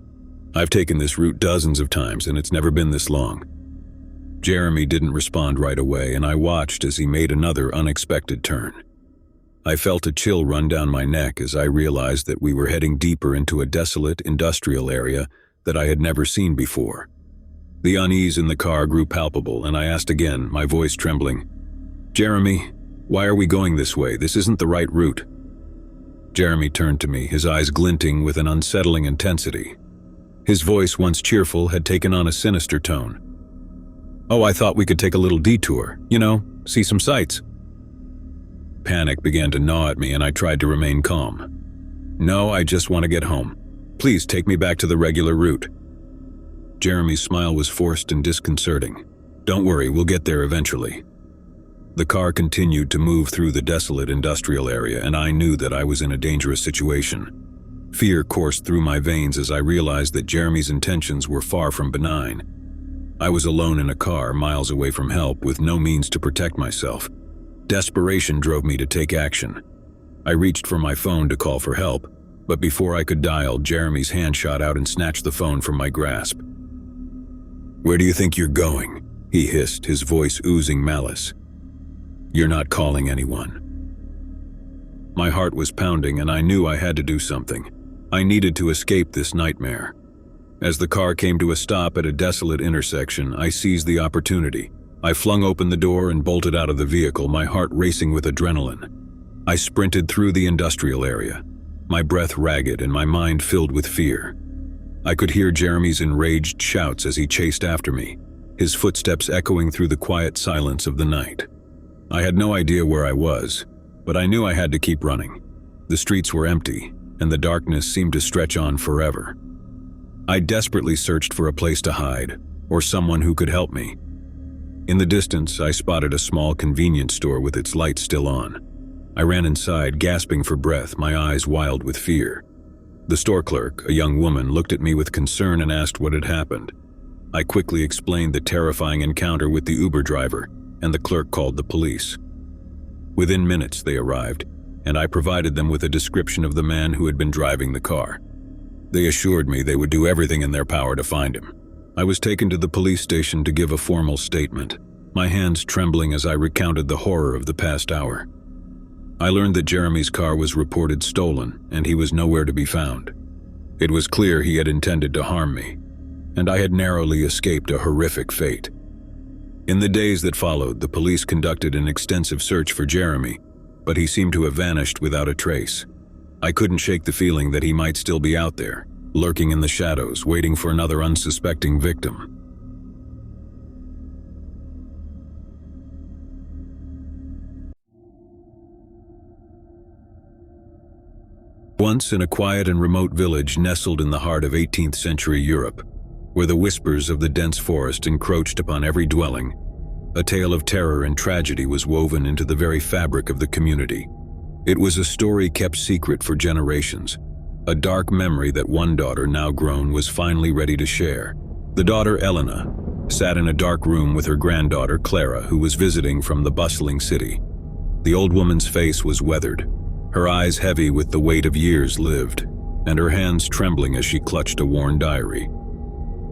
I've taken this route dozens of times and it's never been this long." Jeremy didn't respond right away, and I watched as he made another unexpected turn. I felt a chill run down my neck as I realized that we were heading deeper into a desolate industrial area that I had never seen before. The unease in the car grew palpable, and I asked again, my voice trembling, "Jeremy, why are we going this way? This isn't the right route." Jeremy turned to me, his eyes glinting with an unsettling intensity. His voice, once cheerful, had taken on a sinister tone. "Oh, I thought we could take a little detour, see some sights." Panic began to gnaw at me, and I tried to remain calm. "No, I just want to get home. Please take me back to the regular route." Jeremy's smile was forced and disconcerting. "Don't worry, we'll get there eventually." The car continued to move through the desolate industrial area, and I knew that I was in a dangerous situation. Fear coursed through my veins as I realized that Jeremy's intentions were far from benign. I was alone in a car, miles away from help, with no means to protect myself. Desperation drove me to take action. I reached for my phone to call for help, but before I could dial, Jeremy's hand shot out and snatched the phone from my grasp. "Where do you think you're going?" he hissed, his voice oozing malice. "You're not calling anyone." My heart was pounding, and I knew I had to do something. I needed to escape this nightmare. As the car came to a stop at a desolate intersection, I seized the opportunity. I flung open the door and bolted out of the vehicle, my heart racing with adrenaline. I sprinted through the industrial area, my breath ragged and my mind filled with fear. I could hear Jeremy's enraged shouts as he chased after me, his footsteps echoing through the quiet silence of the night. I had no idea where I was, but I knew I had to keep running. The streets were empty, and the darkness seemed to stretch on forever. I desperately searched for a place to hide, or someone who could help me. In the distance, I spotted a small convenience store with its lights still on. I ran inside, gasping for breath, my eyes wild with fear. The store clerk, a young woman, looked at me with concern and asked what had happened. I quickly explained the terrifying encounter with the Uber driver, and the clerk called the police. Within minutes, they arrived, and I provided them with a description of the man who had been driving the car. They assured me they would do everything in their power to find him. I was taken to the police station to give a formal statement, my hands trembling as I recounted the horror of the past hour. I learned that Jeremy's car was reported stolen, and he was nowhere to be found. It was clear he had intended to harm me, and I had narrowly escaped a horrific fate. In the days that followed, the police conducted an extensive search for Jeremy, but he seemed to have vanished without a trace. I couldn't shake the feeling that he might still be out there, lurking in the shadows, waiting for another unsuspecting victim. Once in a quiet and remote village nestled in the heart of 18th century Europe, where the whispers of the dense forest encroached upon every dwelling, a tale of terror and tragedy was woven into the very fabric of the community. It was a story kept secret for generations, a dark memory that one daughter, now grown, was finally ready to share. The daughter, Elena, sat in a dark room with her granddaughter, Clara, who was visiting from the bustling city. The old woman's face was weathered, her eyes heavy with the weight of years lived, and her hands trembling as she clutched a worn diary.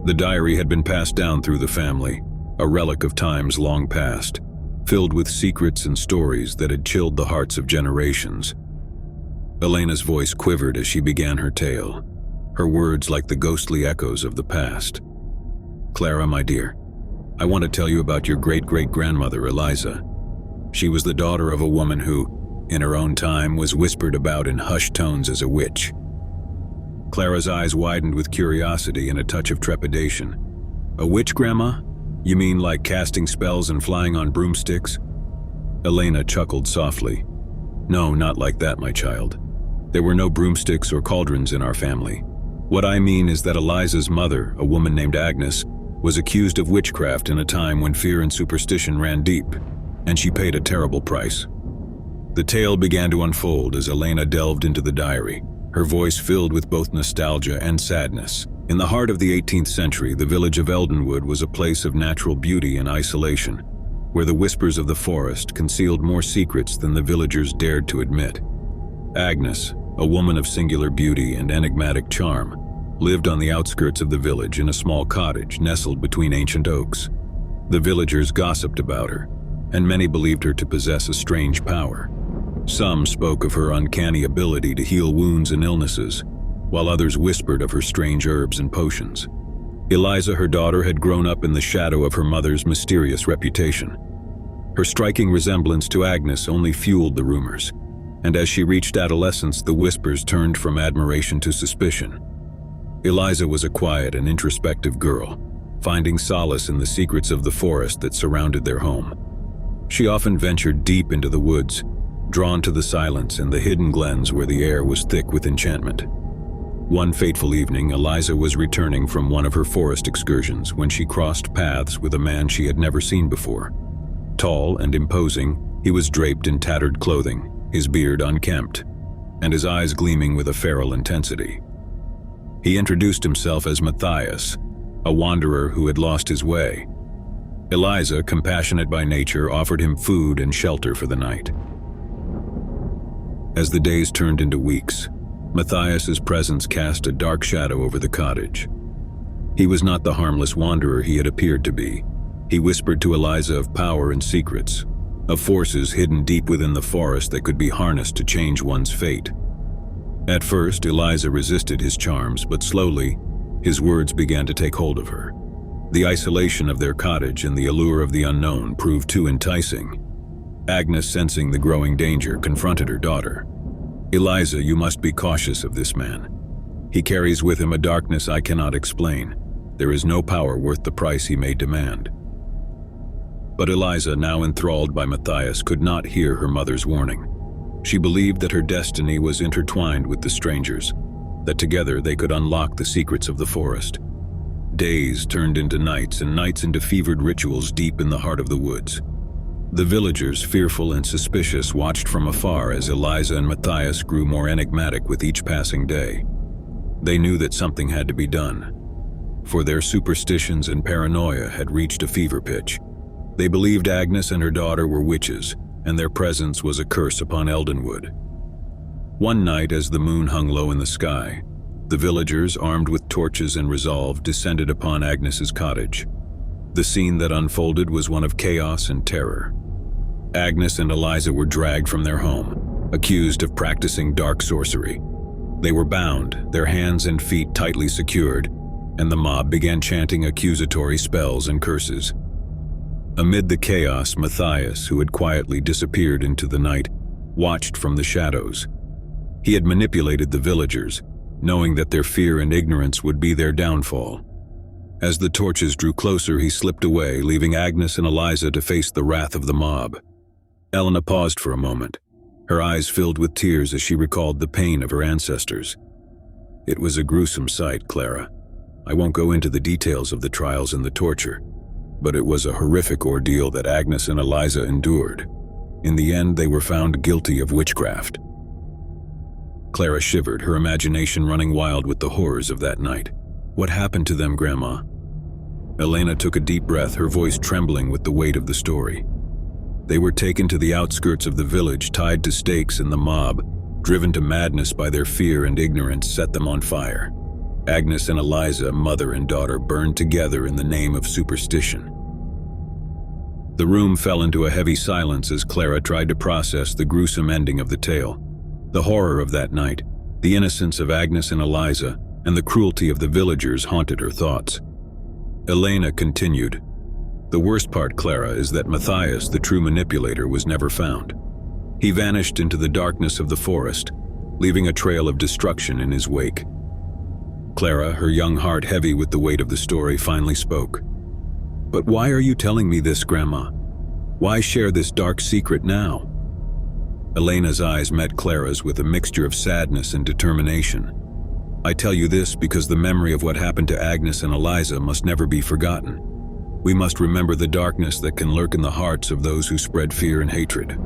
The diary had been passed down through the family, a relic of times long past, filled with secrets and stories that had chilled the hearts of generations. Elena's voice quivered as she began her tale, her words like the ghostly echoes of the past. "Clara, my dear, I want to tell you about your great-great-grandmother, Eliza. She was the daughter of a woman who, in her own time, was whispered about in hushed tones as a witch." Clara's eyes widened with curiosity and a touch of trepidation. "A witch, Grandma? You mean like casting spells and flying on broomsticks?" Elena chuckled softly. "No, not like that, my child. There were no broomsticks or cauldrons in our family. What I mean is that Eliza's mother, a woman named Agnes, was accused of witchcraft in a time when fear and superstition ran deep, and she paid a terrible price. The tale began to unfold as Elena delved into the diary, her voice filled with both nostalgia and sadness. In the heart of the 18th century, the village of Eldenwood was a place of natural beauty and isolation, where the whispers of the forest concealed more secrets than the villagers dared to admit. Agnes, a woman of singular beauty and enigmatic charm, lived on the outskirts of the village in a small cottage nestled between ancient oaks. The villagers gossiped about her, and many believed her to possess a strange power. Some spoke of her uncanny ability to heal wounds and illnesses, while others whispered of her strange herbs and potions. Eliza, her daughter, had grown up in the shadow of her mother's mysterious reputation. Her striking resemblance to Agnes only fueled the rumors, and as she reached adolescence, the whispers turned from admiration to suspicion. Eliza was a quiet and introspective girl, finding solace in the secrets of the forest that surrounded their home. She often ventured deep into the woods, drawn to the silence and the hidden glens where the air was thick with enchantment. One fateful evening, Eliza was returning from one of her forest excursions when she crossed paths with a man she had never seen before. Tall and imposing, he was draped in tattered clothing, his beard unkempt, and his eyes gleaming with a feral intensity. He introduced himself as Matthias, a wanderer who had lost his way. Eliza, compassionate by nature, offered him food and shelter for the night. As the days turned into weeks, Matthias's presence cast a dark shadow over the cottage. He was not the harmless wanderer he had appeared to be. He whispered to Eliza of power and secrets, of forces hidden deep within the forest that could be harnessed to change one's fate. At first, Eliza resisted his charms, but slowly, his words began to take hold of her. The isolation of their cottage and the allure of the unknown proved too enticing. Agnes, sensing the growing danger, confronted her daughter. "Eliza, you must be cautious of this man. He carries with him a darkness I cannot explain. There is no power worth the price he may demand." But Eliza, now enthralled by Matthias, could not hear her mother's warning. She believed that her destiny was intertwined with the strangers, that together they could unlock the secrets of the forest. Days turned into nights, and nights into fevered rituals deep in the heart of the woods. The villagers, fearful and suspicious, watched from afar as Eliza and Matthias grew more enigmatic with each passing day. They knew that something had to be done, for their superstitions and paranoia had reached a fever pitch. They believed Agnes and her daughter were witches, and their presence was a curse upon Eldenwood. One night, as the moon hung low in the sky, the villagers, armed with torches and resolve, descended upon Agnes's cottage. The scene that unfolded was one of chaos and terror. Agnes and Eliza were dragged from their home, accused of practicing dark sorcery. They were bound, their hands and feet tightly secured, and the mob began chanting accusatory spells and curses. Amid the chaos, Matthias, who had quietly disappeared into the night, watched from the shadows. He had manipulated the villagers, knowing that their fear and ignorance would be their downfall. As the torches drew closer, he slipped away, leaving Agnes and Eliza to face the wrath of the mob. Elena paused for a moment, her eyes filled with tears as she recalled the pain of her ancestors. "It was a gruesome sight, Clara. I won't go into the details of the trials and the torture, but it was a horrific ordeal that Agnes and Eliza endured. In the end, they were found guilty of witchcraft." Clara shivered, her imagination running wild with the horrors of that night. "What happened to them, Grandma?" Elena took a deep breath, her voice trembling with the weight of the story. "They were taken to the outskirts of the village, tied to stakes, and the mob, driven to madness by their fear and ignorance, set them on fire. Agnes and Eliza, mother and daughter, burned together in the name of superstition." The room fell into a heavy silence as Clara tried to process the gruesome ending of the tale. The horror of that night, the innocence of Agnes and Eliza, and the cruelty of the villagers haunted her thoughts. Elena continued, "The worst part, Clara, is that Matthias, the true manipulator, was never found. He vanished into the darkness of the forest, leaving a trail of destruction in his wake." Clara, her young heart heavy with the weight of the story, finally spoke. "But why are you telling me this, Grandma? Why share this dark secret now?" Elena's eyes met Clara's with a mixture of sadness and determination. "I tell you this because the memory of what happened to Agnes and Eliza must never be forgotten. We must remember the darkness that can lurk in the hearts of those who spread fear and hatred.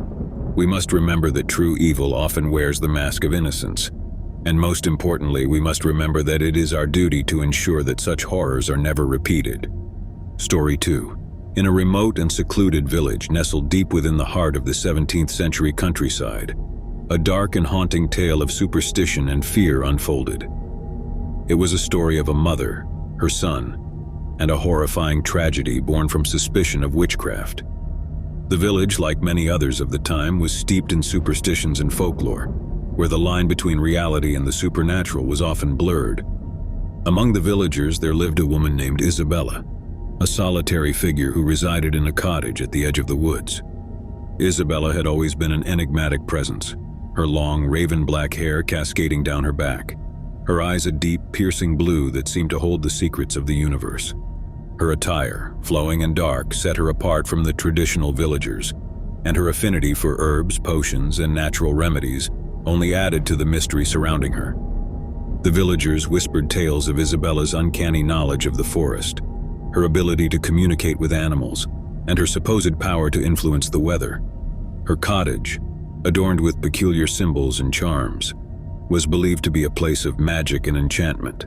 We must remember that true evil often wears the mask of innocence. And most importantly, we must remember that it is our duty to ensure that such horrors are never repeated. Story 2. In a remote and secluded village nestled deep within the heart of the 17th century countryside, a dark and haunting tale of superstition and fear unfolded. It was a story of a mother, her son, and a horrifying tragedy born from suspicion of witchcraft. The village, like many others of the time, was steeped in superstitions and folklore, where the line between reality and the supernatural was often blurred. Among the villagers there lived a woman named Isabella, a solitary figure who resided in a cottage at the edge of the woods. Isabella had always been an enigmatic presence, her long, raven-black hair cascading down her back, her eyes a deep, piercing blue that seemed to hold the secrets of the universe. Her attire, flowing and dark, set her apart from the traditional villagers, and her affinity for herbs, potions, and natural remedies only added to the mystery surrounding her. The villagers whispered tales of Isabella's uncanny knowledge of the forest, her ability to communicate with animals, and her supposed power to influence the weather. Her cottage, adorned with peculiar symbols and charms, was believed to be a place of magic and enchantment,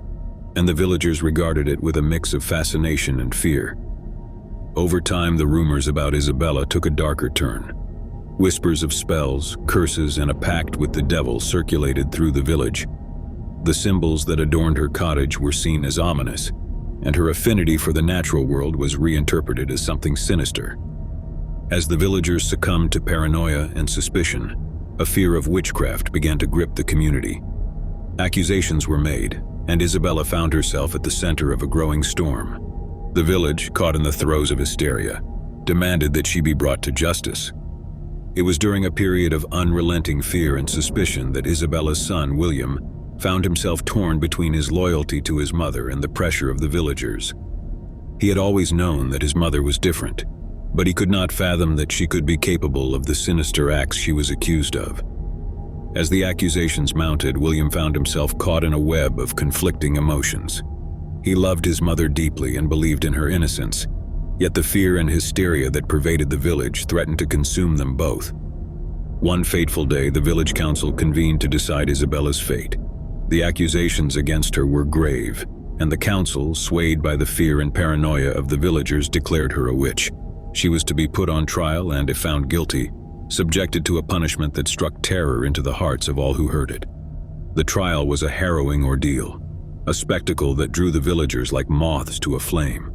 and the villagers regarded it with a mix of fascination and fear. Over time, the rumors about Isabella took a darker turn. Whispers of spells, curses, and a pact with the devil circulated through the village. The symbols that adorned her cottage were seen as ominous, and her affinity for the natural world was reinterpreted as something sinister. As the villagers succumbed to paranoia and suspicion, a fear of witchcraft began to grip the community. Accusations were made, and Isabella found herself at the center of a growing storm. The village, caught in the throes of hysteria, demanded that she be brought to justice. It was during a period of unrelenting fear and suspicion that Isabella's son, William, found himself torn between his loyalty to his mother and the pressure of the villagers. He had always known that his mother was different, but he could not fathom that she could be capable of the sinister acts she was accused of. As the accusations mounted, William found himself caught in a web of conflicting emotions. He loved his mother deeply and believed in her innocence, yet the fear and hysteria that pervaded the village threatened to consume them both. One fateful day, the village council convened to decide Isabella's fate. The accusations against her were grave, and the council, swayed by the fear and paranoia of the villagers, declared her a witch. She was to be put on trial and, if found guilty, subjected to a punishment that struck terror into the hearts of all who heard it. The trial was a harrowing ordeal, a spectacle that drew the villagers like moths to a flame.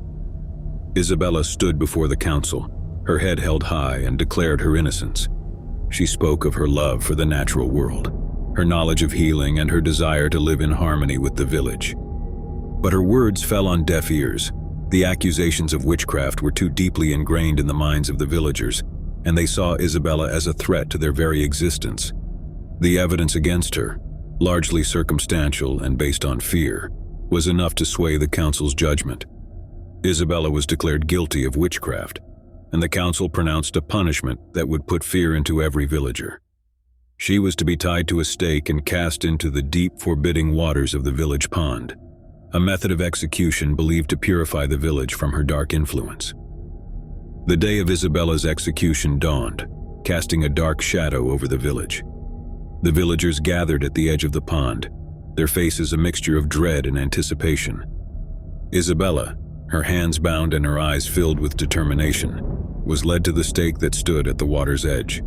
Isabella stood before the council, her head held high, and declared her innocence. She spoke of her love for the natural world, her knowledge of healing, and her desire to live in harmony with the village. But her words fell on deaf ears. The accusations of witchcraft were too deeply ingrained in the minds of the villagers, and they saw Isabella as a threat to their very existence. The evidence against her, largely circumstantial and based on fear, was enough to sway the council's judgment. Isabella was declared guilty of witchcraft, and the council pronounced a punishment that would put fear into every villager. She was to be tied to a stake and cast into the deep, forbidding waters of the village pond, a method of execution believed to purify the village from her dark influence. The day of Isabella's execution dawned, casting a dark shadow over the village. The villagers gathered at the edge of the pond, their faces a mixture of dread and anticipation. Isabella, her hands bound and her eyes filled with determination, was led to the stake that stood at the water's edge.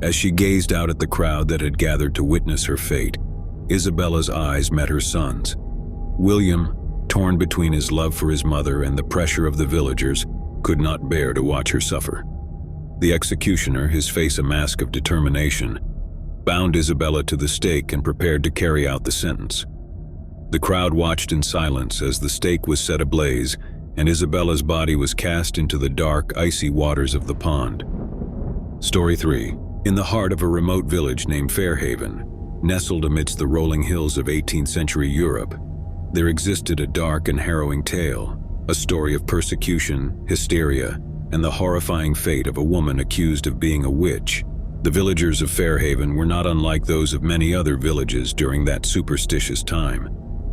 As she gazed out at the crowd that had gathered to witness her fate, Isabella's eyes met her son's. William, torn between his love for his mother and the pressure of the villagers, could not bear to watch her suffer. The executioner, his face a mask of determination, bound Isabella to the stake and prepared to carry out the sentence. The crowd watched in silence as the stake was set ablaze and Isabella's body was cast into the dark, icy waters of the pond. Story 3. In the heart of a remote village named Fairhaven, nestled amidst the rolling hills of 18th century Europe, there existed a dark and harrowing tale, a story of persecution, hysteria, and the horrifying fate of a woman accused of being a witch. The villagers of Fairhaven were not unlike those of many other villages during that superstitious time.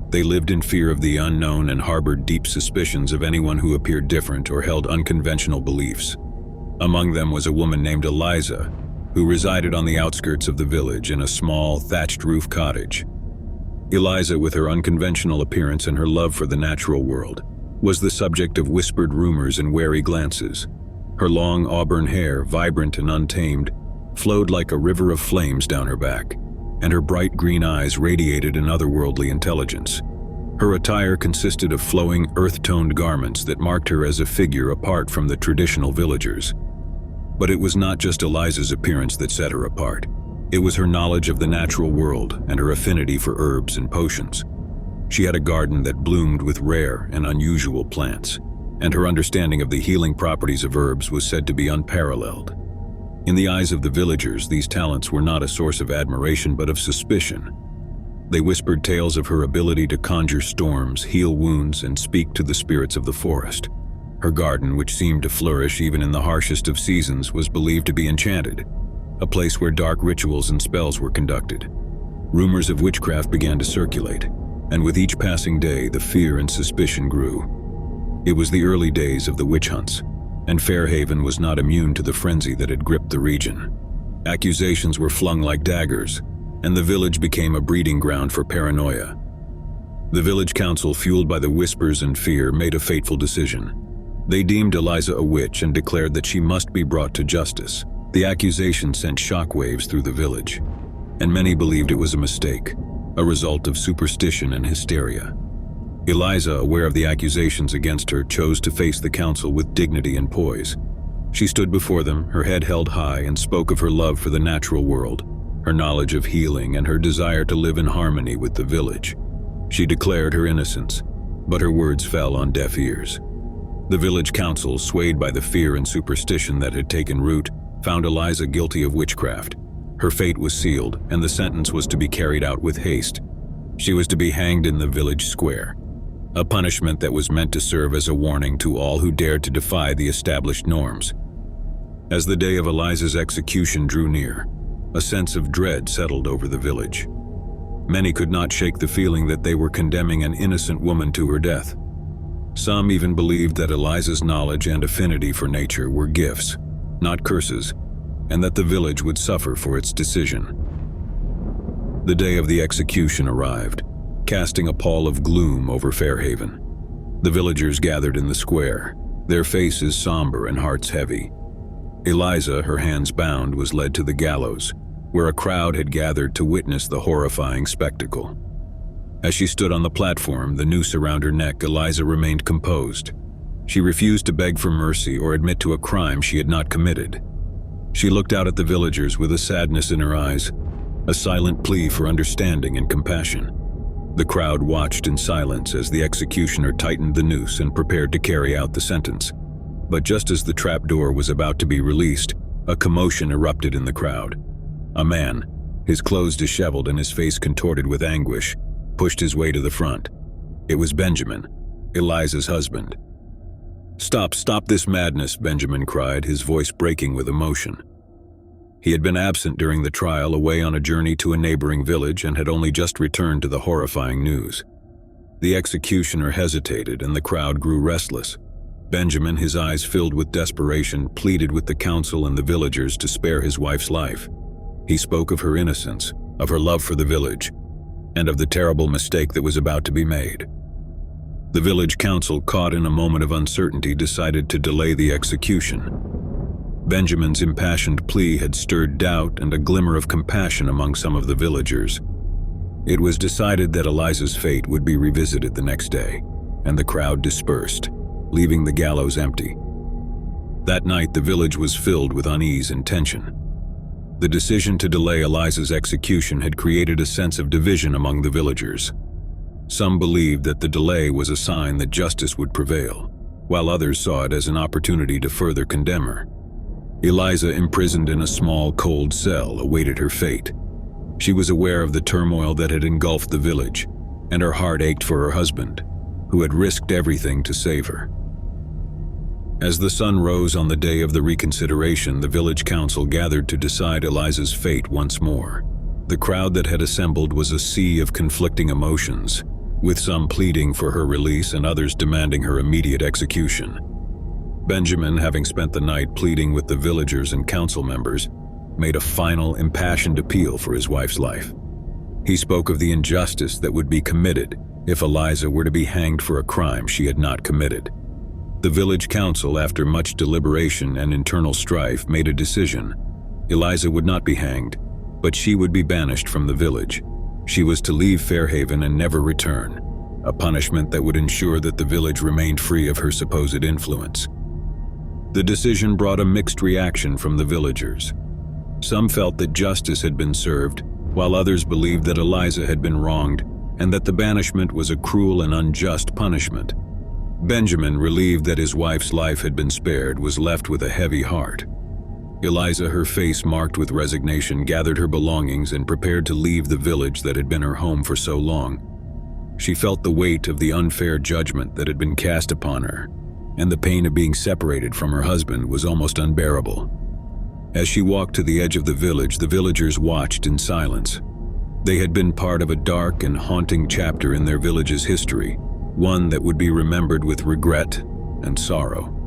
They lived in fear of the unknown and harbored deep suspicions of anyone who appeared different or held unconventional beliefs. Among them was a woman named Eliza, who resided on the outskirts of the village in a small, thatched-roof cottage. Eliza, with her unconventional appearance and her love for the natural world, was the subject of whispered rumors and wary glances. Her long auburn hair, vibrant and untamed, flowed like a river of flames down her back, and her bright green eyes radiated an otherworldly intelligence. Her attire consisted of flowing, earth-toned garments that marked her as a figure apart from the traditional villagers. But it was not just Eliza's appearance that set her apart. It was her knowledge of the natural world and her affinity for herbs and potions. She had a garden that bloomed with rare and unusual plants, and her understanding of the healing properties of herbs was said to be unparalleled. In the eyes of the villagers, these talents were not a source of admiration but of suspicion. They whispered tales of her ability to conjure storms, heal wounds, and speak to the spirits of the forest. Her garden, which seemed to flourish even in the harshest of seasons, was believed to be enchanted, a place where dark rituals and spells were conducted. Rumors of witchcraft began to circulate, and with each passing day, the fear and suspicion grew. It was the early days of the witch hunts, and Fairhaven was not immune to the frenzy that had gripped the region. Accusations were flung like daggers, and the village became a breeding ground for paranoia. The village council, fueled by the whispers and fear, made a fateful decision. They deemed Eliza a witch and declared that she must be brought to justice. The accusation sent shockwaves through the village, and many believed it was a mistake, a result of superstition and hysteria. Eliza, aware of the accusations against her, chose to face the council with dignity and poise. She stood before them, her head held high, and spoke of her love for the natural world, her knowledge of healing, and her desire to live in harmony with the village. She declared her innocence, but her words fell on deaf ears. The village council, swayed by the fear and superstition that had taken root, found Eliza guilty of witchcraft. Her fate was sealed, and the sentence was to be carried out with haste. She was to be hanged in the village square, a punishment that was meant to serve as a warning to all who dared to defy the established norms. As the day of Eliza's execution drew near, a sense of dread settled over the village. Many could not shake the feeling that they were condemning an innocent woman to her death. Some even believed that Eliza's knowledge and affinity for nature were gifts, not curses, and that the village would suffer for its decision. The day of the execution arrived, casting a pall of gloom over Fairhaven. The villagers gathered in the square, their faces somber and hearts heavy. Eliza, her hands bound, was led to the gallows, where a crowd had gathered to witness the horrifying spectacle. As she stood on the platform, the noose around her neck, Eliza remained composed. She refused to beg for mercy or admit to a crime she had not committed. She looked out at the villagers with a sadness in her eyes, a silent plea for understanding and compassion. The crowd watched in silence as the executioner tightened the noose and prepared to carry out the sentence. But just as the trapdoor was about to be released, a commotion erupted in the crowd. A man, his clothes disheveled and his face contorted with anguish, pushed his way to the front. It was Benjamin, Eliza's husband. Stop this madness," Benjamin cried, his voice breaking with emotion. He had been absent during the trial, away on a journey to a neighboring village, and had only just returned to the horrifying news. The executioner hesitated, and the crowd grew restless. Benjamin, his eyes filled with desperation, pleaded with the council and the villagers to spare his wife's life. He spoke of her innocence, of her love for the village, and of the terrible mistake that was about to be made. The village council, caught in a moment of uncertainty, decided to delay the execution. Benjamin's impassioned plea had stirred doubt and a glimmer of compassion among some of the villagers. It was decided that Eliza's fate would be revisited the next day, and the crowd dispersed, leaving the gallows empty. That night, the village was filled with unease and tension. The decision to delay Eliza's execution had created a sense of division among the villagers. Some believed that the delay was a sign that justice would prevail, while others saw it as an opportunity to further condemn her. Eliza, imprisoned in a small, cold cell, awaited her fate. She was aware of the turmoil that had engulfed the village, and her heart ached for her husband, who had risked everything to save her. As the sun rose on the day of the reconsideration, the village council gathered to decide Eliza's fate once more. The crowd that had assembled was a sea of conflicting emotions, with some pleading for her release and others demanding her immediate execution. Benjamin, having spent the night pleading with the villagers and council members, made a final, impassioned appeal for his wife's life. He spoke of the injustice that would be committed if Eliza were to be hanged for a crime she had not committed. The village council, after much deliberation and internal strife, made a decision. Eliza would not be hanged, but she would be banished from the village. She was to leave Fairhaven and never return, a punishment that would ensure that the village remained free of her supposed influence. The decision brought a mixed reaction from the villagers. Some felt that justice had been served, while others believed that Eliza had been wronged and that the banishment was a cruel and unjust punishment. Benjamin, relieved that his wife's life had been spared, was left with a heavy heart. Eliza, her face marked with resignation, gathered her belongings and prepared to leave the village that had been her home for so long. She felt the weight of the unfair judgment that had been cast upon her, and the pain of being separated from her husband was almost unbearable. As she walked to the edge of the village, the villagers watched in silence. They had been part of a dark and haunting chapter in their village's history, one that would be remembered with regret and sorrow.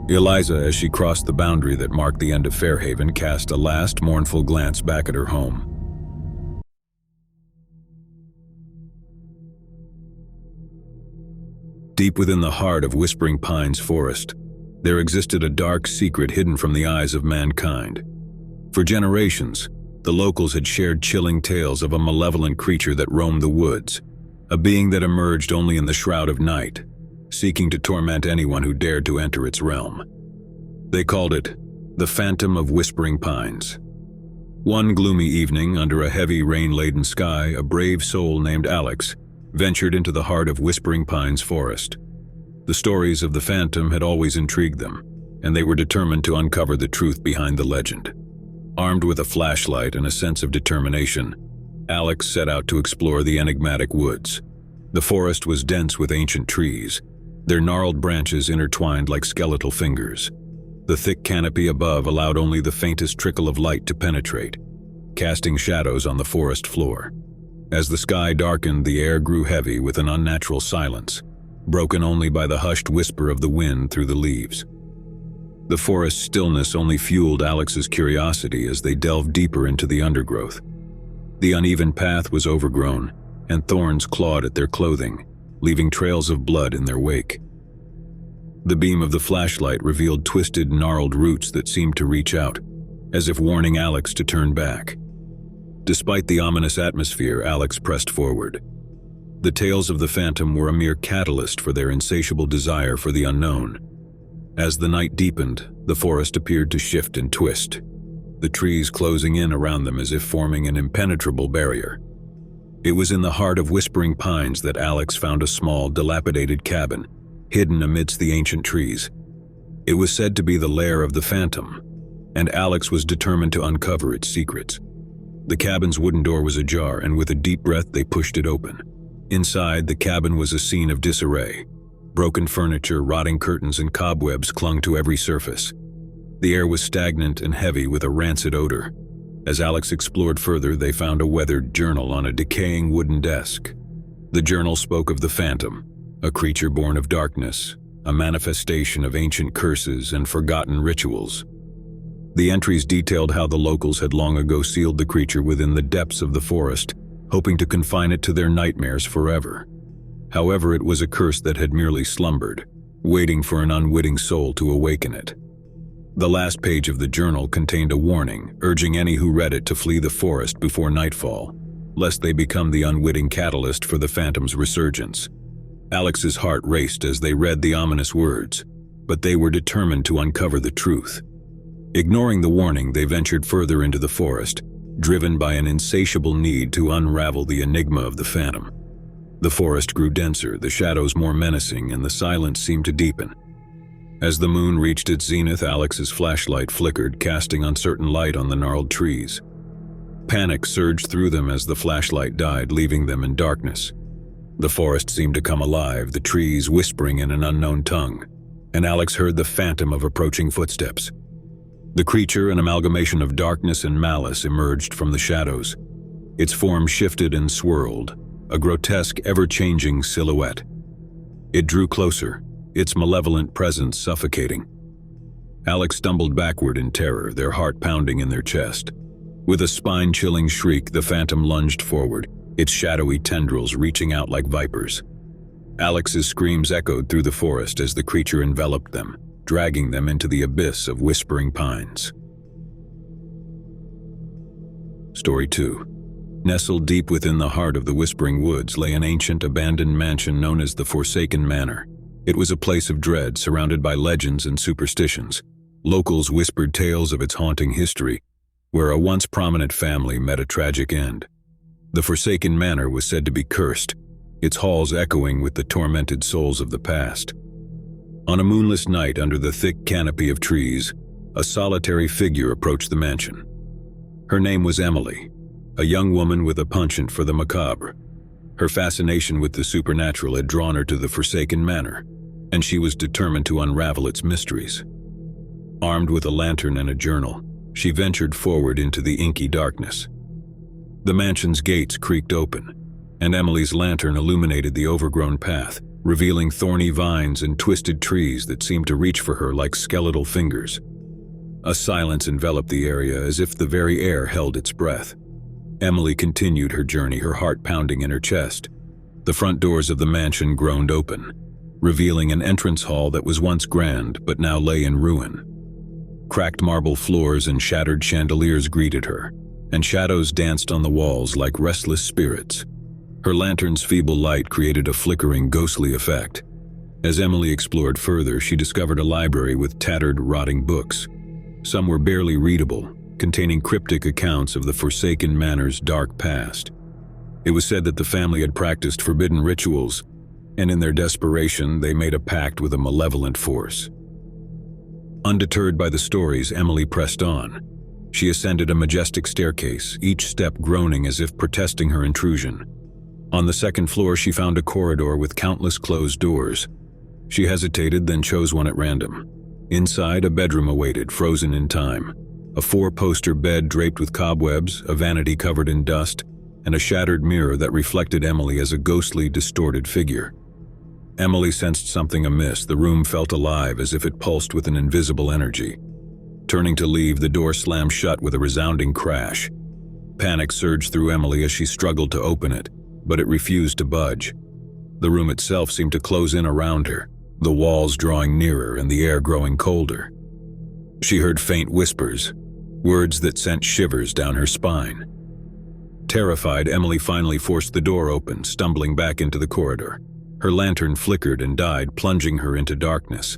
Eliza, as she crossed the boundary that marked the end of Fairhaven, cast a last mournful glance back at her home. Deep within the heart of Whispering Pines Forest, there existed a dark secret hidden from the eyes of mankind. For generations, the locals had shared chilling tales of a malevolent creature that roamed the woods, a being that emerged only in the shroud of night, seeking to torment anyone who dared to enter its realm. They called it the Phantom of Whispering Pines. One gloomy evening, under a heavy rain-laden sky, a brave soul named Alex ventured into the heart of Whispering Pines Forest. The stories of the phantom had always intrigued them, and they were determined to uncover the truth behind the legend. Armed with a flashlight and a sense of determination, Alex set out to explore the enigmatic woods. The forest was dense with ancient trees, their gnarled branches intertwined like skeletal fingers. The thick canopy above allowed only the faintest trickle of light to penetrate, casting shadows on the forest floor. As the sky darkened, the air grew heavy with an unnatural silence, broken only by the hushed whisper of the wind through the leaves. The forest stillness only fueled Alex's curiosity as they delved deeper into the undergrowth. The uneven path was overgrown, and thorns clawed at their clothing, leaving trails of blood in their wake. The beam of the flashlight revealed twisted, gnarled roots that seemed to reach out, as if warning Alex to turn back. Despite the ominous atmosphere, Alex pressed forward. The tales of the phantom were a mere catalyst for their insatiable desire for the unknown. As the night deepened, the forest appeared to shift and twist, the trees closing in around them as if forming an impenetrable barrier. It was in the heart of Whispering Pines that Alex found a small, dilapidated cabin, hidden amidst the ancient trees. It was said to be the lair of the phantom, and Alex was determined to uncover its secrets. The cabin's wooden door was ajar, and with a deep breath they pushed it open. Inside, the cabin was a scene of disarray. Broken furniture, rotting curtains, and cobwebs clung to every surface. The air was stagnant and heavy with a rancid odor. As Alex explored further, they found a weathered journal on a decaying wooden desk. The journal spoke of the phantom, a creature born of darkness, a manifestation of ancient curses and forgotten rituals. The entries detailed how the locals had long ago sealed the creature within the depths of the forest, hoping to confine it to their nightmares forever. However, it was a curse that had merely slumbered, waiting for an unwitting soul to awaken it. The last page of the journal contained a warning, urging any who read it to flee the forest before nightfall, lest they become the unwitting catalyst for the phantom's resurgence. Alex's heart raced as they read the ominous words, but they were determined to uncover the truth. Ignoring the warning, they ventured further into the forest, driven by an insatiable need to unravel the enigma of the phantom. The forest grew denser, the shadows more menacing, and the silence seemed to deepen. As the moon reached its zenith, Alex's flashlight flickered, casting uncertain light on the gnarled trees. Panic surged through them as the flashlight died, leaving them in darkness. The forest seemed to come alive, the trees whispering in an unknown tongue, and Alex heard the phantom of approaching footsteps. The creature, an amalgamation of darkness and malice, emerged from the shadows. Its form shifted and swirled, a grotesque, ever-changing silhouette. It drew closer, its malevolent presence suffocating. Alex stumbled backward in terror, their heart pounding in their chest. With a spine-chilling shriek, the phantom lunged forward, its shadowy tendrils reaching out like vipers. Alex's screams echoed through the forest as the creature enveloped them, dragging them into the abyss of whispering pines. Story 2. Nestled deep within the heart of the Whispering Woods lay an ancient, abandoned mansion known as the Forsaken Manor. It was a place of dread, surrounded by legends and superstitions. Locals whispered tales of its haunting history, where a once prominent family met a tragic end. The Forsaken Manor was said to be cursed, its halls echoing with the tormented souls of the past. On a moonless night under the thick canopy of trees, a solitary figure approached the mansion. Her name was Emily, a young woman with a penchant for the macabre. Her fascination with the supernatural had drawn her to the Forsaken Manor, and she was determined to unravel its mysteries. Armed with a lantern and a journal, she ventured forward into the inky darkness. The mansion's gates creaked open, and Emily's lantern illuminated the overgrown path, revealing thorny vines and twisted trees that seemed to reach for her like skeletal fingers. A silence enveloped the area as if the very air held its breath. Emily continued her journey, her heart pounding in her chest. The front doors of the mansion groaned open, revealing an entrance hall that was once grand but now lay in ruin. Cracked marble floors and shattered chandeliers greeted her, and shadows danced on the walls like restless spirits. Her lantern's feeble light created a flickering, ghostly effect. As Emily explored further, she discovered a library with tattered, rotting books. Some were barely readable, containing cryptic accounts of the Forsaken Manor's dark past. It was said that the family had practiced forbidden rituals, and in their desperation, they made a pact with a malevolent force. Undeterred by the stories, Emily pressed on. She ascended a majestic staircase, each step groaning as if protesting her intrusion. On the second floor, she found a corridor with countless closed doors. She hesitated, then chose one at random. Inside, a bedroom awaited, frozen in time. A 4-poster bed draped with cobwebs, a vanity covered in dust, and a shattered mirror that reflected Emily as a ghostly, distorted figure. Emily sensed something amiss. The room felt alive, as if it pulsed with an invisible energy. Turning to leave, the door slammed shut with a resounding crash. Panic surged through Emily as she struggled to open it, but it refused to budge. The room itself seemed to close in around her, the walls drawing nearer and the air growing colder. She heard faint whispers, words that sent shivers down her spine. Terrified, Emily finally forced the door open, stumbling back into the corridor. Her lantern flickered and died, plunging her into darkness.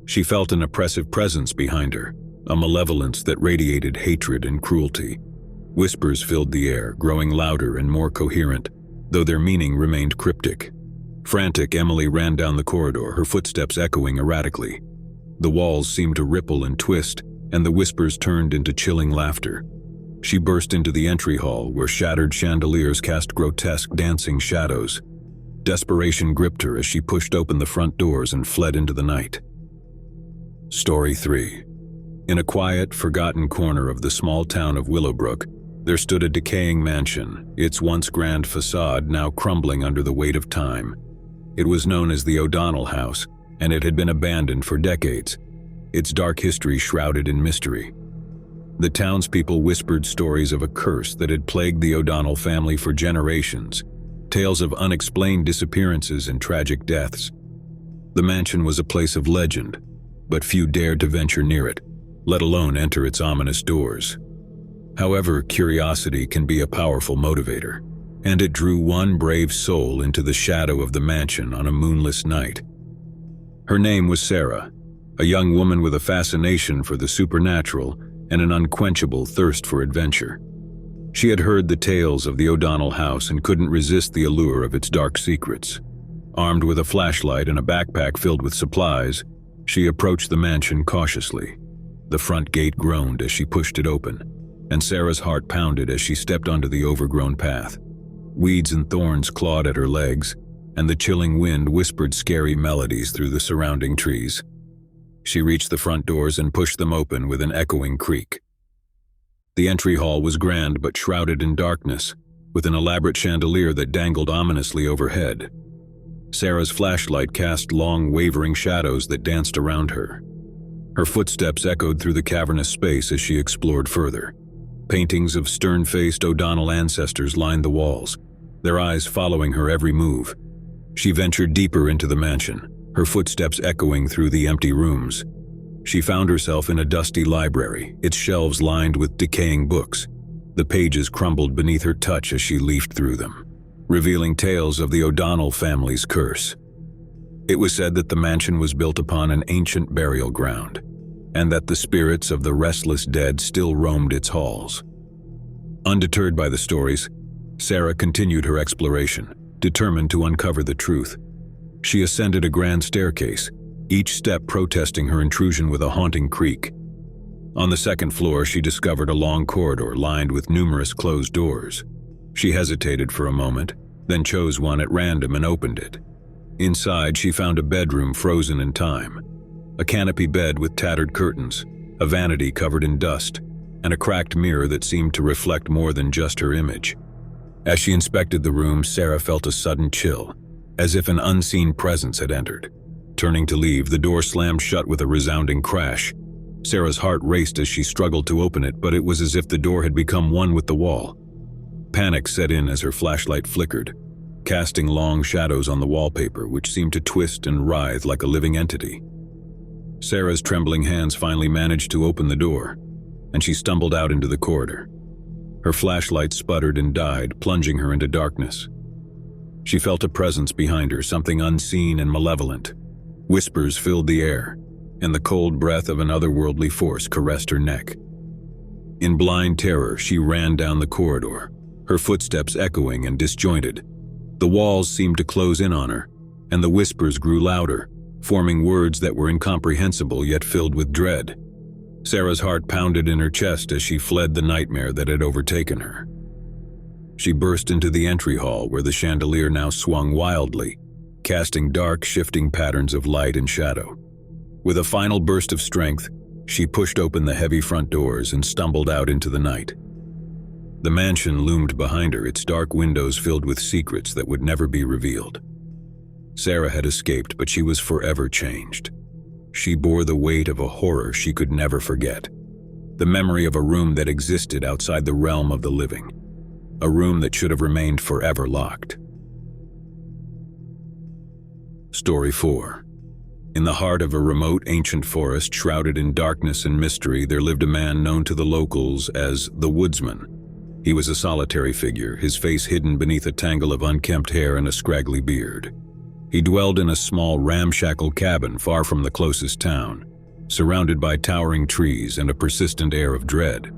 She felt an oppressive presence behind her, a malevolence that radiated hatred and cruelty. Whispers filled the air, growing louder and more coherent, though their meaning remained cryptic. Frantic, Emily ran down the corridor, her footsteps echoing erratically. The walls seemed to ripple and twist, and the whispers turned into chilling laughter. She burst into the entry hall, where shattered chandeliers cast grotesque, dancing shadows. Desperation gripped her as she pushed open the front doors and fled into the night. Story 3. In a quiet, forgotten corner of the small town of Willowbrook, there stood a decaying mansion, its once grand facade now crumbling under the weight of time. It was known as the O'Donnell House, and it had been abandoned for decades, its dark history shrouded in mystery. The townspeople whispered stories of a curse that had plagued the O'Donnell family for generations, tales of unexplained disappearances and tragic deaths. The mansion was a place of legend, but few dared to venture near it, let alone enter its ominous doors. However, curiosity can be a powerful motivator, and it drew one brave soul into the shadow of the mansion on a moonless night. Her name was Sarah, a young woman with a fascination for the supernatural and an unquenchable thirst for adventure. She had heard the tales of the O'Donnell house and couldn't resist the allure of its dark secrets. Armed with a flashlight and a backpack filled with supplies, she approached the mansion cautiously. The front gate groaned as she pushed it open, and Sarah's heart pounded as she stepped onto the overgrown path. Weeds and thorns clawed at her legs, and the chilling wind whispered scary melodies through the surrounding trees. She reached the front doors and pushed them open with an echoing creak. The entry hall was grand but shrouded in darkness, with an elaborate chandelier that dangled ominously overhead. Sarah's flashlight cast long, wavering shadows that danced around her. Her footsteps echoed through the cavernous space as she explored further. Paintings of stern-faced O'Donnell ancestors lined the walls, their eyes following her every move. She ventured deeper into the mansion, her footsteps echoing through the empty rooms. She found herself in a dusty library, its shelves lined with decaying books. The pages crumbled beneath her touch as she leafed through them, revealing tales of the O'Donnell family's curse. It was said that the mansion was built upon an ancient burial ground, and that the spirits of the restless dead still roamed its halls. Undeterred by the stories, Sarah continued her exploration, determined to uncover the truth. She ascended a grand staircase, each step protesting her intrusion with a haunting creak. On the second floor, she discovered a long corridor lined with numerous closed doors. She hesitated for a moment, then chose one at random and opened it. Inside, she found a bedroom frozen in time. A canopy bed with tattered curtains, a vanity covered in dust, and a cracked mirror that seemed to reflect more than just her image. As she inspected the room, Sarah felt a sudden chill, as if an unseen presence had entered. Turning to leave, the door slammed shut with a resounding crash. Sarah's heart raced as she struggled to open it, but it was as if the door had become one with the wall. Panic set in as her flashlight flickered, casting long shadows on the wallpaper, which seemed to twist and writhe like a living entity. Sarah's trembling hands finally managed to open the door, and she stumbled out into the corridor. Her flashlight sputtered and died, plunging her into darkness. She felt a presence behind her, something unseen and malevolent. Whispers filled the air, and the cold breath of an otherworldly force caressed her neck. In blind terror, she ran down the corridor, her footsteps echoing and disjointed. The walls seemed to close in on her, and the whispers grew louder, forming words that were incomprehensible yet filled with dread. Sarah's heart pounded in her chest as she fled the nightmare that had overtaken her. She burst into the entry hall where the chandelier now swung wildly, casting dark, shifting patterns of light and shadow. With a final burst of strength, she pushed open the heavy front doors and stumbled out into the night. The mansion loomed behind her, its dark windows filled with secrets that would never be revealed. Sarah had escaped, but she was forever changed. She bore the weight of a horror she could never forget. The memory of a room that existed outside the realm of the living. A room that should have remained forever locked. Story 4. In the heart of a remote ancient forest shrouded in darkness and mystery, there lived a man known to the locals as the Woodsman. He was a solitary figure, his face hidden beneath a tangle of unkempt hair and a scraggly beard. He dwelled in a small, ramshackle cabin far from the closest town, surrounded by towering trees and a persistent air of dread.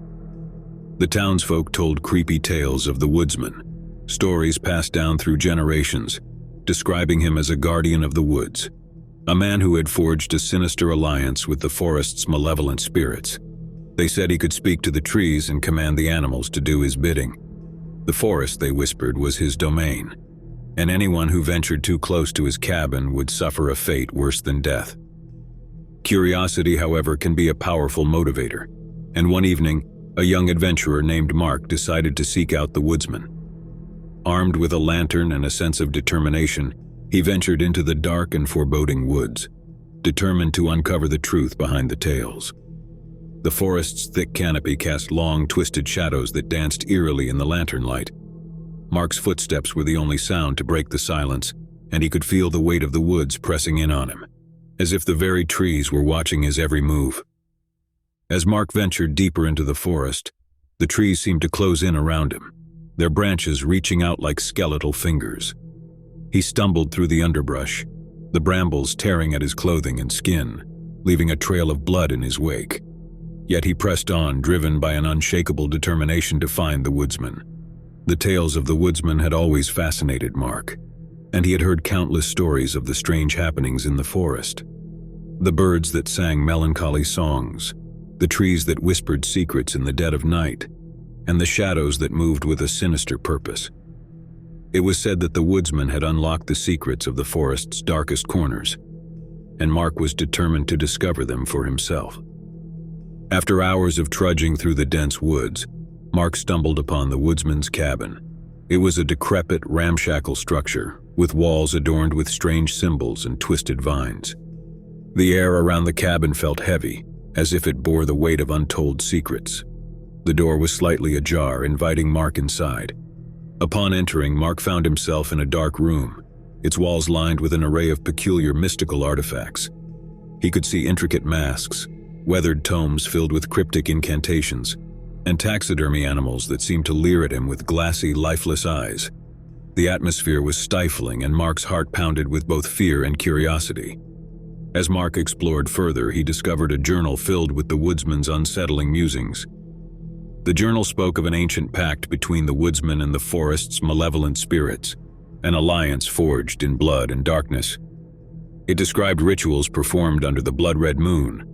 The townsfolk told creepy tales of the Woodsman, stories passed down through generations, describing him as a guardian of the woods, a man who had forged a sinister alliance with the forest's malevolent spirits. They said he could speak to the trees and command the animals to do his bidding. The forest, they whispered, was his domain, and anyone who ventured too close to his cabin would suffer a fate worse than death. Curiosity, however, can be a powerful motivator, and one evening, a young adventurer named Mark decided to seek out the Woodsman. Armed with a lantern and a sense of determination, he ventured into the dark and foreboding woods, determined to uncover the truth behind the tales. The forest's thick canopy cast long, twisted shadows that danced eerily in the lantern light. Mark's footsteps were the only sound to break the silence, and he could feel the weight of the woods pressing in on him, as if the very trees were watching his every move. As Mark ventured deeper into the forest, the trees seemed to close in around him, their branches reaching out like skeletal fingers. He stumbled through the underbrush, the brambles tearing at his clothing and skin, leaving a trail of blood in his wake. Yet he pressed on, driven by an unshakable determination to find the Woodsman. The tales of the Woodsman had always fascinated Mark, and he had heard countless stories of the strange happenings in the forest. The birds that sang melancholy songs, the trees that whispered secrets in the dead of night, and the shadows that moved with a sinister purpose. It was said that the Woodsman had unlocked the secrets of the forest's darkest corners, and Mark was determined to discover them for himself. After hours of trudging through the dense woods, Mark stumbled upon the Woodsman's cabin. It was a decrepit, ramshackle structure, with walls adorned with strange symbols and twisted vines. The air around the cabin felt heavy, as if it bore the weight of untold secrets. The door was slightly ajar, inviting Mark inside. Upon entering, Mark found himself in a dark room, its walls lined with an array of peculiar mystical artifacts. He could see intricate masks, weathered tomes filled with cryptic incantations, and taxidermy animals that seemed to leer at him with glassy, lifeless eyes. The atmosphere was stifling, and Mark's heart pounded with both fear and curiosity. As Mark explored further, he discovered a journal filled with the woodsman's unsettling musings. The journal spoke of an ancient pact between the woodsman and the forest's malevolent spirits, an alliance forged in blood and darkness. It described rituals performed under the blood-red moon,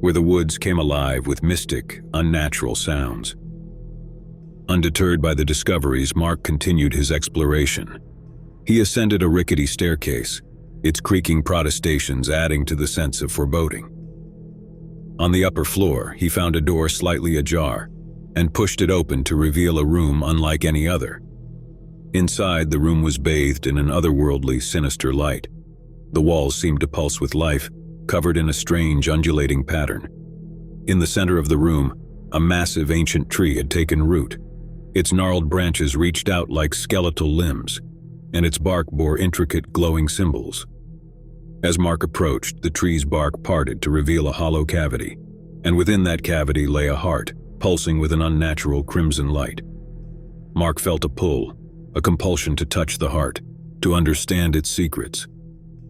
where the woods came alive with mystic, unnatural sounds. Undeterred by the discoveries, Mark continued his exploration. He ascended a rickety staircase, its creaking protestations adding to the sense of foreboding. On the upper floor, he found a door slightly ajar and pushed it open to reveal a room unlike any other. Inside, the room was bathed in an otherworldly, sinister light. The walls seemed to pulse with life, covered in a strange, undulating pattern. In the center of the room, a massive ancient tree had taken root. Its gnarled branches reached out like skeletal limbs, and its bark bore intricate, glowing symbols. As Mark approached, the tree's bark parted to reveal a hollow cavity, and within that cavity lay a heart, pulsing with an unnatural crimson light. Mark felt a pull, a compulsion to touch the heart, to understand its secrets.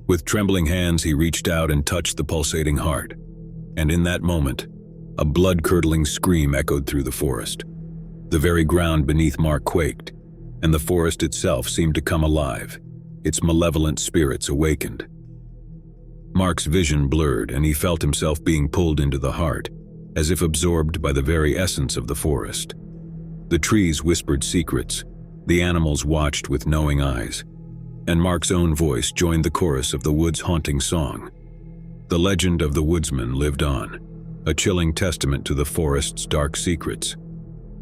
With trembling hands, he reached out and touched the pulsating heart, and in that moment, a blood-curdling scream echoed through the forest. The very ground beneath Mark quaked, and the forest itself seemed to come alive, its malevolent spirits awakened. Mark's vision blurred, and he felt himself being pulled into the heart, as if absorbed by the very essence of the forest. The trees whispered secrets, the animals watched with knowing eyes, and Mark's own voice joined the chorus of the wood's haunting song. The legend of the woodsman lived on, a chilling testament to the forest's dark secrets.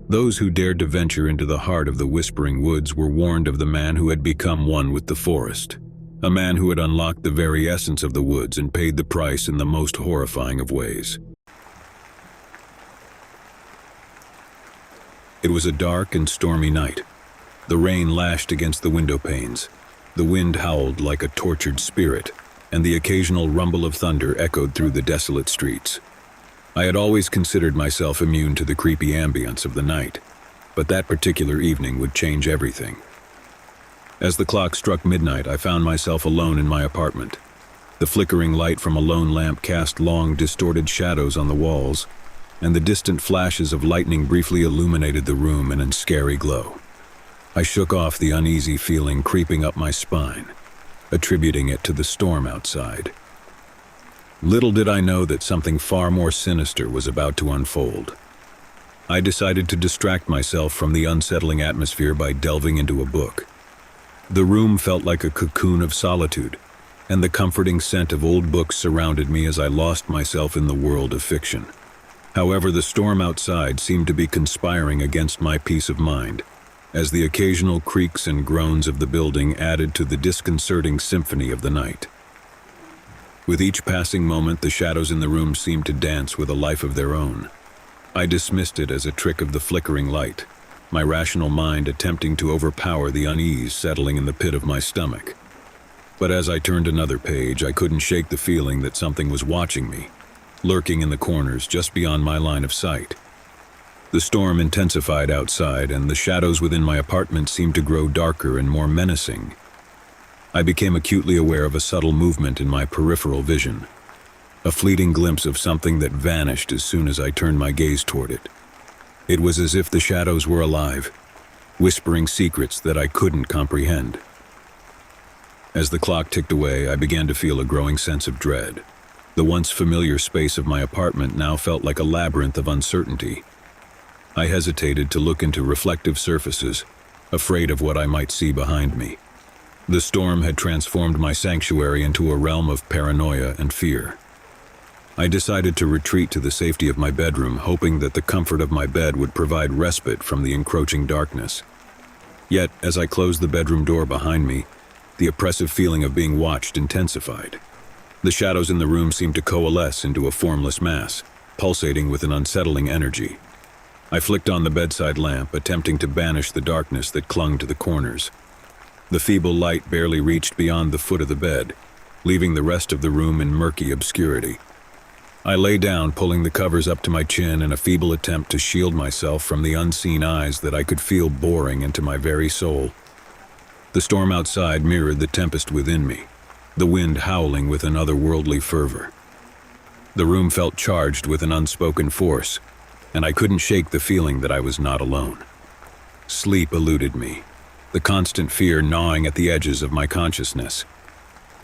Those who dared to venture into the heart of the whispering woods were warned of the man who had become one with the forest, a man who had unlocked the very essence of the woods and paid the price in the most horrifying of ways. It was a dark and stormy night. The rain lashed against the window panes. The wind howled like a tortured spirit, and the occasional rumble of thunder echoed through the desolate streets. I had always considered myself immune to the creepy ambience of the night, but that particular evening would change everything. As the clock struck midnight, I found myself alone in my apartment. The flickering light from a lone lamp cast long, distorted shadows on the walls, and the distant flashes of lightning briefly illuminated the room in a scary glow. I shook off the uneasy feeling creeping up my spine, attributing it to the storm outside. Little did I know that something far more sinister was about to unfold. I decided to distract myself from the unsettling atmosphere by delving into a book. The room felt like a cocoon of solitude, and the comforting scent of old books surrounded me as I lost myself in the world of fiction. However, the storm outside seemed to be conspiring against my peace of mind, as the occasional creaks and groans of the building added to the disconcerting symphony of the night. With each passing moment, the shadows in the room seemed to dance with a life of their own. I dismissed it as a trick of the flickering light, my rational mind attempting to overpower the unease settling in the pit of my stomach. But as I turned another page, I couldn't shake the feeling that something was watching me, lurking in the corners just beyond my line of sight. The storm intensified outside, and the shadows within my apartment seemed to grow darker and more menacing. I became acutely aware of a subtle movement in my peripheral vision, a fleeting glimpse of something that vanished as soon as I turned my gaze toward it. It was as if the shadows were alive, whispering secrets that I couldn't comprehend. As the clock ticked away, I began to feel a growing sense of dread. The once familiar space of my apartment now felt like a labyrinth of uncertainty. I hesitated to look into reflective surfaces, afraid of what I might see behind me. The storm had transformed my sanctuary into a realm of paranoia and fear. I decided to retreat to the safety of my bedroom, hoping that the comfort of my bed would provide respite from the encroaching darkness. Yet, as I closed the bedroom door behind me, the oppressive feeling of being watched intensified. The shadows in the room seemed to coalesce into a formless mass, pulsating with an unsettling energy. I flicked on the bedside lamp, attempting to banish the darkness that clung to the corners. The feeble light barely reached beyond the foot of the bed, leaving the rest of the room in murky obscurity. I lay down, pulling the covers up to my chin in a feeble attempt to shield myself from the unseen eyes that I could feel boring into my very soul. The storm outside mirrored the tempest within me, the wind howling with an otherworldly fervor. The room felt charged with an unspoken force, and I couldn't shake the feeling that I was not alone. Sleep eluded me, the constant fear gnawing at the edges of my consciousness.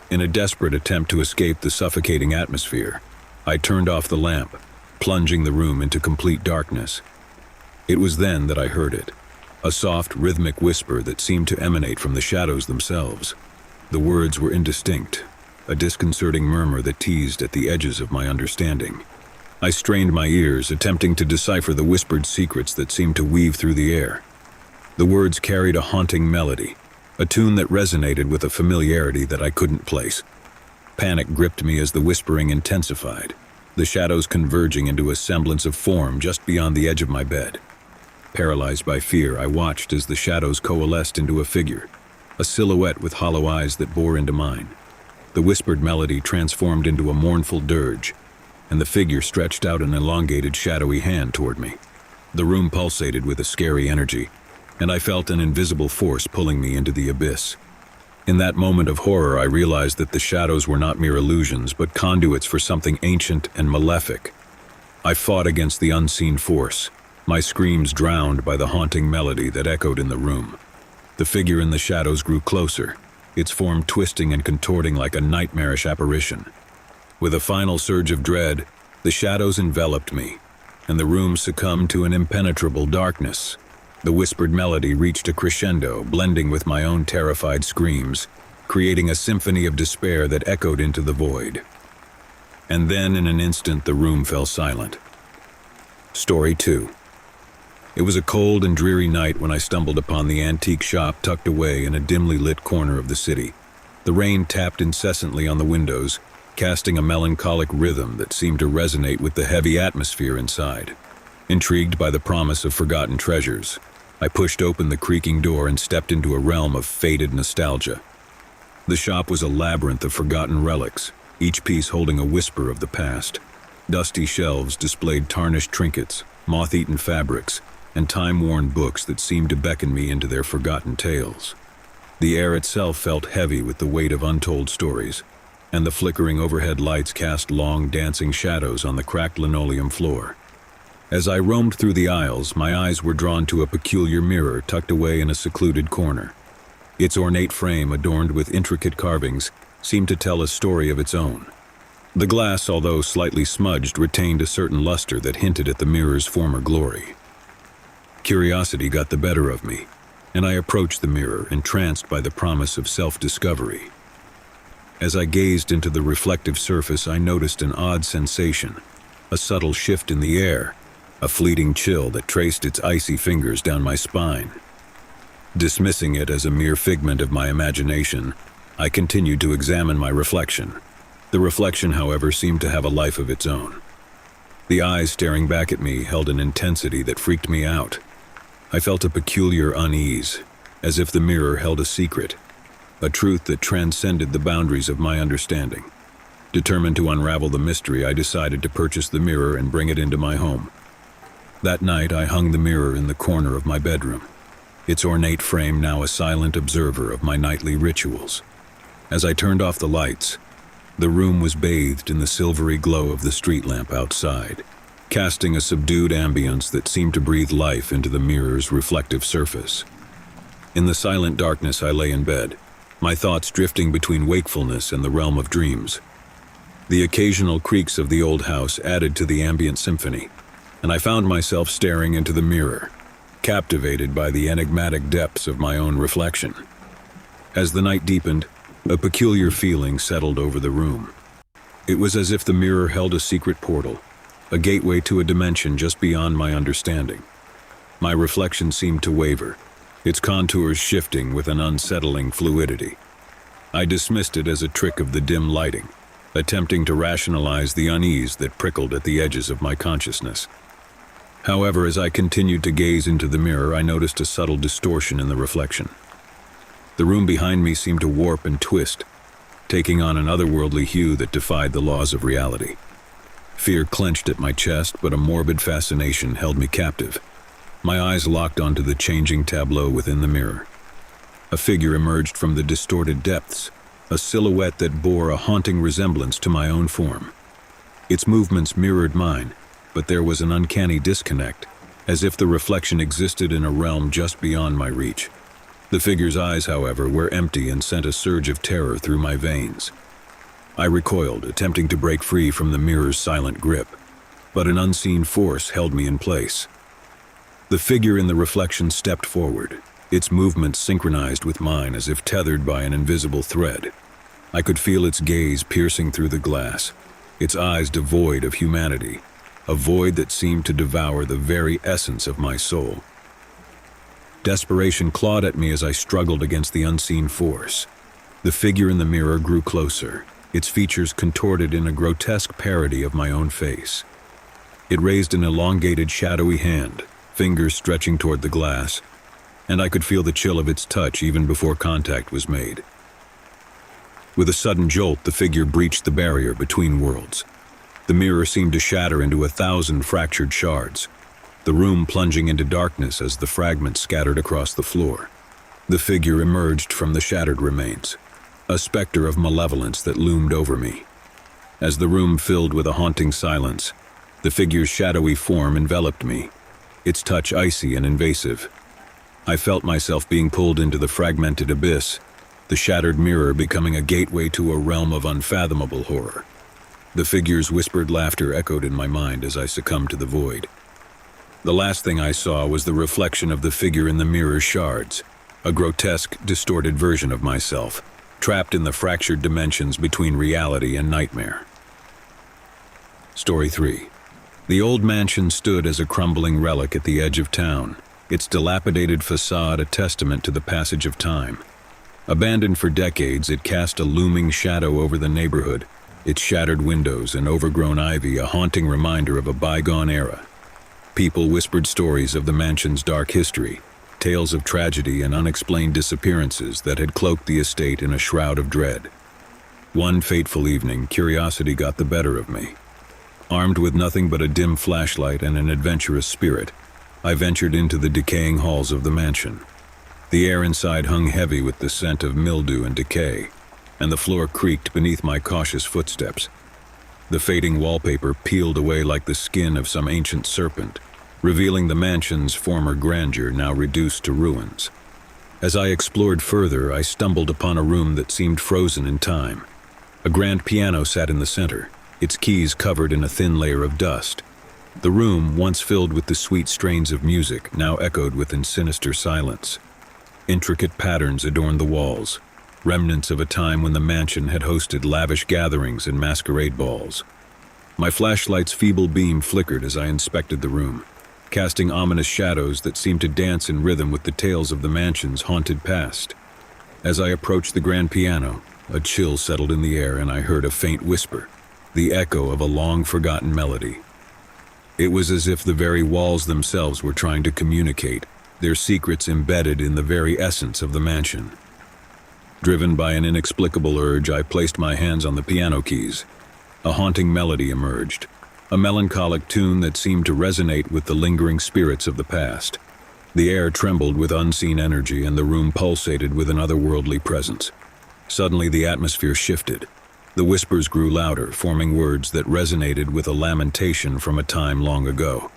In a desperate attempt to escape the suffocating atmosphere, I turned off the lamp, plunging the room into complete darkness. It was then that I heard it, a soft, rhythmic whisper that seemed to emanate from the shadows themselves. The words were indistinct, a disconcerting murmur that teased at the edges of my understanding. I strained my ears, attempting to decipher the whispered secrets that seemed to weave through the air. The words carried a haunting melody, a tune that resonated with a familiarity that I couldn't place. Panic gripped me as the whispering intensified, the shadows converging into a semblance of form just beyond the edge of my bed. Paralyzed by fear, I watched as the shadows coalesced into a figure, a silhouette with hollow eyes that bore into mine. The whispered melody transformed into a mournful dirge, and the figure stretched out an elongated, shadowy hand toward me. The room pulsated with a scary energy, and I felt an invisible force pulling me into the abyss. In that moment of horror, I realized that the shadows were not mere illusions, but conduits for something ancient and malefic. I fought against the unseen force, my screams drowned by the haunting melody that echoed in the room. The figure in the shadows grew closer, its form twisting and contorting like a nightmarish apparition. With a final surge of dread, the shadows enveloped me, and the room succumbed to an impenetrable darkness. The whispered melody reached a crescendo, blending with my own terrified screams, creating a symphony of despair that echoed into the void. And then, in an instant, the room fell silent. Story 2. It was a cold and dreary night when I stumbled upon the antique shop tucked away in a dimly lit corner of the city. The rain tapped incessantly on the windows, casting a melancholic rhythm that seemed to resonate with the heavy atmosphere inside. Intrigued by the promise of forgotten treasures, I pushed open the creaking door and stepped into a realm of faded nostalgia. The shop was a labyrinth of forgotten relics, each piece holding a whisper of the past. Dusty shelves displayed tarnished trinkets, moth-eaten fabrics, and time-worn books that seemed to beckon me into their forgotten tales. The air itself felt heavy with the weight of untold stories, and the flickering overhead lights cast long, dancing shadows on the cracked linoleum floor. As I roamed through the aisles, my eyes were drawn to a peculiar mirror tucked away in a secluded corner. Its ornate frame, adorned with intricate carvings, seemed to tell a story of its own. The glass, although slightly smudged, retained a certain luster that hinted at the mirror's former glory. Curiosity got the better of me, and I approached the mirror, entranced by the promise of self-discovery. As I gazed into the reflective surface, I noticed an odd sensation, a subtle shift in the air, a fleeting chill that traced its icy fingers down my spine. Dismissing it as a mere figment of my imagination, I continued to examine my reflection. The reflection, however, seemed to have a life of its own. The eyes staring back at me held an intensity that freaked me out. I felt a peculiar unease, as if the mirror held a secret, a truth that transcended the boundaries of my understanding. Determined to unravel the mystery, I decided to purchase the mirror and bring it into my home. That night, I hung the mirror in the corner of my bedroom, its ornate frame now a silent observer of my nightly rituals. As I turned off the lights, the room was bathed in the silvery glow of the street lamp outside, casting a subdued ambience that seemed to breathe life into the mirror's reflective surface. In the silent darkness, I lay in bed, my thoughts drifting between wakefulness and the realm of dreams. The occasional creaks of the old house added to the ambient symphony, and I found myself staring into the mirror, captivated by the enigmatic depths of my own reflection. As the night deepened, a peculiar feeling settled over the room. It was as if the mirror held a secret portal, a gateway to a dimension just beyond my understanding. My reflection seemed to waver, its contours shifting with an unsettling fluidity. I dismissed it as a trick of the dim lighting, attempting to rationalize the unease that prickled at the edges of my consciousness. However, as I continued to gaze into the mirror, I noticed a subtle distortion in the reflection. The room behind me seemed to warp and twist, taking on an otherworldly hue that defied the laws of reality. Fear clenched at my chest, but a morbid fascination held me captive. My eyes locked onto the changing tableau within the mirror. A figure emerged from the distorted depths, a silhouette that bore a haunting resemblance to my own form. Its movements mirrored mine, but there was an uncanny disconnect, as if the reflection existed in a realm just beyond my reach. The figure's eyes, however, were empty and sent a surge of terror through my veins. I recoiled, attempting to break free from the mirror's silent grip, but an unseen force held me in place. The figure in the reflection stepped forward, its movements synchronized with mine as if tethered by an invisible thread. I could feel its gaze piercing through the glass, its eyes devoid of humanity, a void that seemed to devour the very essence of my soul. Desperation clawed at me as I struggled against the unseen force. The figure in the mirror grew closer, its features contorted in a grotesque parody of my own face. It raised an elongated, shadowy hand, fingers stretching toward the glass, and I could feel the chill of its touch even before contact was made. With a sudden jolt, the figure breached the barrier between worlds. The mirror seemed to shatter into 1,000 fractured shards, the room plunging into darkness as the fragments scattered across the floor. The figure emerged from the shattered remains, a specter of malevolence that loomed over me. As the room filled with a haunting silence, the figure's shadowy form enveloped me, its touch icy and invasive. I felt myself being pulled into the fragmented abyss, the shattered mirror becoming a gateway to a realm of unfathomable horror. The figure's whispered laughter echoed in my mind as I succumbed to the void. The last thing I saw was the reflection of the figure in the mirror's shards, a grotesque, distorted version of myself, trapped in the fractured dimensions between reality and nightmare. Story 3. The old mansion stood as a crumbling relic at the edge of town, its dilapidated facade a testament to the passage of time. Abandoned for decades, it cast a looming shadow over the neighborhood, its shattered windows and overgrown ivy a haunting reminder of a bygone era. People whispered stories of the mansion's dark history, tales of tragedy and unexplained disappearances that had cloaked the estate in a shroud of dread. One fateful evening, curiosity got the better of me. Armed with nothing but a dim flashlight and an adventurous spirit, I ventured into the decaying halls of the mansion. The air inside hung heavy with the scent of mildew and decay, and the floor creaked beneath my cautious footsteps. The fading wallpaper peeled away like the skin of some ancient serpent, revealing the mansion's former grandeur now reduced to ruins. As I explored further, I stumbled upon a room that seemed frozen in time. A grand piano sat in the center, its keys covered in a thin layer of dust. The room, once filled with the sweet strains of music, now echoed within sinister silence. Intricate patterns adorned the walls, remnants of a time when the mansion had hosted lavish gatherings and masquerade balls. My flashlight's feeble beam flickered as I inspected the room, casting ominous shadows that seemed to dance in rhythm with the tales of the mansion's haunted past. As I approached the grand piano, a chill settled in the air and I heard a faint whisper, the echo of a long-forgotten melody. It was as if the very walls themselves were trying to communicate, their secrets embedded in the very essence of the mansion. Driven by an inexplicable urge, I placed my hands on the piano keys. A haunting melody emerged, a melancholic tune that seemed to resonate with the lingering spirits of the past. The air trembled with unseen energy and the room pulsated with an otherworldly presence. Suddenly the atmosphere shifted. The whispers grew louder, forming words that resonated with a lamentation from a time long ago.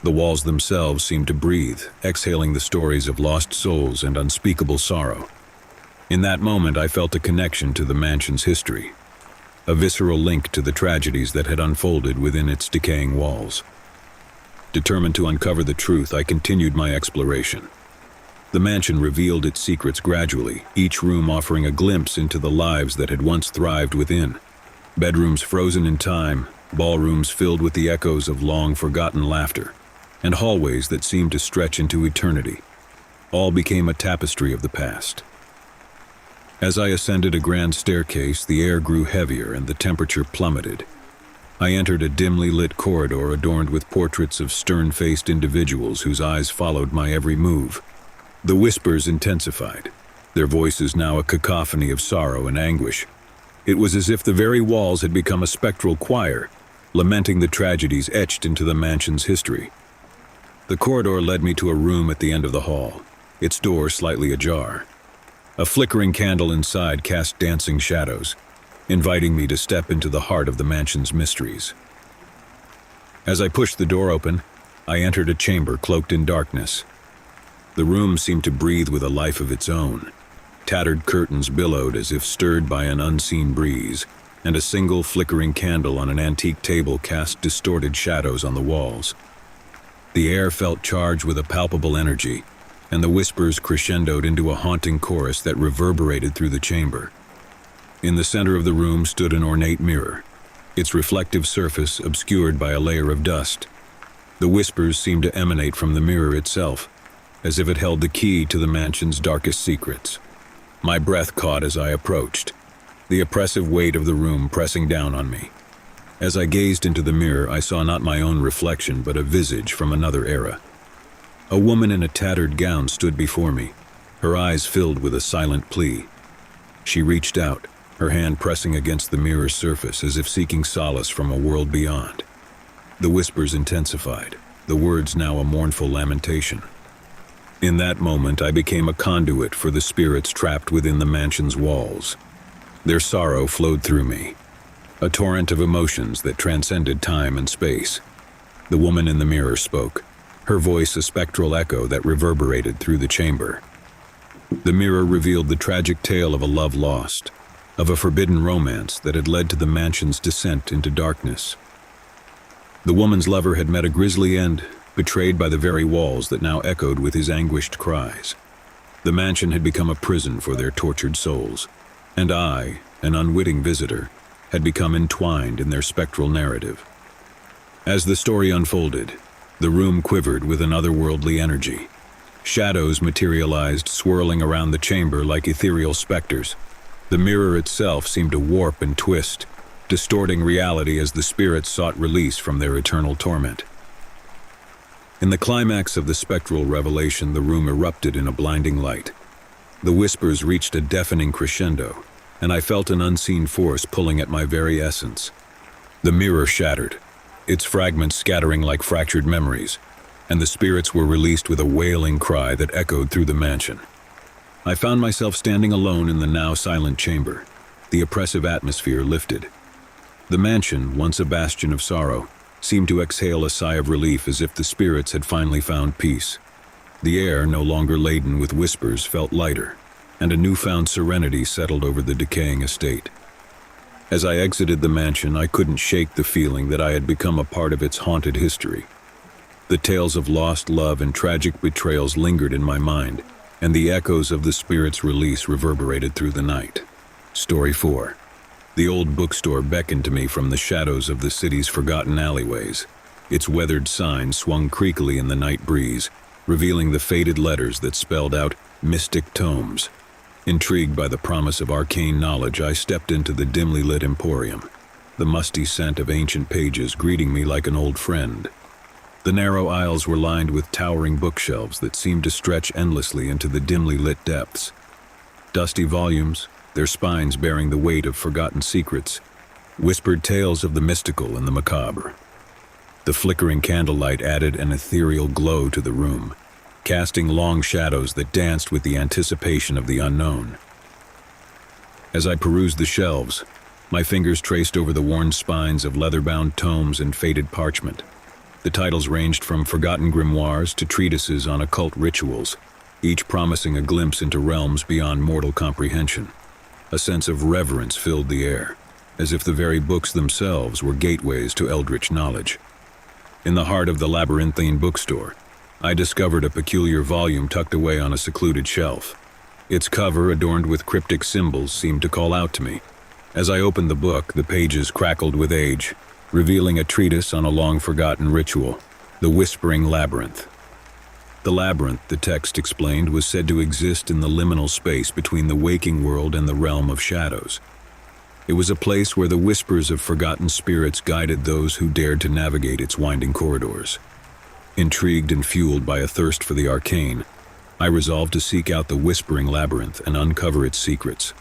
The walls themselves seemed to breathe, exhaling the stories of lost souls and unspeakable sorrow. In that moment, I felt a connection to the mansion's history, a visceral link to the tragedies that had unfolded within its decaying walls. Determined to uncover the truth, I continued my exploration. The mansion revealed its secrets gradually, each room offering a glimpse into the lives that had once thrived within. Bedrooms frozen in time, ballrooms filled with the echoes of long-forgotten laughter, and hallways that seemed to stretch into eternity. All became a tapestry of the past. As I ascended a grand staircase, the air grew heavier and the temperature plummeted. I entered a dimly lit corridor adorned with portraits of stern-faced individuals whose eyes followed my every move. The whispers intensified, their voices now a cacophony of sorrow and anguish. It was as if the very walls had become a spectral choir, lamenting the tragedies etched into the mansion's history. The corridor led me to a room at the end of the hall, its door slightly ajar. A flickering candle inside cast dancing shadows, inviting me to step into the heart of the mansion's mysteries. As I pushed the door open, I entered a chamber cloaked in darkness. The room seemed to breathe with a life of its own. Tattered curtains billowed as if stirred by an unseen breeze, and a single flickering candle on an antique table cast distorted shadows on the walls. The air felt charged with a palpable energy, and the whispers crescendoed into a haunting chorus that reverberated through the chamber. In the center of the room stood an ornate mirror, its reflective surface obscured by a layer of dust. The whispers seemed to emanate from the mirror itself, as if it held the key to the mansion's darkest secrets. My breath caught as I approached, the oppressive weight of the room pressing down on me. As I gazed into the mirror, I saw not my own reflection, but a visage from another era. A woman in a tattered gown stood before me, her eyes filled with a silent plea. She reached out, her hand pressing against the mirror's surface as if seeking solace from a world beyond. The whispers intensified, the words now a mournful lamentation. In that moment, I became a conduit for the spirits trapped within the mansion's walls. Their sorrow flowed through me, a torrent of emotions that transcended time and space. The woman in the mirror spoke, her voice a spectral echo that reverberated through the chamber. The mirror revealed the tragic tale of a love lost, of a forbidden romance that had led to the mansion's descent into darkness. The woman's lover had met a grisly end, betrayed by the very walls that now echoed with his anguished cries. The mansion had become a prison for their tortured souls, and I, an unwitting visitor, had become entwined in their spectral narrative. As the story unfolded, the room quivered with an otherworldly energy. Shadows materialized, swirling around the chamber like ethereal specters. The mirror itself seemed to warp and twist, distorting reality as the spirits sought release from their eternal torment. In the climax of the spectral revelation, the room erupted in a blinding light. The whispers reached a deafening crescendo, and I felt an unseen force pulling at my very essence. The mirror shattered, its fragments scattering like fractured memories, and the spirits were released with a wailing cry that echoed through the mansion. I found myself standing alone in the now silent chamber. The oppressive atmosphere lifted. The mansion, once a bastion of sorrow, seemed to exhale a sigh of relief as if the spirits had finally found peace. The air, no longer laden with whispers, felt lighter, and a newfound serenity settled over the decaying estate. As I exited the mansion, I couldn't shake the feeling that I had become a part of its haunted history. The tales of lost love and tragic betrayals lingered in my mind, and the echoes of the spirit's release reverberated through the night. Story 4. The old bookstore beckoned to me from the shadows of the city's forgotten alleyways. Its weathered sign swung creakily in the night breeze, revealing the faded letters that spelled out mystic tomes. Intrigued by the promise of arcane knowledge, I stepped into the dimly lit emporium, the musty scent of ancient pages greeting me like an old friend. The narrow aisles were lined with towering bookshelves that seemed to stretch endlessly into the dimly lit depths. Dusty volumes, their spines bearing the weight of forgotten secrets, whispered tales of the mystical and the macabre. The flickering candlelight added an ethereal glow to the room, casting long shadows that danced with the anticipation of the unknown. As I perused the shelves, my fingers traced over the worn spines of leather-bound tomes and faded parchment. The titles ranged from forgotten grimoires to treatises on occult rituals, each promising a glimpse into realms beyond mortal comprehension. A sense of reverence filled the air, as if the very books themselves were gateways to eldritch knowledge. In the heart of the labyrinthine bookstore, I discovered a peculiar volume tucked away on a secluded shelf. Its cover, adorned with cryptic symbols, seemed to call out to me. As I opened the book, the pages crackled with age, revealing a treatise on a long-forgotten ritual, the Whispering Labyrinth. The labyrinth, the text explained, was said to exist in the liminal space between the waking world and the realm of shadows. It was a place where the whispers of forgotten spirits guided those who dared to navigate its winding corridors. Intrigued and fueled by a thirst for the arcane, I resolved to seek out the whispering labyrinth and uncover its secrets.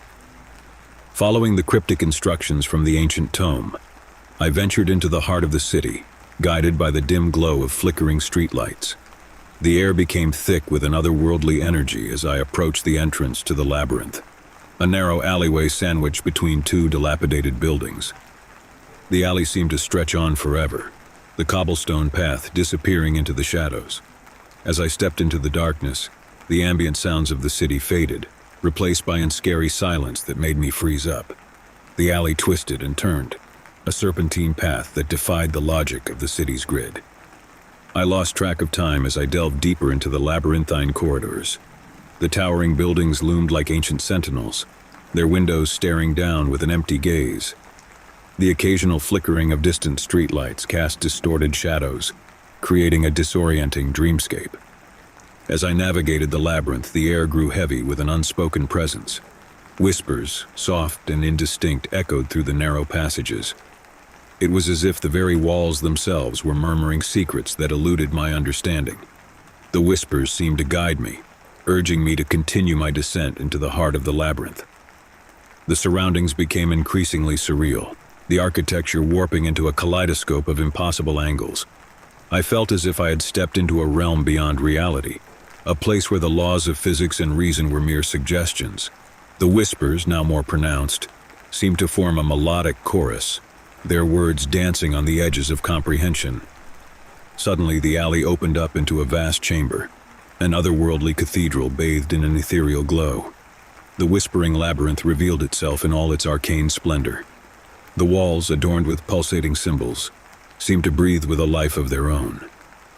Following the cryptic instructions from the ancient tome, I ventured into the heart of the city, guided by the dim glow of flickering streetlights. The air became thick with an otherworldly energy as I approached the entrance to the labyrinth, a narrow alleyway sandwiched between two dilapidated buildings. The alley seemed to stretch on forever, the cobblestone path disappearing into the shadows. As I stepped into the darkness, the ambient sounds of the city faded, replaced by an scary silence that made me freeze up. The alley twisted and turned, a serpentine path that defied the logic of the city's grid. I lost track of time as I delved deeper into the labyrinthine corridors. The towering buildings loomed like ancient sentinels, their windows staring down with an empty gaze. The occasional flickering of distant streetlights cast distorted shadows, creating a disorienting dreamscape. As I navigated the labyrinth, the air grew heavy with an unspoken presence. Whispers, soft and indistinct, echoed through the narrow passages. It was as if the very walls themselves were murmuring secrets that eluded my understanding. The whispers seemed to guide me, urging me to continue my descent into the heart of the labyrinth. The surroundings became increasingly surreal, the architecture warping into a kaleidoscope of impossible angles. I felt as if I had stepped into a realm beyond reality, a place where the laws of physics and reason were mere suggestions. The whispers, now more pronounced, seemed to form a melodic chorus, their words dancing on the edges of comprehension. Suddenly, the alley opened up into a vast chamber, an otherworldly cathedral bathed in an ethereal glow. The whispering labyrinth revealed itself in all its arcane splendor. The walls, adorned with pulsating symbols, seemed to breathe with a life of their own.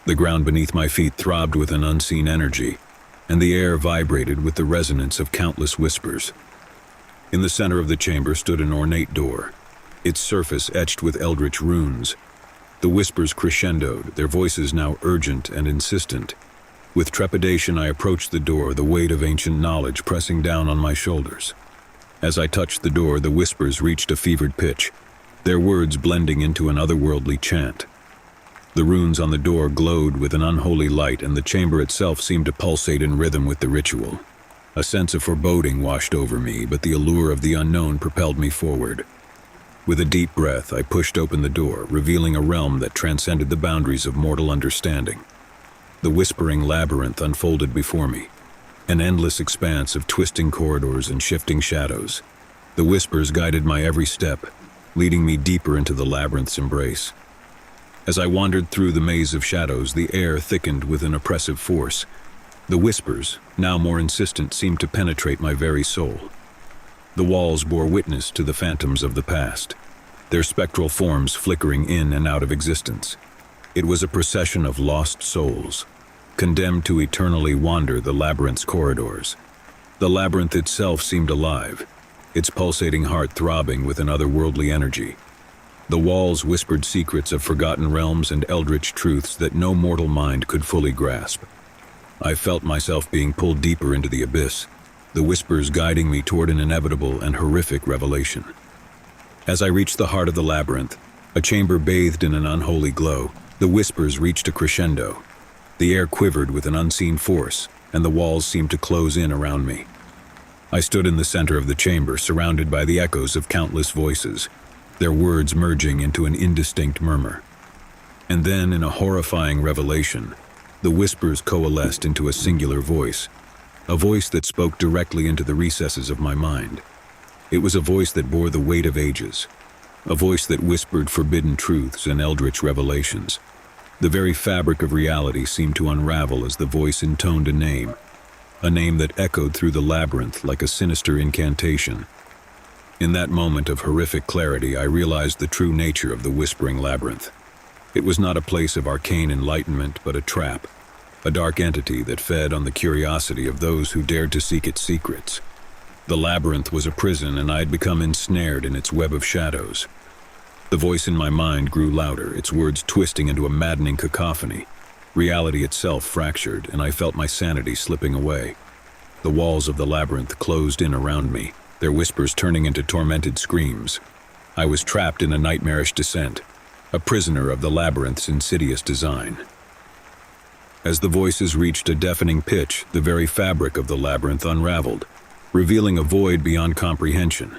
The ground beneath my feet throbbed with an unseen energy, and the air vibrated with the resonance of countless whispers. In the center of the chamber stood an ornate door, its surface etched with eldritch runes. The whispers crescendoed, their voices now urgent and insistent. With trepidation, I approached the door, the weight of ancient knowledge pressing down on my shoulders. As I touched the door, the whispers reached a fevered pitch, their words blending into an otherworldly chant. The runes on the door glowed with an unholy light, and the chamber itself seemed to pulsate in rhythm with the ritual. A sense of foreboding washed over me, but the allure of the unknown propelled me forward. With a deep breath, I pushed open the door, revealing a realm that transcended the boundaries of mortal understanding. The whispering labyrinth unfolded before me, an endless expanse of twisting corridors and shifting shadows. The whispers guided my every step, leading me deeper into the labyrinth's embrace. As I wandered through the maze of shadows, the air thickened with an oppressive force. The whispers, now more insistent, seemed to penetrate my very soul. The walls bore witness to the phantoms of the past, their spectral forms flickering in and out of existence. It was a procession of lost souls, condemned to eternally wander the labyrinth's corridors. The labyrinth itself seemed alive, its pulsating heart throbbing with an otherworldly energy. The walls whispered secrets of forgotten realms and eldritch truths that no mortal mind could fully grasp. I felt myself being pulled deeper into the abyss, the whispers guiding me toward an inevitable and horrific revelation. As I reached the heart of the labyrinth, a chamber bathed in an unholy glow, the whispers reached a crescendo. The air quivered with an unseen force, and the walls seemed to close in around me. I stood in the center of the chamber, surrounded by the echoes of countless voices, their words merging into an indistinct murmur. And then, in a horrifying revelation, the whispers coalesced into a singular voice, a voice that spoke directly into the recesses of my mind. It was a voice that bore the weight of ages, a voice that whispered forbidden truths and eldritch revelations. The very fabric of reality seemed to unravel as the voice intoned a name that echoed through the labyrinth like a sinister incantation. In that moment of horrific clarity, I realized the true nature of the whispering labyrinth. It was not a place of arcane enlightenment, but a trap, a dark entity that fed on the curiosity of those who dared to seek its secrets. The labyrinth was a prison, and I had become ensnared in its web of shadows. The voice in my mind grew louder, its words twisting into a maddening cacophony. Reality itself fractured, and I felt my sanity slipping away. The walls of the labyrinth closed in around me, their whispers turning into tormented screams. I was trapped in a nightmarish descent, a prisoner of the labyrinth's insidious design. As the voices reached a deafening pitch, the very fabric of the labyrinth unraveled, revealing a void beyond comprehension.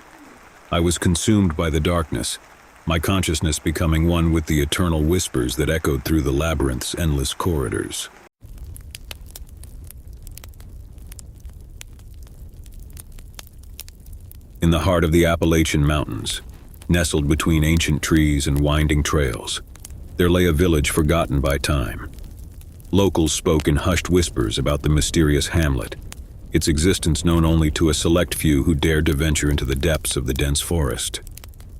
I was consumed by the darkness, my consciousness becoming one with the eternal whispers that echoed through the labyrinth's endless corridors. In the heart of the Appalachian Mountains, nestled between ancient trees and winding trails, there lay a village forgotten by time. Locals spoke in hushed whispers about the mysterious hamlet, its existence known only to a select few who dared to venture into the depths of the dense forest.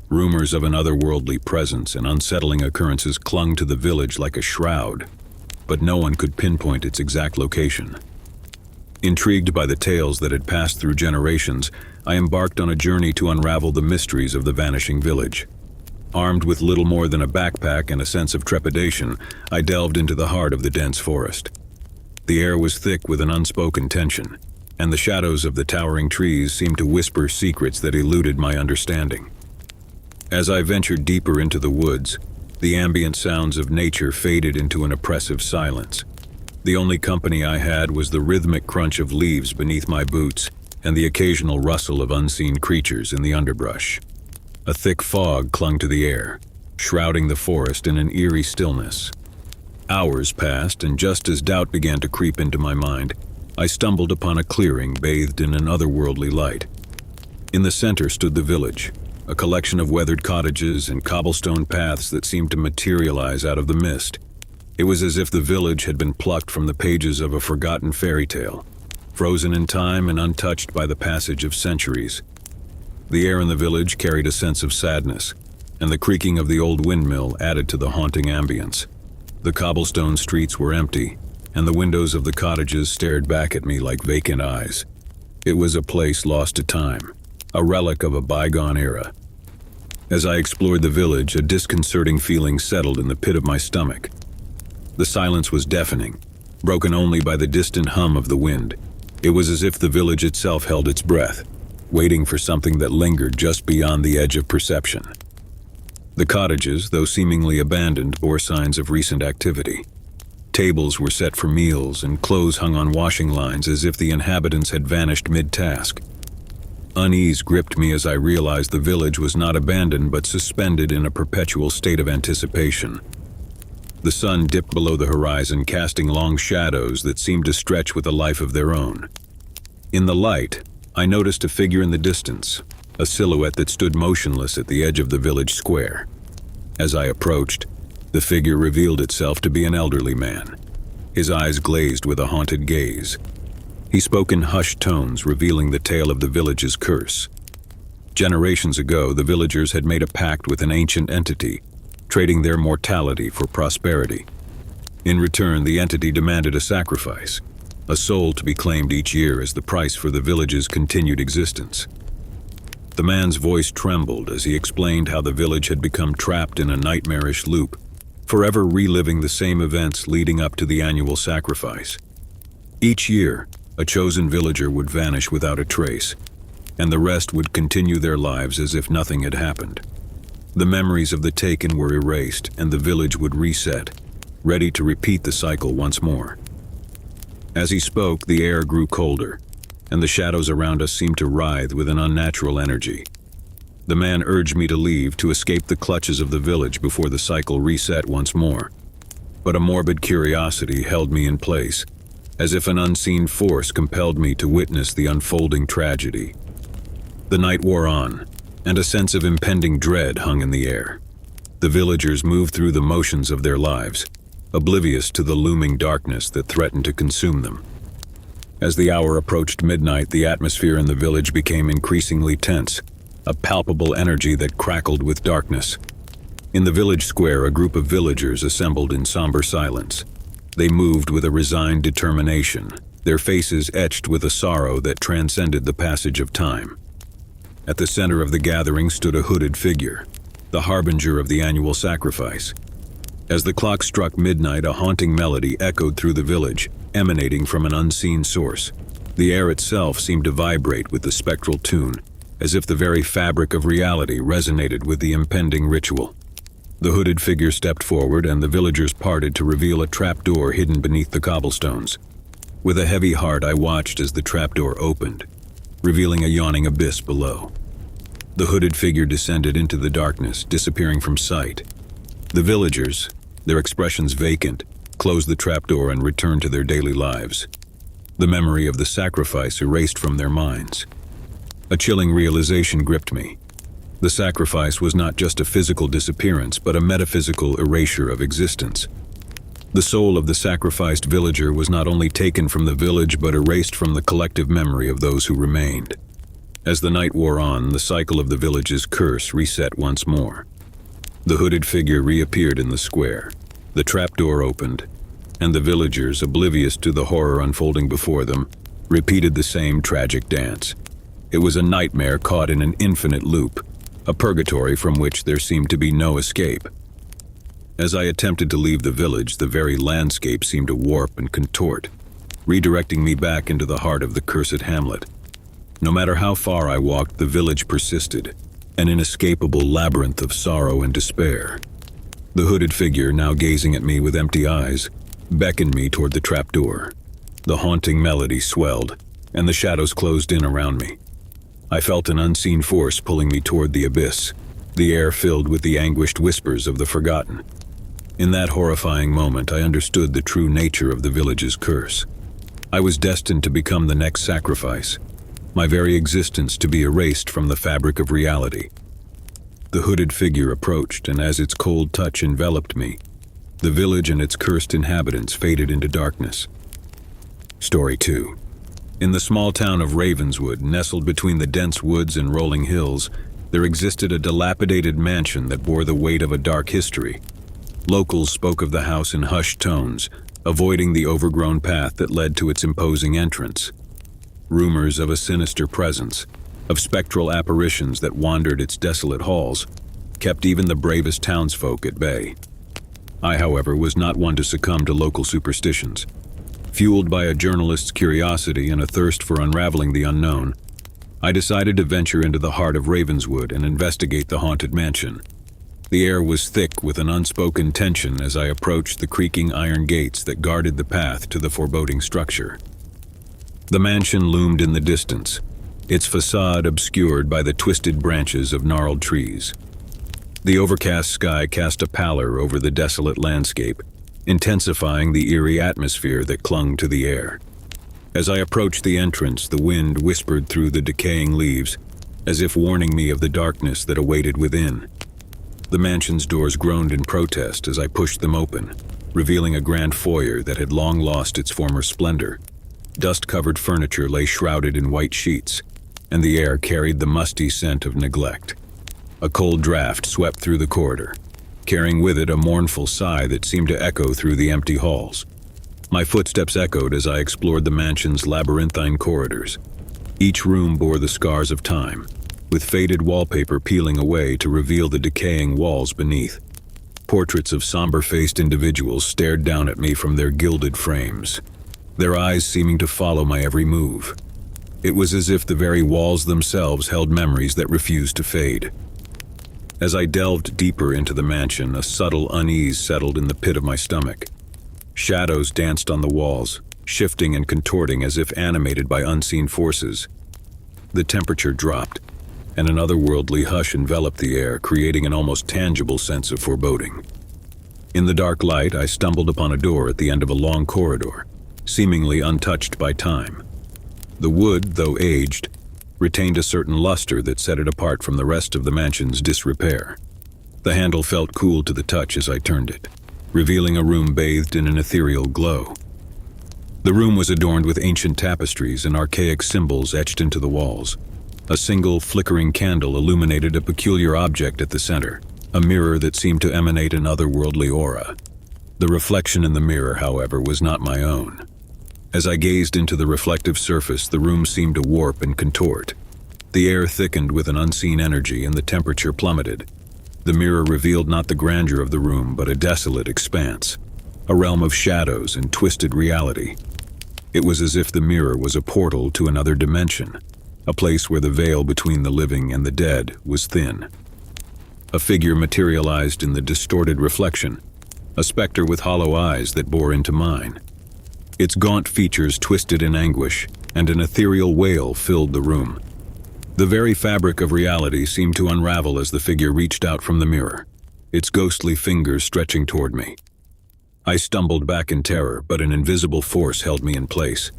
Rumors of an otherworldly presence and unsettling occurrences clung to the village like a shroud, but no one could pinpoint its exact location. Intrigued by the tales that had passed through generations, I embarked on a journey to unravel the mysteries of the vanishing village. Armed with little more than a backpack and a sense of trepidation, I delved into the heart of the dense forest. The air was thick with an unspoken tension, and the shadows of the towering trees seemed to whisper secrets that eluded my understanding. As I ventured deeper into the woods, the ambient sounds of nature faded into an oppressive silence. The only company I had was the rhythmic crunch of leaves beneath my boots and the occasional rustle of unseen creatures in the underbrush. A thick fog clung to the air, shrouding the forest in an eerie stillness. Hours passed, and just as doubt began to creep into my mind, I stumbled upon a clearing bathed in an otherworldly light. In the center stood the village, a collection of weathered cottages and cobblestone paths that seemed to materialize out of the mist. It was as if the village had been plucked from the pages of a forgotten fairy tale, frozen in time and untouched by the passage of centuries. The air in the village carried a sense of sadness, and the creaking of the old windmill added to the haunting ambience. The cobblestone streets were empty, and the windows of the cottages stared back at me like vacant eyes. It was a place lost to time, a relic of a bygone era. As I explored the village, a disconcerting feeling settled in the pit of my stomach. The silence was deafening, broken only by the distant hum of the wind. It was as if the village itself held its breath, waiting for something that lingered just beyond the edge of perception. The cottages, though seemingly abandoned, bore signs of recent activity. Tables were set for meals, and clothes hung on washing lines as if the inhabitants had vanished mid-task. Unease gripped me as I realized the village was not abandoned but suspended in a perpetual state of anticipation. The sun dipped below the horizon, casting long shadows that seemed to stretch with a life of their own. In the light, I noticed a figure in the distance, a silhouette that stood motionless at the edge of the village square. As I approached, the figure revealed itself to be an elderly man, his eyes glazed with a haunted gaze. He spoke in hushed tones, revealing the tale of the village's curse. Generations ago, the villagers had made a pact with an ancient entity, trading their mortality for prosperity. In return, the entity demanded a sacrifice, a soul to be claimed each year as the price for the village's continued existence. The man's voice trembled as he explained how the village had become trapped in a nightmarish loop, forever reliving the same events leading up to the annual sacrifice. Each year, a chosen villager would vanish without a trace, and the rest would continue their lives as if nothing had happened. The memories of the taken were erased, and the village would reset, ready to repeat the cycle once more. As he spoke, the air grew colder, and the shadows around us seemed to writhe with an unnatural energy. The man urged me to leave, to escape the clutches of the village before the cycle reset once more. But a morbid curiosity held me in place, as if an unseen force compelled me to witness the unfolding tragedy. The night wore on, and a sense of impending dread hung in the air. The villagers moved through the motions of their lives, oblivious to the looming darkness that threatened to consume them. As the hour approached midnight, the atmosphere in the village became increasingly tense, a palpable energy that crackled with darkness. In the village square, a group of villagers assembled in somber silence. They moved with a resigned determination, their faces etched with a sorrow that transcended the passage of time. At the center of the gathering stood a hooded figure, the harbinger of the annual sacrifice. As the clock struck midnight, a haunting melody echoed through the village, emanating from an unseen source. The air itself seemed to vibrate with the spectral tune, as if the very fabric of reality resonated with the impending ritual. The hooded figure stepped forward, and the villagers parted to reveal a trapdoor hidden beneath the cobblestones. With a heavy heart, I watched as the trapdoor opened, revealing a yawning abyss below. The hooded figure descended into the darkness, disappearing from sight. The villagers, their expressions vacant, closed the trapdoor and returned to their daily lives. The memory of the sacrifice erased from their minds. A chilling realization gripped me. The sacrifice was not just a physical disappearance, but a metaphysical erasure of existence. The soul of the sacrificed villager was not only taken from the village, but erased from the collective memory of those who remained. As the night wore on, the cycle of the village's curse reset once more. The hooded figure reappeared in the square. The trapdoor opened, and the villagers, oblivious to the horror unfolding before them, repeated the same tragic dance. It was a nightmare caught in an infinite loop, a purgatory from which there seemed to be no escape. As I attempted to leave the village, the very landscape seemed to warp and contort, redirecting me back into the heart of the cursed hamlet. No matter how far I walked, the village persisted, an inescapable labyrinth of sorrow and despair. The hooded figure, now gazing at me with empty eyes, beckoned me toward the trapdoor. The haunting melody swelled, and the shadows closed in around me. I felt an unseen force pulling me toward the abyss, the air filled with the anguished whispers of the forgotten. In that horrifying moment, I understood the true nature of the village's curse. I was destined to become the next sacrifice, my very existence to be erased from the fabric of reality. The hooded figure approached, and as its cold touch enveloped me, the village and its cursed inhabitants faded into darkness. Story 2. In the small town of Ravenswood, nestled between the dense woods and rolling hills, there existed a dilapidated mansion that bore the weight of a dark history. Locals spoke of the house in hushed tones, avoiding the overgrown path that led to its imposing entrance. Rumors of a sinister presence, of spectral apparitions that wandered its desolate halls, kept even the bravest townsfolk at bay. I, however, was not one to succumb to local superstitions. Fueled by a journalist's curiosity and a thirst for unraveling the unknown, I decided to venture into the heart of Ravenswood and investigate the haunted mansion. The air was thick with an unspoken tension as I approached the creaking iron gates that guarded the path to the foreboding structure. The mansion loomed in the distance, its facade obscured by the twisted branches of gnarled trees. The overcast sky cast a pallor over the desolate landscape, intensifying the eerie atmosphere that clung to the air. As I approached the entrance, the wind whispered through the decaying leaves, as if warning me of the darkness that awaited within. The mansion's doors groaned in protest as I pushed them open, revealing a grand foyer that had long lost its former splendor. Dust-covered furniture lay shrouded in white sheets, and the air carried the musty scent of neglect. A cold draft swept through the corridor, carrying with it a mournful sigh that seemed to echo through the empty halls. My footsteps echoed as I explored the mansion's labyrinthine corridors. Each room bore the scars of time, with faded wallpaper peeling away to reveal the decaying walls beneath. Portraits of somber-faced individuals stared down at me from their gilded frames, their eyes seeming to follow my every move. It was as if the very walls themselves held memories that refused to fade. As I delved deeper into the mansion, a subtle unease settled in the pit of my stomach. Shadows danced on the walls, shifting and contorting as if animated by unseen forces. The temperature dropped, and an otherworldly hush enveloped the air, creating an almost tangible sense of foreboding. In the dark light, I stumbled upon a door at the end of a long corridor, seemingly untouched by time. The wood, though aged, retained a certain luster that set it apart from the rest of the mansion's disrepair. The handle felt cool to the touch as I turned it, revealing a room bathed in an ethereal glow. The room was adorned with ancient tapestries and archaic symbols etched into the walls. A single flickering candle illuminated a peculiar object at the center, a mirror that seemed to emanate an otherworldly aura. The reflection in the mirror, however, was not my own. As I gazed into the reflective surface, the room seemed to warp and contort. The air thickened with an unseen energy and the temperature plummeted. The mirror revealed not the grandeur of the room, but a desolate expanse, a realm of shadows and twisted reality. It was as if the mirror was a portal to another dimension, a place where the veil between the living and the dead was thin. A figure materialized in the distorted reflection, a specter with hollow eyes that bore into mine. Its gaunt features twisted in anguish, and an ethereal wail filled the room. The very fabric of reality seemed to unravel as the figure reached out from the mirror, its ghostly fingers stretching toward me. I stumbled back in terror, but an invisible force held me in place.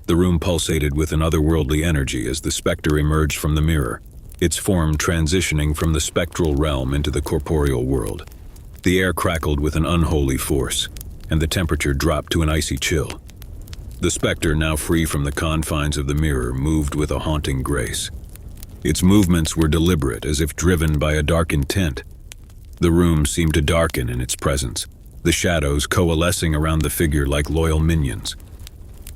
The room pulsated with an otherworldly energy as the specter emerged from the mirror, its form transitioning from the spectral realm into the corporeal world. The air crackled with an unholy force, and the temperature dropped to an icy chill. The specter, now free from the confines of the mirror, moved with a haunting grace. Its movements were deliberate, as if driven by a dark intent. The room seemed to darken in its presence, the shadows coalescing around the figure like loyal minions.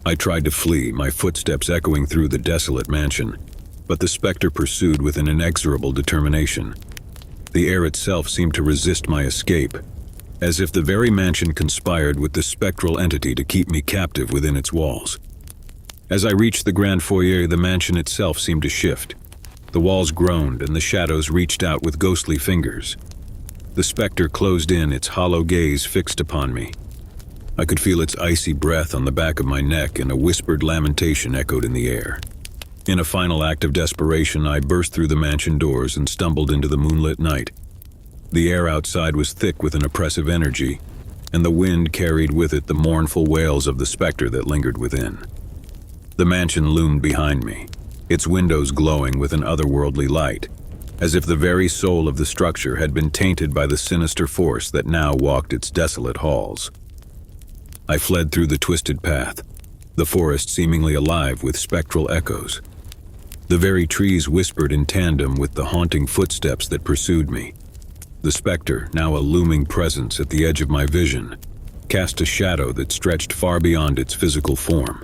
I tried to flee, my footsteps echoing through the desolate mansion, but the specter pursued with an inexorable determination. The air itself seemed to resist my escape, as if the very mansion conspired with the spectral entity to keep me captive within its walls. As I reached the grand foyer, the mansion itself seemed to shift. The walls groaned and the shadows reached out with ghostly fingers. The specter closed in, its hollow gaze fixed upon me. I could feel its icy breath on the back of my neck, and a whispered lamentation echoed in the air. In a final act of desperation, I burst through the mansion doors and stumbled into the moonlit night. The air outside was thick with an oppressive energy, and the wind carried with it the mournful wails of the specter that lingered within. The mansion loomed behind me, its windows glowing with an otherworldly light, as if the very soul of the structure had been tainted by the sinister force that now walked its desolate halls. I fled through the twisted path, the forest seemingly alive with spectral echoes. The very trees whispered in tandem with the haunting footsteps that pursued me. The specter, now a looming presence at the edge of my vision, cast a shadow that stretched far beyond its physical form.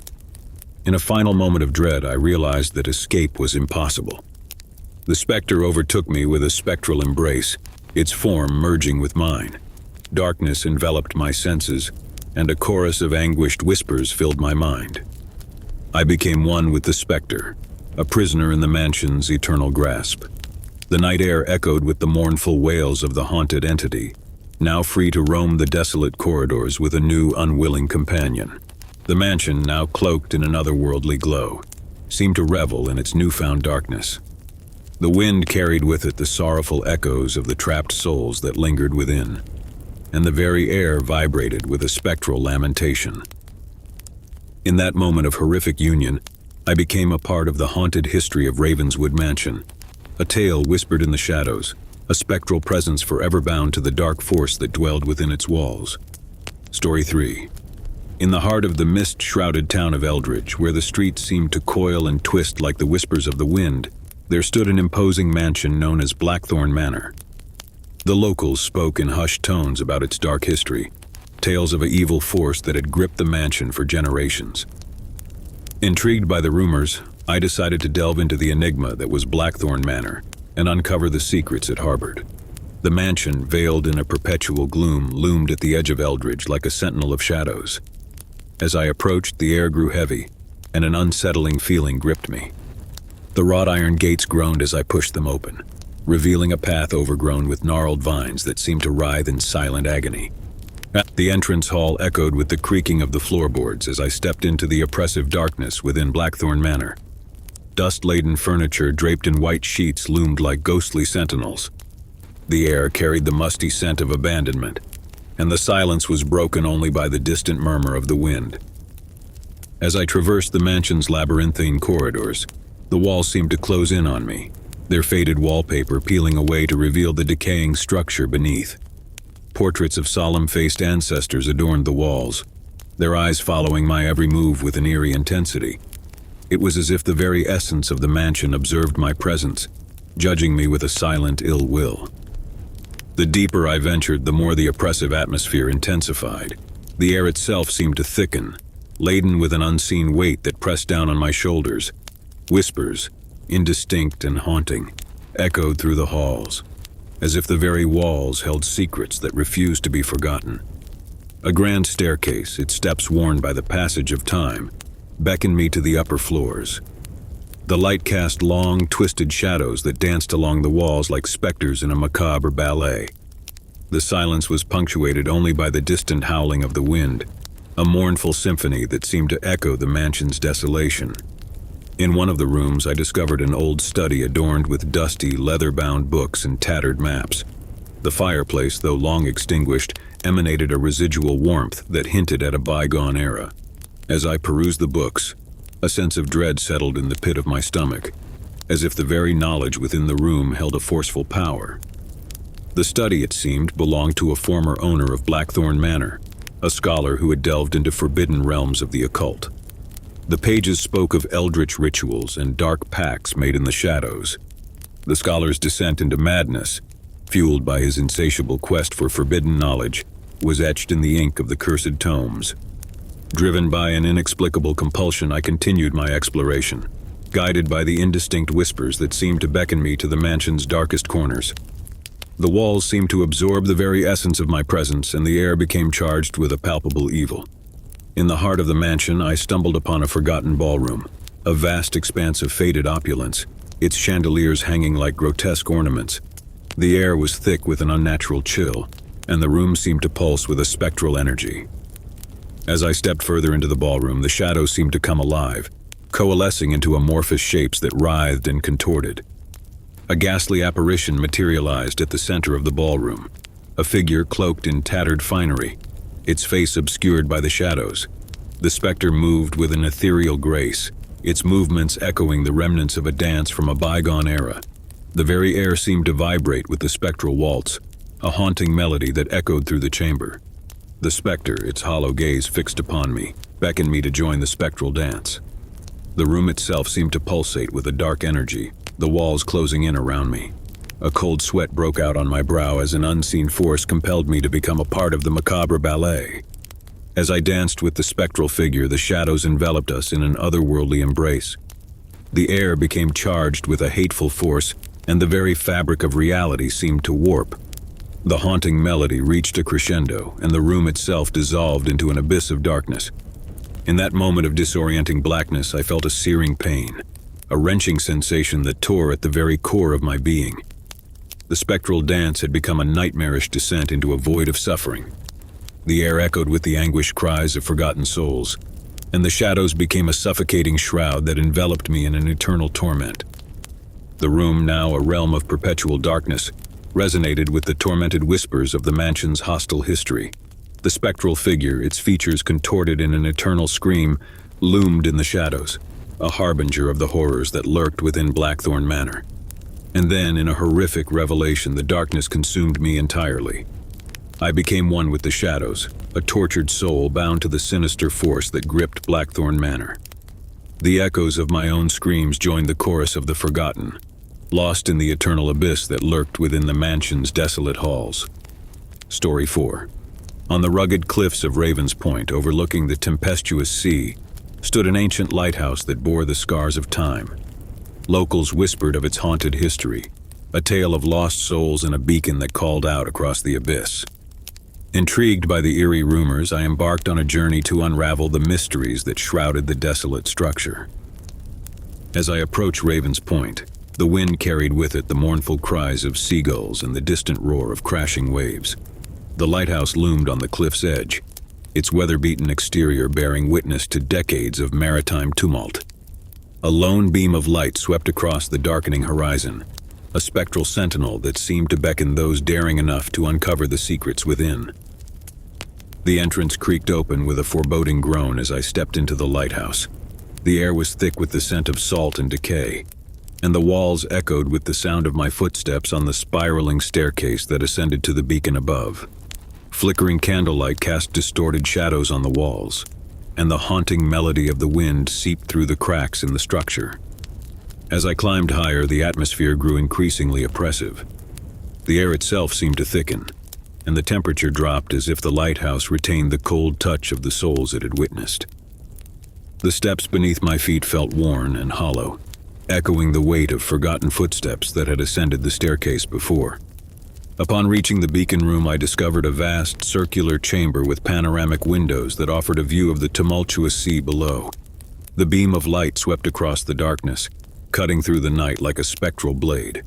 In a final moment of dread, I realized that escape was impossible. The specter overtook me with a spectral embrace, its form merging with mine. Darkness enveloped my senses, and a chorus of anguished whispers filled my mind. I became one with the specter, a prisoner in the mansion's eternal grasp. The night air echoed with the mournful wails of the haunted entity, now free to roam the desolate corridors with a new, unwilling companion. The mansion, now cloaked in an otherworldly glow, seemed to revel in its newfound darkness. The wind carried with it the sorrowful echoes of the trapped souls that lingered within, and the very air vibrated with a spectral lamentation. In that moment of horrific union, I became a part of the haunted history of Ravenswood Mansion, a tale whispered in the shadows, a spectral presence forever bound to the dark force that dwelled within its walls. Story 3. In the heart of the mist-shrouded town of Eldridge, where the streets seemed to coil and twist like the whispers of the wind, there stood an imposing mansion known as Blackthorn Manor. The locals spoke in hushed tones about its dark history, tales of an evil force that had gripped the mansion for generations. Intrigued by the rumors, I decided to delve into the enigma that was Blackthorn Manor and uncover the secrets it harbored. The mansion, veiled in a perpetual gloom, loomed at the edge of Eldridge like a sentinel of shadows. As I approached, the air grew heavy, and an unsettling feeling gripped me. The wrought iron gates groaned as I pushed them open, revealing a path overgrown with gnarled vines that seemed to writhe in silent agony. The entrance hall echoed with the creaking of the floorboards as I stepped into the oppressive darkness within Blackthorn Manor. Dust-laden furniture draped in white sheets loomed like ghostly sentinels. The air carried the musty scent of abandonment, and the silence was broken only by the distant murmur of the wind. As I traversed the mansion's labyrinthine corridors, the walls seemed to close in on me, their faded wallpaper peeling away to reveal the decaying structure beneath. Portraits of solemn-faced ancestors adorned the walls, their eyes following my every move with an eerie intensity. It was as if the very essence of the mansion observed my presence, judging me with a silent ill will. The deeper I ventured, the more the oppressive atmosphere intensified. The air itself seemed to thicken, laden with an unseen weight that pressed down on my shoulders. Whispers, indistinct and haunting, echoed through the halls. as if the very walls held secrets that refused to be forgotten. A grand staircase, its steps worn by the passage of time, beckoned me to the upper floors. The light cast long, twisted shadows that danced along the walls like specters in a macabre ballet. The silence was punctuated only by the distant howling of the wind, a mournful symphony that seemed to echo the mansion's desolation. In one of the rooms, I discovered an old study adorned with dusty, leather-bound books and tattered maps. The fireplace, though long extinguished, emanated a residual warmth that hinted at a bygone era. As I perused the books, a sense of dread settled in the pit of my stomach, as if the very knowledge within the room held a forceful power. The study, it seemed, belonged to a former owner of Blackthorn Manor, a scholar who had delved into forbidden realms of the occult. The pages spoke of eldritch rituals and dark pacts made in the shadows. The scholar's descent into madness, fueled by his insatiable quest for forbidden knowledge, was etched in the ink of the cursed tomes. Driven by an inexplicable compulsion, I continued my exploration, guided by the indistinct whispers that seemed to beckon me to the mansion's darkest corners. The walls seemed to absorb the very essence of my presence, and the air became charged with a palpable evil. In the heart of the mansion, I stumbled upon a forgotten ballroom, a vast expanse of faded opulence, its chandeliers hanging like grotesque ornaments. The air was thick with an unnatural chill, and the room seemed to pulse with a spectral energy. As I stepped further into the ballroom, the shadows seemed to come alive, coalescing into amorphous shapes that writhed and contorted. A ghastly apparition materialized at the center of the ballroom, a figure cloaked in tattered finery, its face obscured by the shadows. The specter moved with an ethereal grace, its movements echoing the remnants of a dance from a bygone era. The very air seemed to vibrate with the spectral waltz, a haunting melody that echoed through the chamber. The specter, its hollow gaze fixed upon me, beckoned me to join the spectral dance. The room itself seemed to pulsate with a dark energy, the walls closing in around me. A cold sweat broke out on my brow as an unseen force compelled me to become a part of the macabre ballet. As I danced with the spectral figure, the shadows enveloped us in an otherworldly embrace. The air became charged with a hateful force, and the very fabric of reality seemed to warp. The haunting melody reached a crescendo, and the room itself dissolved into an abyss of darkness. In that moment of disorienting blackness, I felt a searing pain, a wrenching sensation that tore at the very core of my being. The spectral dance had become a nightmarish descent into a void of suffering. The air echoed with the anguished cries of forgotten souls, and the shadows became a suffocating shroud that enveloped me in an eternal torment. The room, now a realm of perpetual darkness, resonated with the tormented whispers of the mansion's hostile history. The spectral figure, its features contorted in an eternal scream, loomed in the shadows, a harbinger of the horrors that lurked within Blackthorn Manor. And then, in a horrific revelation, the darkness consumed me entirely. I became one with the shadows, a tortured soul bound to the sinister force that gripped Blackthorn Manor. The echoes of my own screams joined the chorus of the forgotten, lost in the eternal abyss that lurked within the mansion's desolate halls. Story 4. On the rugged cliffs of Raven's Point, overlooking the tempestuous sea, stood an ancient lighthouse that bore the scars of time. Locals whispered of its haunted history, a tale of lost souls and a beacon that called out across the abyss. Intrigued by the eerie rumors, I embarked on a journey to unravel the mysteries that shrouded the desolate structure. As I approached Raven's Point, the wind carried with it the mournful cries of seagulls and the distant roar of crashing waves. The lighthouse loomed on the cliff's edge, its weather-beaten exterior bearing witness to decades of maritime tumult. A lone beam of light swept across the darkening horizon, a spectral sentinel that seemed to beckon those daring enough to uncover the secrets within. The entrance creaked open with a foreboding groan as I stepped into the lighthouse. The air was thick with the scent of salt and decay, and the walls echoed with the sound of my footsteps on the spiraling staircase that ascended to the beacon above. Flickering candlelight cast distorted shadows on the walls, and the haunting melody of the wind seeped through the cracks in the structure. As I climbed higher, the atmosphere grew increasingly oppressive. The air itself seemed to thicken, and the temperature dropped as if the lighthouse retained the cold touch of the souls it had witnessed. The steps beneath my feet felt worn and hollow, echoing the weight of forgotten footsteps that had ascended the staircase before. Upon reaching the beacon room, I discovered a vast, circular chamber with panoramic windows that offered a view of the tumultuous sea below. The beam of light swept across the darkness, cutting through the night like a spectral blade.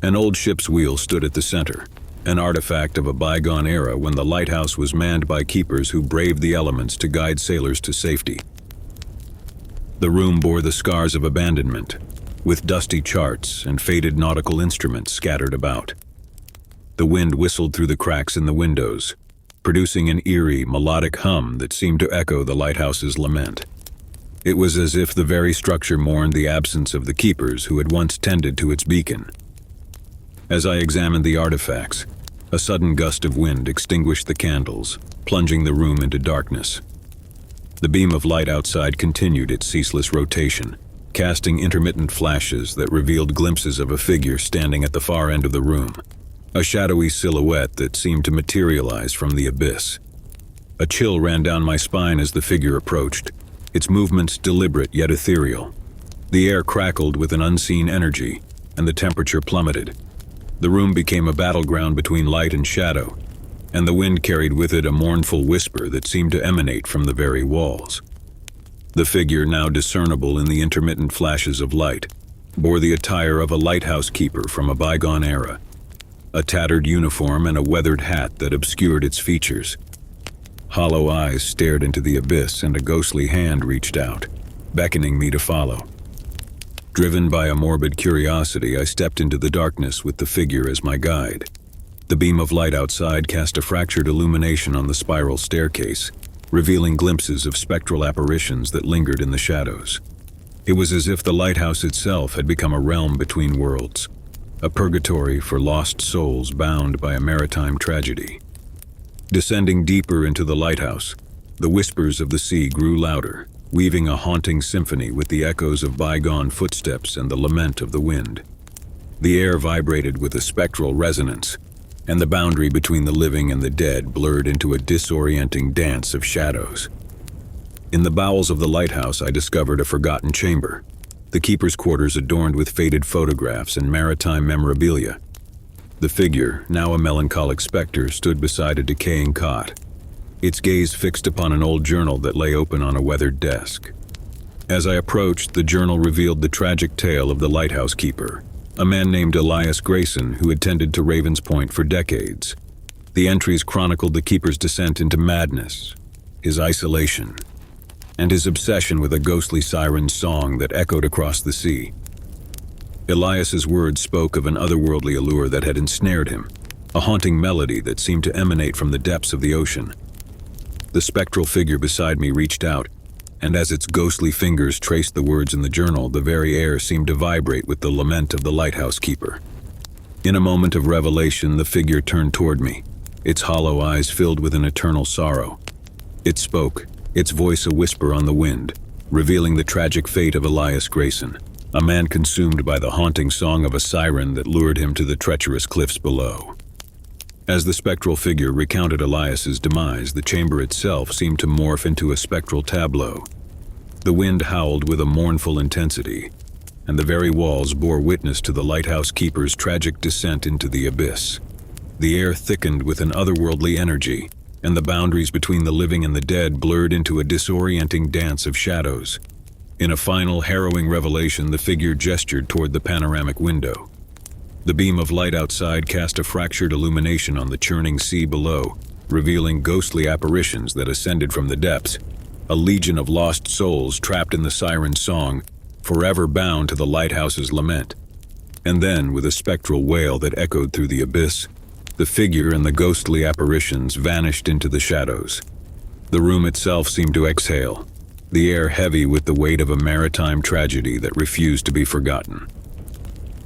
An old ship's wheel stood at the center, an artifact of a bygone era when the lighthouse was manned by keepers who braved the elements to guide sailors to safety. The room bore the scars of abandonment, with dusty charts and faded nautical instruments scattered about. The wind whistled through the cracks in the windows, producing an eerie, melodic hum that seemed to echo the lighthouse's lament. It was as if the very structure mourned the absence of the keepers who had once tended to its beacon. As I examined the artifacts, a sudden gust of wind extinguished the candles, plunging the room into darkness. The beam of light outside continued its ceaseless rotation, casting intermittent flashes that revealed glimpses of a figure standing at the far end of the room, a shadowy silhouette that seemed to materialize from the abyss. A chill ran down my spine as the figure approached, its movements deliberate yet ethereal. The air crackled with an unseen energy, and the temperature plummeted. The room became a battleground between light and shadow, and the wind carried with it a mournful whisper that seemed to emanate from the very walls. The figure, now discernible in the intermittent flashes of light, bore the attire of a lighthouse keeper from a bygone era, a tattered uniform and a weathered hat that obscured its features. Hollow eyes stared into the abyss, and a ghostly hand reached out, beckoning me to follow. Driven by a morbid curiosity, I stepped into the darkness with the figure as my guide. The beam of light outside cast a fractured illumination on the spiral staircase, revealing glimpses of spectral apparitions that lingered in the shadows. It was as if the lighthouse itself had become a realm between worlds, a purgatory for lost souls bound by a maritime tragedy. Descending deeper into the lighthouse, the whispers of the sea grew louder, weaving a haunting symphony with the echoes of bygone footsteps and the lament of the wind. The air vibrated with a spectral resonance, and the boundary between the living and the dead blurred into a disorienting dance of shadows. In the bowels of the lighthouse, I discovered a forgotten chamber, the keeper's quarters adorned with faded photographs and maritime memorabilia. The figure, now a melancholic specter, stood beside a decaying cot, its gaze fixed upon an old journal that lay open on a weathered desk. As I approached, the journal revealed the tragic tale of the lighthouse keeper, a man named Elias Grayson who had tended to Ravens Point for decades. The entries chronicled the keeper's descent into madness, his isolation, and his obsession with a ghostly siren song that echoed across the sea. Elias's words spoke of an otherworldly allure that had ensnared him, a haunting melody that seemed to emanate from the depths of the ocean. The spectral figure beside me reached out, and as its ghostly fingers traced the words in the journal, the very air seemed to vibrate with the lament of the lighthouse keeper. In a moment of revelation, the figure turned toward me, its hollow eyes filled with an eternal sorrow. It spoke, its voice a whisper on the wind, revealing the tragic fate of Elias Grayson, a man consumed by the haunting song of a siren that lured him to the treacherous cliffs below. As the spectral figure recounted Elias's demise, the chamber itself seemed to morph into a spectral tableau. The wind howled with a mournful intensity, and the very walls bore witness to the lighthouse keeper's tragic descent into the abyss. The air thickened with an otherworldly energy, and the boundaries between the living and the dead blurred into a disorienting dance of shadows. In a final, harrowing revelation, the figure gestured toward the panoramic window. The beam of light outside cast a fractured illumination on the churning sea below, revealing ghostly apparitions that ascended from the depths, a legion of lost souls trapped in the siren song, forever bound to the lighthouse's lament. And then, with a spectral wail that echoed through the abyss, the figure and the ghostly apparitions vanished into the shadows. The room itself seemed to exhale, the air heavy with the weight of a maritime tragedy that refused to be forgotten.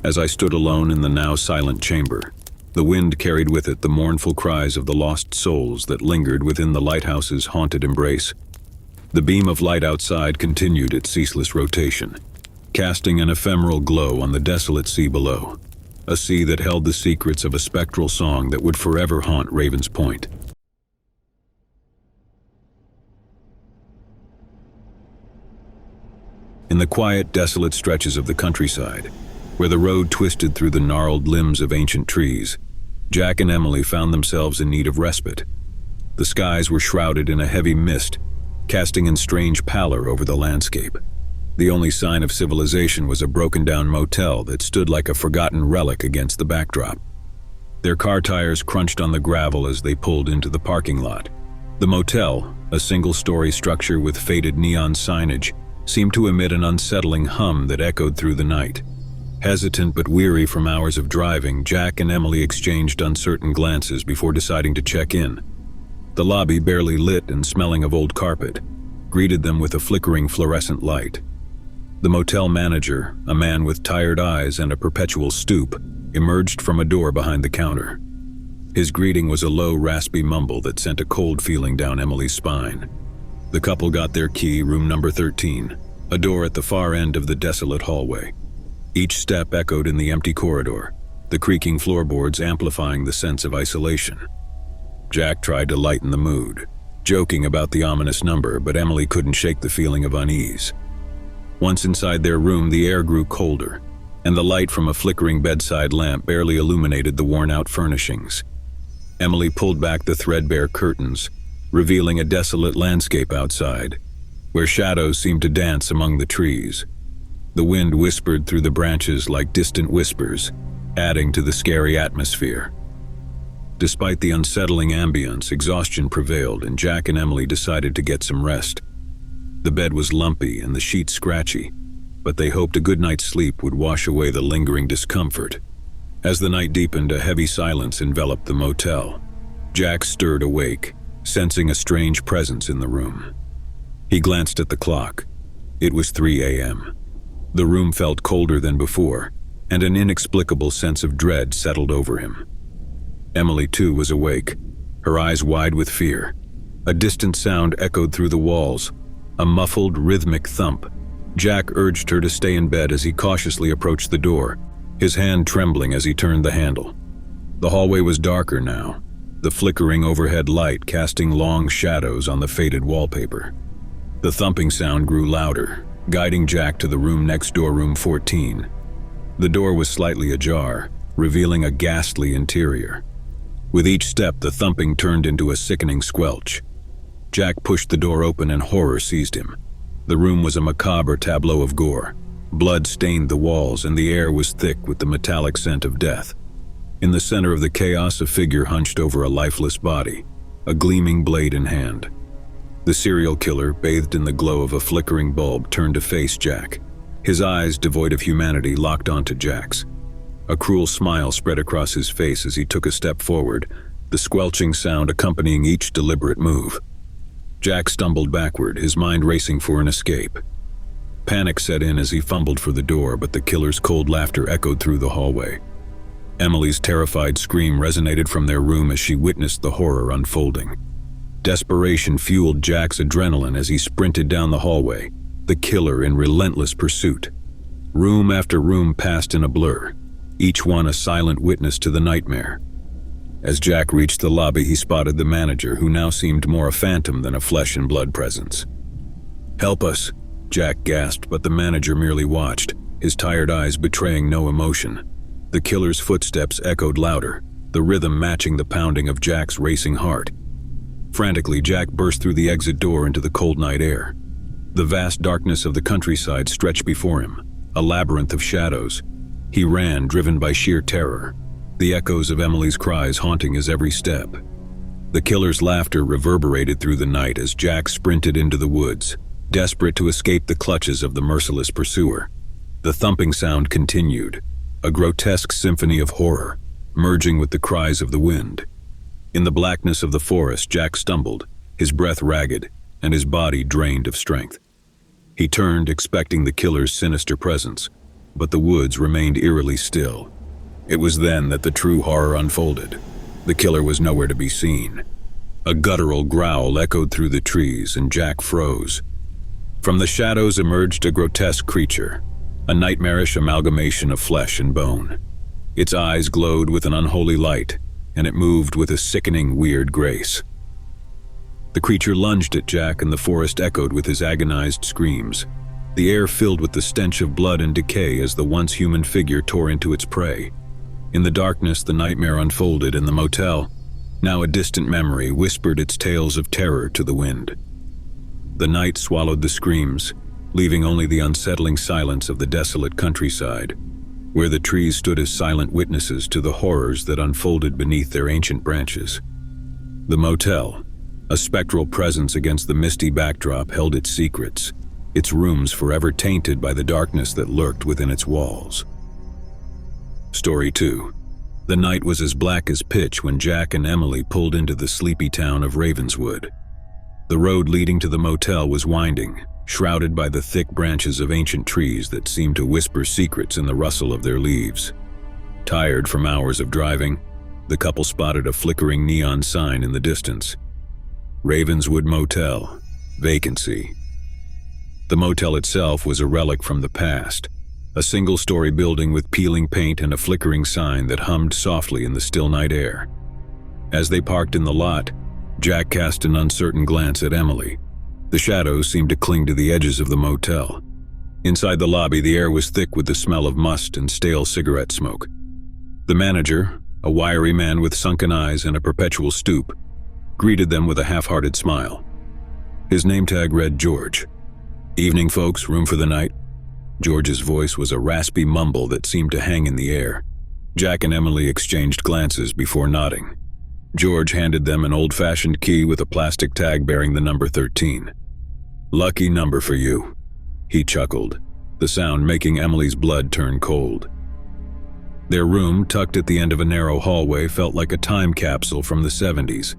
As I stood alone in the now silent chamber, the wind carried with it the mournful cries of the lost souls that lingered within the lighthouse's haunted embrace. The beam of light outside continued its ceaseless rotation, casting an ephemeral glow on the desolate sea below, a sea that held the secrets of a spectral song that would forever haunt Ravens Point. In the quiet, desolate stretches of the countryside, where the road twisted through the gnarled limbs of ancient trees, Jack and Emily found themselves in need of respite. The skies were shrouded in a heavy mist, casting in strange pallor over the landscape. The only sign of civilization was a broken-down motel that stood like a forgotten relic against the backdrop. Their car tires crunched on the gravel as they pulled into the parking lot. The motel, a single-story structure with faded neon signage, seemed to emit an unsettling hum that echoed through the night. Hesitant but weary from hours of driving, Jack and Emily exchanged uncertain glances before deciding to check in. The lobby, barely lit and smelling of old carpet, greeted them with a flickering fluorescent light. The motel manager, a man with tired eyes and a perpetual stoop, emerged from a door behind the counter. His greeting was a low, raspy mumble that sent a cold feeling down Emily's spine. The couple got their key, room number 13, a door at the far end of the desolate hallway. Each step echoed in the empty corridor, the creaking floorboards amplifying the sense of isolation. Jack tried to lighten the mood, joking about the ominous number, but Emily couldn't shake the feeling of unease. Once inside their room, the air grew colder, and the light from a flickering bedside lamp barely illuminated the worn-out furnishings. Emily pulled back the threadbare curtains, revealing a desolate landscape outside, where shadows seemed to dance among the trees. The wind whispered through the branches like distant whispers, adding to the scary atmosphere. Despite the unsettling ambience, exhaustion prevailed, and Jack and Emily decided to get some rest. The bed was lumpy and the sheets scratchy, but they hoped a good night's sleep would wash away the lingering discomfort. As the night deepened, a heavy silence enveloped the motel. Jack stirred awake, sensing a strange presence in the room. He glanced at the clock. It was 3 a.m. The room felt colder than before, and an inexplicable sense of dread settled over him. Emily, too, was awake, her eyes wide with fear. A distant sound echoed through the walls, a muffled, rhythmic thump. Jack urged her to stay in bed as he cautiously approached the door, his hand trembling as he turned the handle. The hallway was darker now, the flickering overhead light casting long shadows on the faded wallpaper. The thumping sound grew louder, guiding Jack to the room next door, room 14. The door was slightly ajar, revealing a ghastly interior. With each step, the thumping turned into a sickening squelch. Jack pushed the door open and horror seized him. The room was a macabre tableau of gore. Blood stained the walls and the air was thick with the metallic scent of death. In the center of the chaos, a figure hunched over a lifeless body, a gleaming blade in hand. The serial killer, bathed in the glow of a flickering bulb, turned to face Jack. His eyes, devoid of humanity, locked onto Jack's. A cruel smile spread across his face as he took a step forward, the squelching sound accompanying each deliberate move. Jack stumbled backward, his mind racing for an escape. Panic set in as he fumbled for the door, but the killer's cold laughter echoed through the hallway. Emily's terrified scream resonated from their room as she witnessed the horror unfolding. Desperation fueled Jack's adrenaline as he sprinted down the hallway, the killer in relentless pursuit. Room after room passed in a blur, each one a silent witness to the nightmare. As Jack reached the lobby, he spotted the manager, who now seemed more a phantom than a flesh and blood presence. "Help us," Jack gasped, but the manager merely watched, his tired eyes betraying no emotion. The killer's footsteps echoed louder, the rhythm matching the pounding of Jack's racing heart. Frantically, Jack burst through the exit door into the cold night air. The vast darkness of the countryside stretched before him, a labyrinth of shadows. He ran, driven by sheer terror, the echoes of Emily's cries haunting his every step. The killer's laughter reverberated through the night as Jack sprinted into the woods, desperate to escape the clutches of the merciless pursuer. The thumping sound continued, a grotesque symphony of horror, merging with the cries of the wind. In the blackness of the forest, Jack stumbled, his breath ragged, and his body drained of strength. He turned, expecting the killer's sinister presence, but the woods remained eerily still. It was then that the true horror unfolded. The killer was nowhere to be seen. A guttural growl echoed through the trees, and Jack froze. From the shadows emerged a grotesque creature, a nightmarish amalgamation of flesh and bone. Its eyes glowed with an unholy light, and it moved with a sickening, weird grace. The creature lunged at Jack, and the forest echoed with his agonized screams. The air filled with the stench of blood and decay as the once human figure tore into its prey. In the darkness, the nightmare unfolded, and the motel, now a distant memory, whispered its tales of terror to the wind. The night swallowed the screams, leaving only the unsettling silence of the desolate countryside, where the trees stood as silent witnesses to the horrors that unfolded beneath their ancient branches. The motel, a spectral presence against the misty backdrop, held its secrets, its rooms forever tainted by the darkness that lurked within its walls. Story 2. The night was as black as pitch when Jack and Emily pulled into the sleepy town of Ravenswood. The road leading to the motel was winding, shrouded by the thick branches of ancient trees that seemed to whisper secrets in the rustle of their leaves. Tired from hours of driving, the couple spotted a flickering neon sign in the distance. Ravenswood Motel, vacancy. The motel itself was a relic from the past, a single-story building with peeling paint and a flickering sign that hummed softly in the still night air. As they parked in the lot, Jack cast an uncertain glance at Emily. The shadows seemed to cling to the edges of the motel. Inside the lobby, the air was thick with the smell of must and stale cigarette smoke. The manager, a wiry man with sunken eyes and a perpetual stoop, greeted them with a half-hearted smile. His name tag read George. "Evening, folks, room for the night?" George's voice was a raspy mumble that seemed to hang in the air. Jack and Emily exchanged glances before nodding. George handed them an old-fashioned key with a plastic tag bearing the number 13. "Lucky number for you," he chuckled, the sound making Emily's blood turn cold. Their room, tucked at the end of a narrow hallway, felt like a time capsule from the 70s.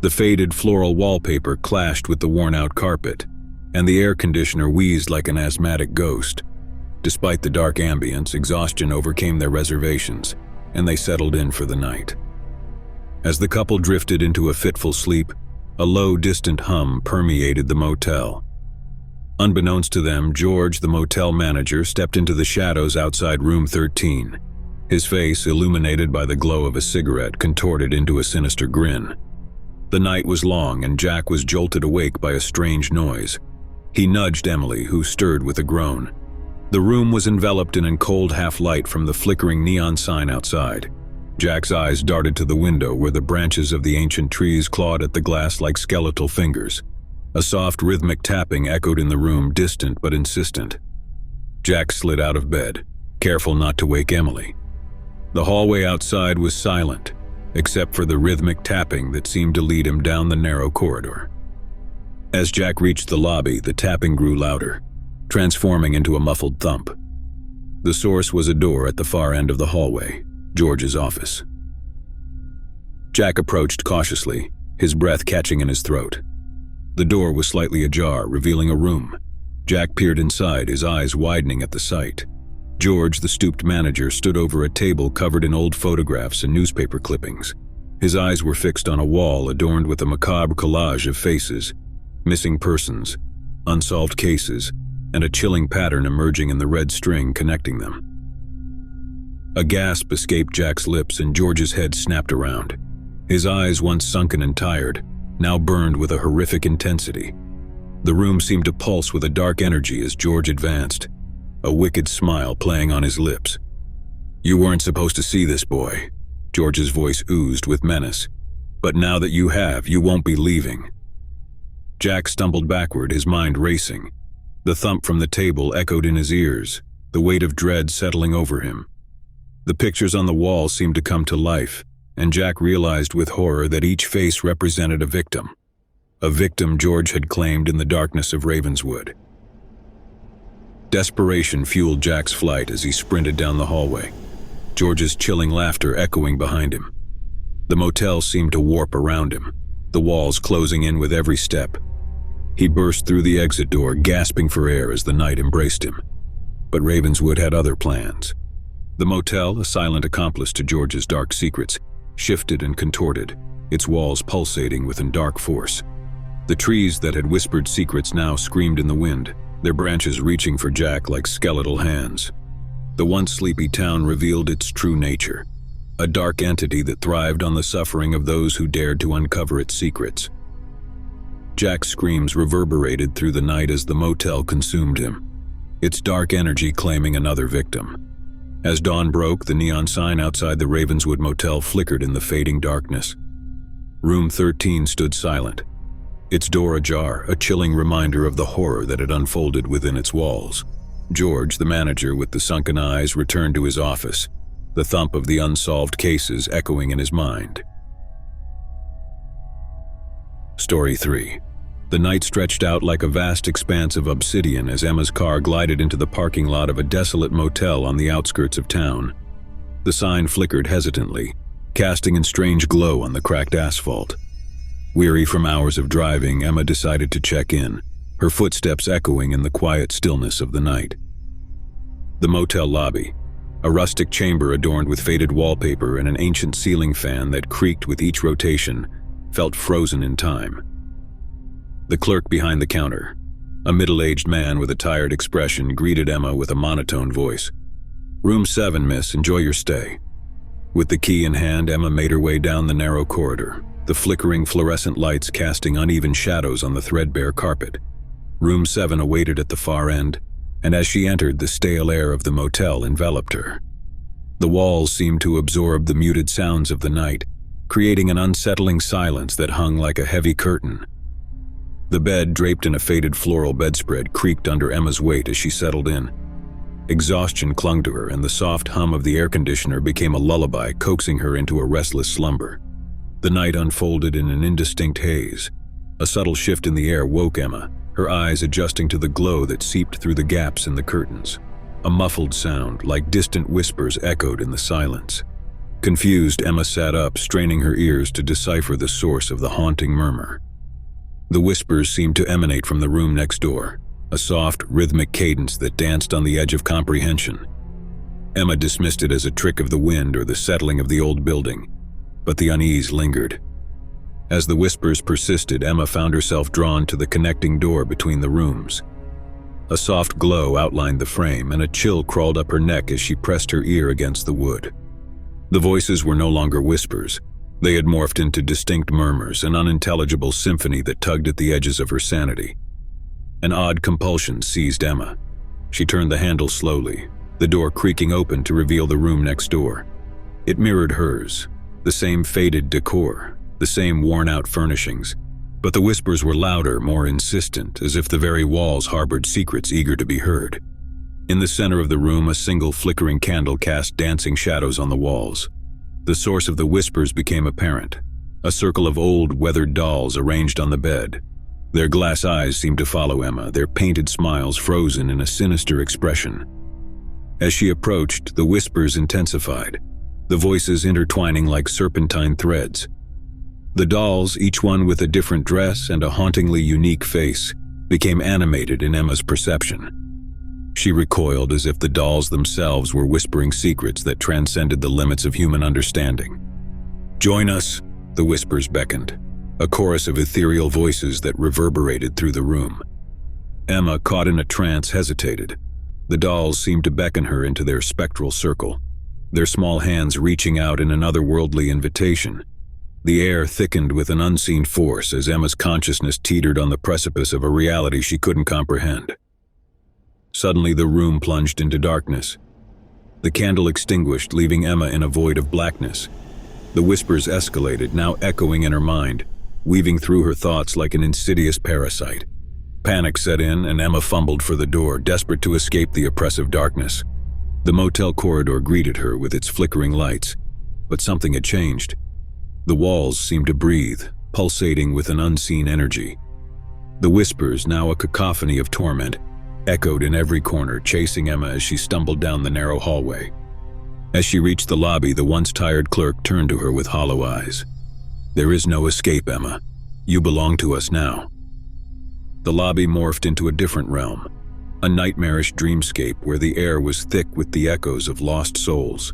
The faded floral wallpaper clashed with the worn-out carpet, and the air conditioner wheezed like an asthmatic ghost. Despite the dark ambience, exhaustion overcame their reservations, and they settled in for the night. As the couple drifted into a fitful sleep, a low, distant hum permeated the motel. Unbeknownst to them, George, the motel manager, stepped into the shadows outside room 13. His face, illuminated by the glow of a cigarette, contorted into a sinister grin. The night was long, and Jack was jolted awake by a strange noise. He nudged Emily, who stirred with a groan. The room was enveloped in a cold half-light from the flickering neon sign outside. Jack's eyes darted to the window where the branches of the ancient trees clawed at the glass like skeletal fingers. A soft, rhythmic tapping echoed in the room, distant but insistent. Jack slid out of bed, careful not to wake Emily. The hallway outside was silent, except for the rhythmic tapping that seemed to lead him down the narrow corridor. As Jack reached the lobby, the tapping grew louder, transforming into a muffled thump. The source was a door at the far end of the hallway, George's office. Jack approached cautiously, his breath catching in his throat. The door was slightly ajar, revealing a room. Jack peered inside, his eyes widening at the sight. George, the stooped manager, stood over a table covered in old photographs and newspaper clippings. His eyes were fixed on a wall adorned with a macabre collage of faces, missing persons, unsolved cases, and a chilling pattern emerging in the red string connecting them. A gasp escaped Jack's lips and George's head snapped around. His eyes, once sunken and tired, now burned with a horrific intensity. The room seemed to pulse with a dark energy as George advanced, a wicked smile playing on his lips. "You weren't supposed to see this, boy," George's voice oozed with menace. "But now that you have, you won't be leaving." Jack stumbled backward, his mind racing. The thump from the table echoed in his ears, the weight of dread settling over him. The pictures on the wall seemed to come to life, and Jack realized with horror that each face represented a victim George had claimed in the darkness of Ravenswood. Desperation fueled Jack's flight as he sprinted down the hallway, George's chilling laughter echoing behind him. The motel seemed to warp around him, the walls closing in with every step. He burst through the exit door, gasping for air as the night embraced him. But Ravenswood had other plans. The motel, a silent accomplice to George's dark secrets, shifted and contorted, its walls pulsating with a dark force. The trees that had whispered secrets now screamed in the wind, their branches reaching for Jack like skeletal hands. The once sleepy town revealed its true nature, a dark entity that thrived on the suffering of those who dared to uncover its secrets. Jack's screams reverberated through the night as the motel consumed him, its dark energy claiming another victim. As dawn broke, the neon sign outside the Ravenswood Motel flickered in the fading darkness. Room 13 stood silent, its door ajar, a chilling reminder of the horror that had unfolded within its walls. George, the manager with the sunken eyes, returned to his office, the thump of the unsolved cases echoing in his mind. Story 3. The night stretched out like a vast expanse of obsidian as Emma's car glided into the parking lot of a desolate motel on the outskirts of town. The sign flickered hesitantly, casting a strange glow on the cracked asphalt. Weary from hours of driving, Emma decided to check in, her footsteps echoing in the quiet stillness of the night. The motel lobby, a rustic chamber adorned with faded wallpaper and an ancient ceiling fan that creaked with each rotation, felt frozen in time. The clerk behind the counter, a middle-aged man with a tired expression, greeted Emma with a monotone voice. "Room 7, miss, enjoy your stay." With the key in hand, Emma made her way down the narrow corridor, the flickering fluorescent lights casting uneven shadows on the threadbare carpet. Room 7 awaited at the far end, and as she entered, the stale air of the motel enveloped her. The walls seemed to absorb the muted sounds of the night, creating an unsettling silence that hung like a heavy curtain. The bed, draped in a faded floral bedspread, creaked under Emma's weight as she settled in. Exhaustion clung to her, and the soft hum of the air conditioner became a lullaby, coaxing her into a restless slumber. The night unfolded in an indistinct haze. A subtle shift in the air woke Emma, her eyes adjusting to the glow that seeped through the gaps in the curtains. A muffled sound, like distant whispers, echoed in the silence. Confused, Emma sat up, straining her ears to decipher the source of the haunting murmur. The whispers seemed to emanate from the room next door, a soft, rhythmic cadence that danced on the edge of comprehension. Emma dismissed it as a trick of the wind or the settling of the old building, but the unease lingered. As the whispers persisted, Emma found herself drawn to the connecting door between the rooms. A soft glow outlined the frame, and a chill crawled up her neck as she pressed her ear against the wood. The voices were no longer whispers. They had morphed into distinct murmurs, an unintelligible symphony that tugged at the edges of her sanity. An odd compulsion seized Emma. She turned the handle slowly, the door creaking open to reveal the room next door. It mirrored hers, the same faded decor, the same worn-out furnishings, but the whispers were louder, more insistent, as if the very walls harbored secrets eager to be heard. In the center of the room, a single flickering candle cast dancing shadows on the walls. The source of the whispers became apparent, a circle of old, weathered dolls arranged on the bed. Their glass eyes seemed to follow Emma, their painted smiles frozen in a sinister expression. As she approached, the whispers intensified, the voices intertwining like serpentine threads. The dolls, each one with a different dress and a hauntingly unique face, became animated in Emma's perception. She recoiled as if the dolls themselves were whispering secrets that transcended the limits of human understanding. "Join us," the whispers beckoned, a chorus of ethereal voices that reverberated through the room. Emma, caught in a trance, hesitated. The dolls seemed to beckon her into their spectral circle, their small hands reaching out in an otherworldly invitation. The air thickened with an unseen force as Emma's consciousness teetered on the precipice of a reality she couldn't comprehend. Suddenly, the room plunged into darkness. The candle extinguished, leaving Emma in a void of blackness. The whispers escalated, now echoing in her mind, weaving through her thoughts like an insidious parasite. Panic set in, and Emma fumbled for the door, desperate to escape the oppressive darkness. The motel corridor greeted her with its flickering lights, but something had changed. The walls seemed to breathe, pulsating with an unseen energy. The whispers, now a cacophony of torment, echoed in every corner, chasing Emma as she stumbled down the narrow hallway. As she reached the lobby, the once tired clerk turned to her with hollow eyes. "There is no escape, Emma. You belong to us now." The lobby morphed into a different realm, a nightmarish dreamscape where the air was thick with the echoes of lost souls.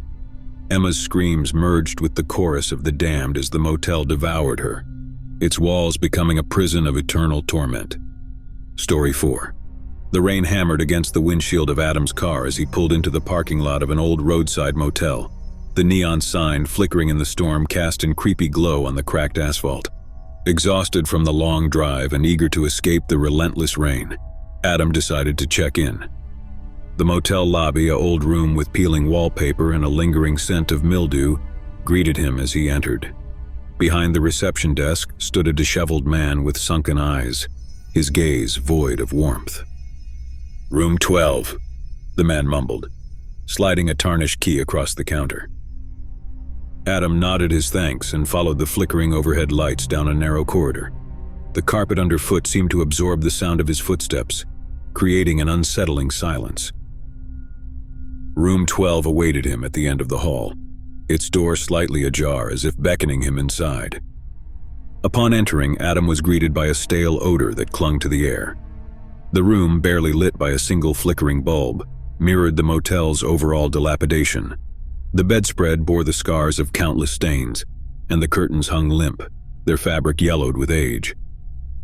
Emma's screams merged with the chorus of the damned as the motel devoured her, its walls becoming a prison of eternal torment. Story 4. The rain hammered against the windshield of Adam's car as he pulled into the parking lot of an old roadside motel. The neon sign, flickering in the storm, cast in creepy glow on the cracked asphalt. Exhausted from the long drive and eager to escape the relentless rain, Adam decided to check in. The motel lobby, an old room with peeling wallpaper and a lingering scent of mildew, greeted him as he entered. Behind the reception desk stood a disheveled man with sunken eyes, his gaze void of warmth. "Room 12, the man mumbled, sliding a tarnished key across the counter. Adam nodded his thanks and followed the flickering overhead lights down a narrow corridor. The carpet underfoot seemed to absorb the sound of his footsteps, creating an unsettling silence. Room 12 awaited him at the end of the hall, its door slightly ajar as if beckoning him inside. Upon entering, Adam was greeted by a stale odor that clung to the air. The room, barely lit by a single flickering bulb, mirrored the motel's overall dilapidation. The bedspread bore the scars of countless stains, and the curtains hung limp, their fabric yellowed with age.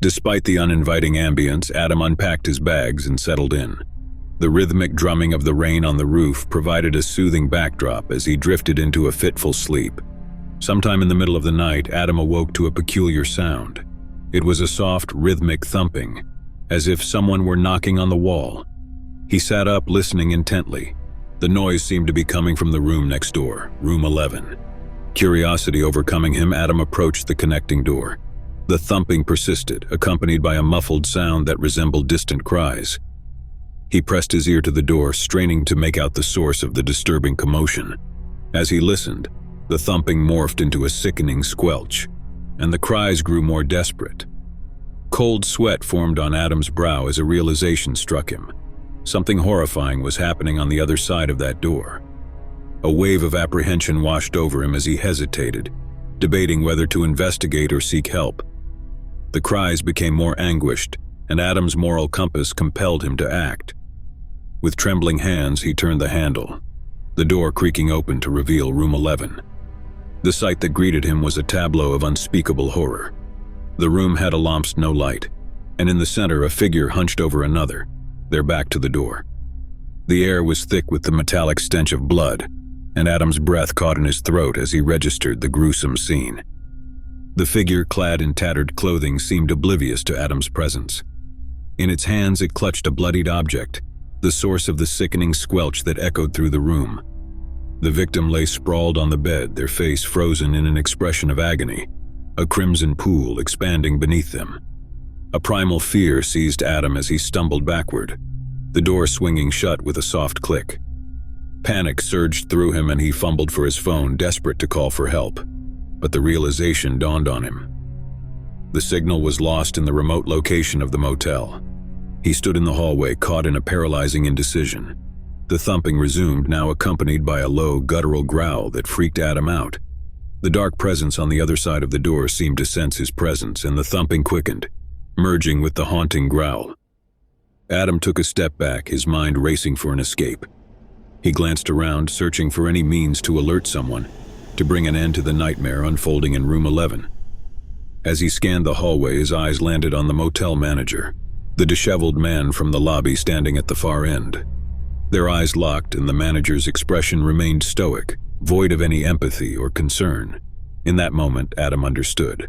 Despite the uninviting ambience, Adam unpacked his bags and settled in. The rhythmic drumming of the rain on the roof provided a soothing backdrop as he drifted into a fitful sleep. Sometime in the middle of the night, Adam awoke to a peculiar sound. It was a soft, rhythmic thumping, as if someone were knocking on the wall. He sat up, listening intently. The noise seemed to be coming from the room next door, room 11. Curiosity overcoming him, Adam approached the connecting door. The thumping persisted, accompanied by a muffled sound that resembled distant cries. He pressed his ear to the door, straining to make out the source of the disturbing commotion. As he listened, the thumping morphed into a sickening squelch, and the cries grew more desperate. Cold sweat formed on Adam's brow as a realization struck him. Something horrifying was happening on the other side of that door. A wave of apprehension washed over him as he hesitated, debating whether to investigate or seek help. The cries became more anguished, and Adam's moral compass compelled him to act. With trembling hands, he turned the handle, the door creaking open to reveal room 11. The sight that greeted him was a tableau of unspeakable horror. The room had a lamps, no light, and in the center a figure hunched over another, their back to the door. The air was thick with the metallic stench of blood, and Adam's breath caught in his throat as he registered the gruesome scene. The figure, clad in tattered clothing, seemed oblivious to Adam's presence. In its hands it clutched a bloodied object, the source of the sickening squelch that echoed through the room. The victim lay sprawled on the bed, their face frozen in an expression of agony, a crimson pool expanding beneath them. A primal fear seized Adam as he stumbled backward, the door swinging shut with a soft click. Panic surged through him and he fumbled for his phone, desperate to call for help. But the realization dawned on him. The signal was lost in the remote location of the motel. He stood in the hallway, caught in a paralyzing indecision. The thumping resumed, now accompanied by a low, guttural growl that freaked Adam out. The dark presence on the other side of the door seemed to sense his presence, and the thumping quickened, merging with the haunting growl. Adam took a step back, his mind racing for an escape. He glanced around, searching for any means to alert someone, to bring an end to the nightmare unfolding in room 11. As he scanned the hallway, his eyes landed on the motel manager, the disheveled man from the lobby standing at the far end. Their eyes locked, and the manager's expression remained stoic, void of any empathy or concern. In that moment, Adam understood.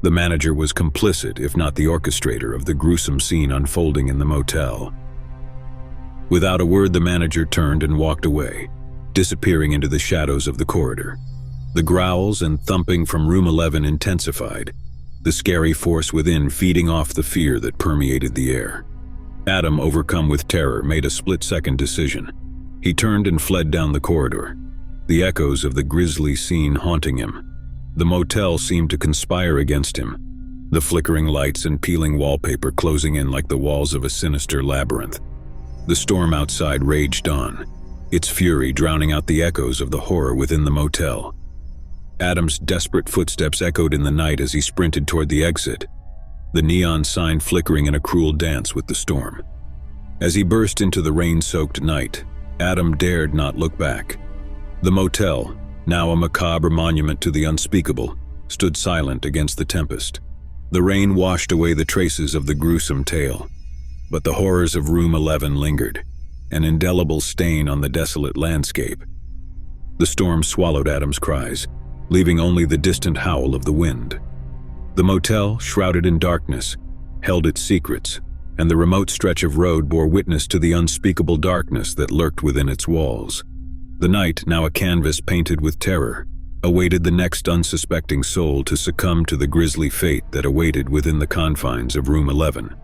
The manager was complicit, if not the orchestrator, of the gruesome scene unfolding in the motel. Without a word, the manager turned and walked away, disappearing into the shadows of the corridor. The growls and thumping from room 11 intensified, the scary force within feeding off the fear that permeated the air. Adam, overcome with terror, made a split-second decision. He turned and fled down the corridor, the echoes of the grisly scene haunting him. The motel seemed to conspire against him, the flickering lights and peeling wallpaper closing in like the walls of a sinister labyrinth. The storm outside raged on, its fury drowning out the echoes of the horror within the motel. Adam's desperate footsteps echoed in the night as he sprinted toward the exit, the neon sign flickering in a cruel dance with the storm. As he burst into the rain-soaked night, Adam dared not look back. The motel, now a macabre monument to the unspeakable, stood silent against the tempest. The rain washed away the traces of the gruesome tale, but the horrors of room 11 lingered, an indelible stain on the desolate landscape. The storm swallowed Adam's cries, leaving only the distant howl of the wind. The motel, shrouded in darkness, held its secrets, and the remote stretch of road bore witness to the unspeakable darkness that lurked within its walls. The night, now a canvas painted with terror, awaited the next unsuspecting soul to succumb to the grisly fate that awaited within the confines of Room 11.